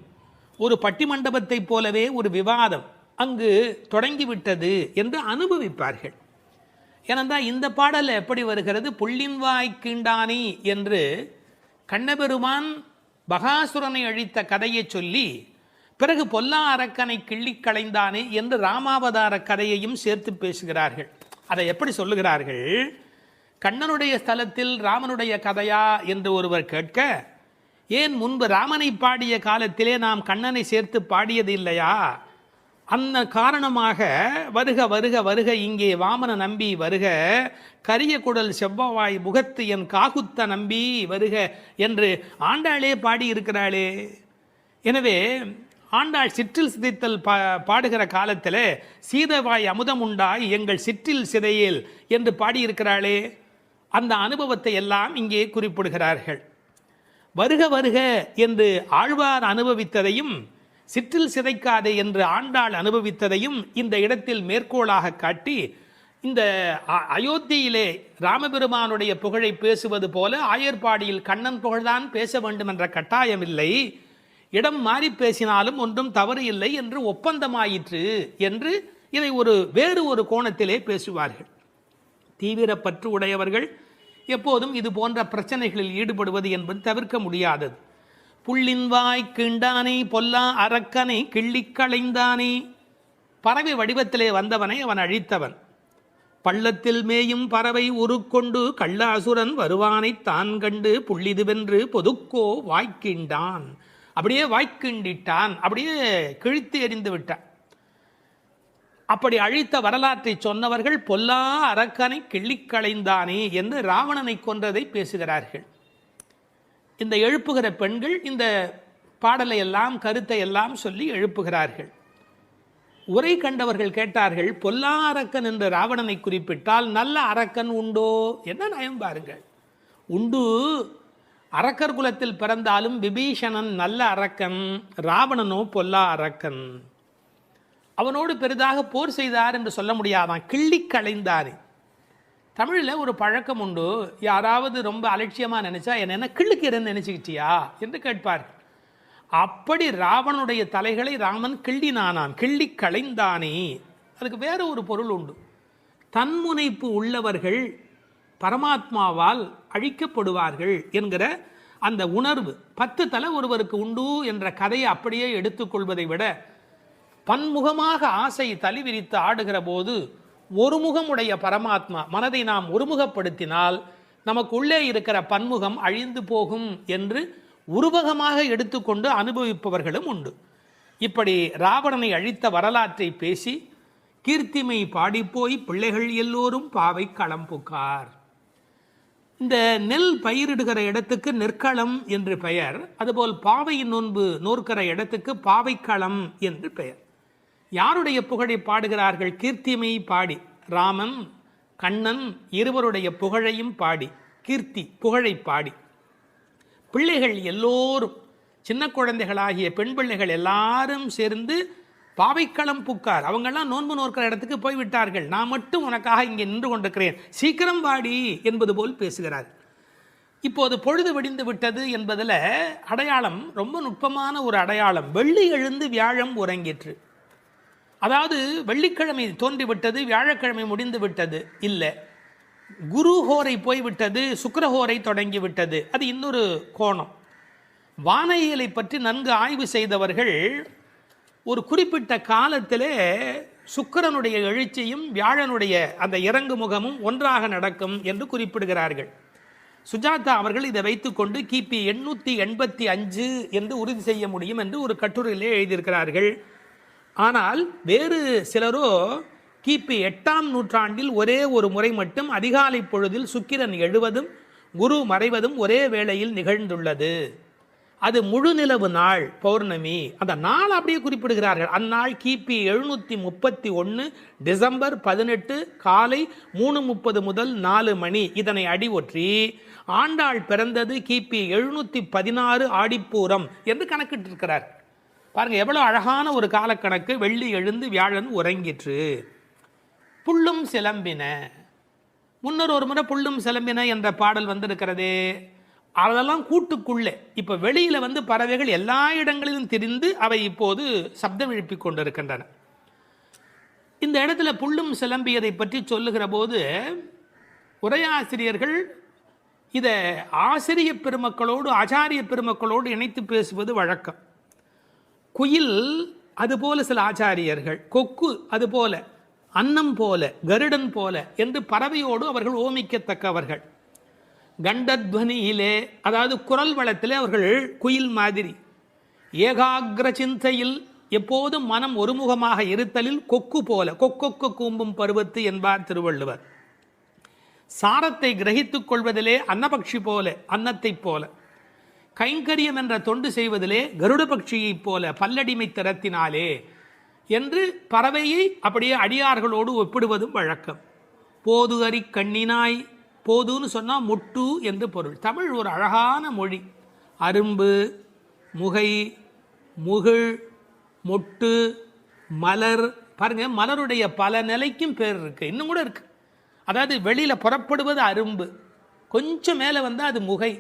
ஒரு பட்டிமண்டபத்தைப் போலவே ஒரு விவாதம் அங்கு தொடங்கிவிட்டது என்று அனுபவிப்பார்கள். ஏனென்றால் இந்த பாடல் எப்படி வருகிறது? புள்ளின் வாய் கீண்டானி என்று கண்ணபெருமான் பகாசுரனை அழித்த கதையை சொல்லி, பிறகு பொல்லா அரக்கனை கிள்ளி களைந்தானே என்று ராமாவதார கதையையும் சேர்த்து பேசுகிறார்கள். அதை எப்படி சொல்லுகிறார்கள்? கண்ணனுடைய ஸ்தலத்தில் ராமனுடைய கதையா என்று ஒருவர் கேட்க, ஏன் முன்பு ராமனை பாடிய காலத்திலே நாம் கண்ணனை சேர்த்து பாடியது இல்லையா? அந்த காரணமாக வருக வருக வருக இங்கே வாமன நம்பி வருக, கரிய குடல் செவ்வவாய் முகத்து என் காகுத்த நம்பி வருக என்று ஆண்டாளே பாடியிருக்கிறாளே. எனவே ஆண்டாள் சிற்றில் சிதைத்தல் பாடுகிற காலத்தில் சீதவாய் அமுதம் உண்டாய் எங்கள் சிற்றில் சிதையேல் என்று பாடியிருக்கிறாளே. அந்த அனுபவத்தை எல்லாம் இங்கே குறிப்பிடுகிறார்கள். வருக வருக என்று ஆழ்வார் அனுபவித்ததையும் சிற்றில் சிதைக்காதே என்று ஆண்டாள் அனுபவித்ததையும் இந்த இடத்தில் மேற்கோளாக காட்டி, இந்த அயோத்தியிலே ராமபெருமானுடைய புகழை பேசுவது போல ஆயர்பாடியில் கண்ணன் புகழ்தான் பேச வேண்டும் என்ற கட்டாயம் இல்லை, இடம் மாறி பேசினாலும் ஒன்றும் தவறு இல்லை என்று ஒப்பந்தமாயிற்று என்று இதை வேறு ஒரு கோணத்திலே பேசுவார்கள். தீவிர பற்று உடையவர்கள் எப்போதும் இது போன்ற பிரச்சனைகளில் ஈடுபடுவது என்பது தவிர்க்க முடியாதது. புள்ளின் வாய் கீண்டானே பொல்லா அரக்கனை கிள்ளி களைந்தானே, பறவை வடிவத்திலே வந்தவனை அவன் அழித்தவன். பள்ளத்தில் மேயும் பறவை உருக்கொண்டு கள்ள அசுரன் வருவானை தான் கண்டு புள்ளிதுவென்று பொதுக்கோ வாய்க்கிண்டான், அப்படியே வாய்க்கிண்டிட்டான், அப்படியே கிழித்து எறிந்து விட்டான். அப்படி அழித்த வரலாற்றை சொன்னவர்கள் பொல்லா அரக்கனை கிள்ளிக்களைந்தானே என்று ராவணனை கொன்றதை பேசுகிறார்கள். இந்த எழுப்புகிற பெண்கள் இந்த பாடலை எல்லாம் கருத்தை எல்லாம் சொல்லி எழுப்புகிறார்கள். உரை கண்டவர்கள் கேட்டார்கள், பொல்லா அரக்கன் என்று ராவணனை குறிப்பிட்டால் நல்ல அரக்கன் உண்டோ? என்ன நயம் பாருங்கள். உண்டு, அரக்கர் குலத்தில் பிறந்தாலும் விபீஷணன் நல்ல அரக்கன், ராவணனோ பொல்லா அரக்கன். அவனோடு பெரிதாக போர் செய்தார் என்று சொல்ல முடியாதான், கிள்ளி களைந்தார். தமிழில் ஒரு பழக்கம் உண்டு, யாராவது ரொம்ப அலட்சியமாக நினைச்சா என்ன கிள்ளுக்கிறேன்னு நினைச்சுக்கிட்டியா என்று கேட்பார்கள். அப்படி ராவணனுடைய தலைகளை ராமன் கிள்ளினானான், கிள்ளி களைந்தானே. அதுக்கு வேற ஒரு பொருள் உண்டு. தன்முனைப்பு உள்ளவர்கள் பரமாத்மாவால் அழிக்கப்படுவார்கள் என்கிற அந்த உணர்வு 10 தலை ஒருவருக்கு உண்டு என்ற கதையை அப்படியே எடுத்துக்கொள்வதை விட, பன்முகமாக ஆசை தலி விரித்து ஆடுகிற போது ஒருமுகமுடைய பரமாத்மா மனதை நாம் ஒருமுகப்படுத்தினால் நமக்கு உள்ளே இருக்கிற பன்முகம் அழிந்து போகும் என்று உருவகமாக எடுத்துக்கொண்டு அனுபவிப்பவர்களும் உண்டு. இப்படி ராவணனை அழித்த வரலாற்றை பேசி கீர்த்திமை பாடிப்போய் பிள்ளைகள் எல்லோரும் பாவை களம் புக்கார். இந்த நெல் பயிரிடுகிற இடத்துக்கு நெற்களம் என்று பெயர், அதுபோல் பாவையின் நோன்பு நோற்கிற இடத்துக்கு பாவைக்களம் என்று பெயர். யாருடைய புகழை பாடுகிறார்கள்? கீர்த்திமை பாடி, ராமன் கண்ணன் இருவருடைய புகழையும் பாடி, கீர்த்தி புகழை பாடி. பிள்ளைகள் எல்லோரும், சின்ன குழந்தைகளாகிய பெண் பிள்ளைகள் எல்லாரும் சேர்ந்து பாவைக்களம் புக்கார். அவங்கெல்லாம் நோன்பு நோக்கிற இடத்துக்கு போய்விட்டார்கள். நான் மட்டும் உனக்காக இங்கே நின்று கொண்டிருக்கிறேன், சீக்கிரம் வாடி என்பது போல் பேசுகிறார். இப்போது பொழுது விடிந்து விட்டது என்பதில் அடையாளம் ரொம்ப நுட்பமான ஒரு அடையாளம். வெள்ளி எழுந்து வியாழம் உறங்கிற்று. அதாவது வெள்ளிக்கிழமை தோன்றிவிட்டது, வியாழக்கிழமை முடிந்து விட்டது இல்லை. குரு ஹோரை போய்விட்டது, சுக்கிரஹோரை தொடங்கி விட்டது. அது இன்னொரு கோணம். வானியலை பற்றி நன்கு ஆய்வு செய்தவர்கள் ஒரு குறிப்பிட்ட காலத்திலே சுக்கிரனுடைய எழுச்சியும் வியாழனுடைய அந்த இறங்கு முகமும் ஒன்றாக நடக்கும் என்று குறிப்பிடுகிறார்கள். சுஜாதா அவர்கள் இதை வைத்துக்கொண்டு கிபி 885 என்று உறுதி செய்ய முடியும் என்று ஒரு கட்டுரையிலே எழுதியிருக்கிறார்கள். ஆனால் வேறு சிலரோ கிபி 8ஆம் நூற்றாண்டில் ஒரே ஒரு முறை மட்டும் அதிகாலை பொழுதில் சுக்கிரன் எழுவதும் குரு மறைவதும் ஒரே வேளையில் நிகழ்ந்துள்ளது. அது முழு நிலவு நாள், பௌர்ணமி. அந்த நாள் அப்படியே குறிப்பிடுகிறார்கள். அந்நாள் கிபி 731 டிசம்பர் 18 காலை 3:30 முதல் 4 மணி. இதனை அடி ஒற்றி ஆண்டாள் பிறந்தது கிபி 716 ஆடிப்பூரம் என்று கணக்கிட்டிருக்கிறார். பாருங்க எவ்வளவு அழகான ஒரு காலக்கணக்கு. வெள்ளி எழுந்து வியாழன் உறங்கிற்று. புள்ளும் சிலம்பின. முன்னர் ஒரு முறை புள்ளும் சிலம்பின என்ற பாடல் வந்திருக்கிறதே, அதெல்லாம் கூட்டுக்குள்ளே. இப்போ வெளியில் பறவைகள் எல்லா இடங்களிலும் திரிந்து அவை இப்போது சப்தம் எழுப்பிக் கொண்டிருக்கின்றன. இந்த இடத்துல புள்ளும் சிலம்பியதை பற்றி சொல்லுகிற போது உரையாசிரியர்கள் இதை ஆசிரிய பெருமக்களோடு ஆச்சாரிய பெருமக்களோடு இணைத்து பேசுவது வழக்கம். குயில் அதுபோல சில ஆச்சாரியர்கள், கொக்கு அதுபோல, அன்னம் போல, கருடன் போல என்று பறவையோடு அவர்கள் ஓமிக்கத்தக்கவர்கள். கண்டத்வனியிலே, அதாவது குரல் வளத்திலே அவர்கள் குயில் மாதிரி. ஏகாகிர சிந்தையில், எப்போதும் மனம் ஒருமுகமாக இருத்தலில் கொக்கு போல, கொக்கொக்க கூம்பும் பருவத்து என்பார் திருவள்ளுவர். சாரத்தை கிரகித்துக் கொள்வதிலே அன்னபக்ஷி போல, அன்னத்தை போல. கைங்கரியம் என்ற தொண்டு செய்வதிலே கருட பட்சியைப் போல, பல்லடிமை திறத்தினாலே என்று பறவையை அப்படியே அடியார்களோடு ஒப்பிடுவதும் வழக்கம். போது அறி கண்ணினாய், போதுன்னு சொன்னால் முட்டு என்று பொருள். தமிழ் ஒரு அழகான மொழி. அரும்பு, முகை, முகிழ், மொட்டு, மலர். பாருங்க, மலருடைய பல நிலைக்கும் பேர் இருக்கு, இன்னும் கூட இருக்கு. அதாவது வெளியில் புறப்படுவது அரும்பு, கொஞ்சம் மேலே வந்தால் அது முகை,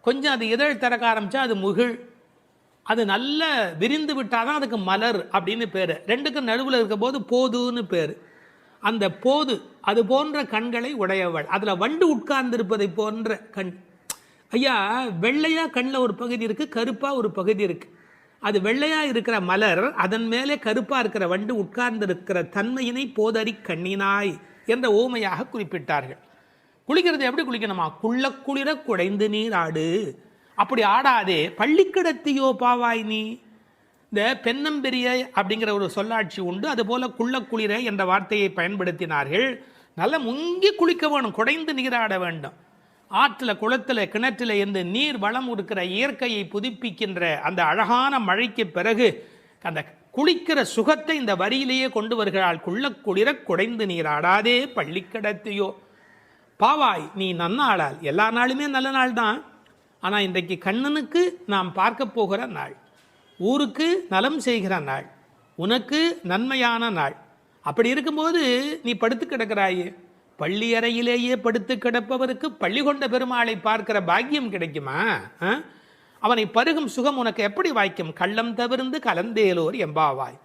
கொஞ்சம் அது இதழ் திறக்க ஆரம்பித்தா அது முகிழ், அது நல்ல விரிந்து விட்டால் தான் அதுக்கு மலர் அப்படின்னு பேர். ரெண்டுக்கும் நடுவில் இருக்க போது போதுன்னு பேர். அந்த போது அது போன்ற கண்களை உடையவள். அதில் வண்டு உட்கார்ந்திருப்பதை போன்ற கண். ஐயா, வெள்ளையாக கண்ணில் ஒரு பகுதி இருக்குது, கருப்பாக ஒரு பகுதி இருக்குது. அது வெள்ளையாக இருக்கிற மலர், அதன் மேலே கருப்பாக இருக்கிற வண்டு உட்கார்ந்திருக்கிற தன்மையினை போதறி கண்ணினாய் என்ற ஓமையாக குறிப்பிட்டார்கள். குளிக்கிறது எப்படி குளிக்கணுமா? குள்ள குளிர குடைந்து நீர் ஆடு. அப்படி ஆடாதே, பள்ளிக்கிடத்தியோ பாவாய் நீ. இந்த பெண்ணம்பெரிய அப்படிங்கிற ஒரு சொல்லாட்சி உண்டு. அதுபோல குள்ளக்குளிர என்ற வார்த்தையை பயன்படுத்தினார்கள். நல்லா முங்கி குளிக்க வேணும், குடைந்து நீராட வேண்டும். ஆற்றில், குளத்தில், கிணற்றில் இருந்து நீர் வளம் இருக்கிற இயற்கையை புதுப்பிக்கின்ற அந்த அழகான மழைக்கு பிறகு அந்த குளிக்கிற சுகத்தை இந்த வரியிலேயே கொண்டு வருகிறாள். குள்ளக்குளிர குடைந்து நீராடாதே பள்ளிக்கிடத்தியோ பாவாய் நீ நன்னாளால். எல்லா நாளுமே நல்ல நாள் தான். ஆனால் இன்றைக்கு கண்ணனுக்கு நாம் பார்க்க போகிற நாள், ஊருக்கு நலம் செய்கிற நாள், உனக்கு நன்மையான நாள். அப்படி இருக்கும்போது நீ படுத்து கிடக்கிறாயே, பள்ளி அறையிலேயே படுத்து கிடப்பவருக்கு பள்ளி கொண்ட பெருமாளை பார்க்கிற பாக்கியம் கிடைக்குமா? அவனை பருகும் சுகம் உனக்கு எப்படி வாய்க்கும்? கள்ளம் தவிர்ந்து கலந்தேலோர் எம்பாவாய்.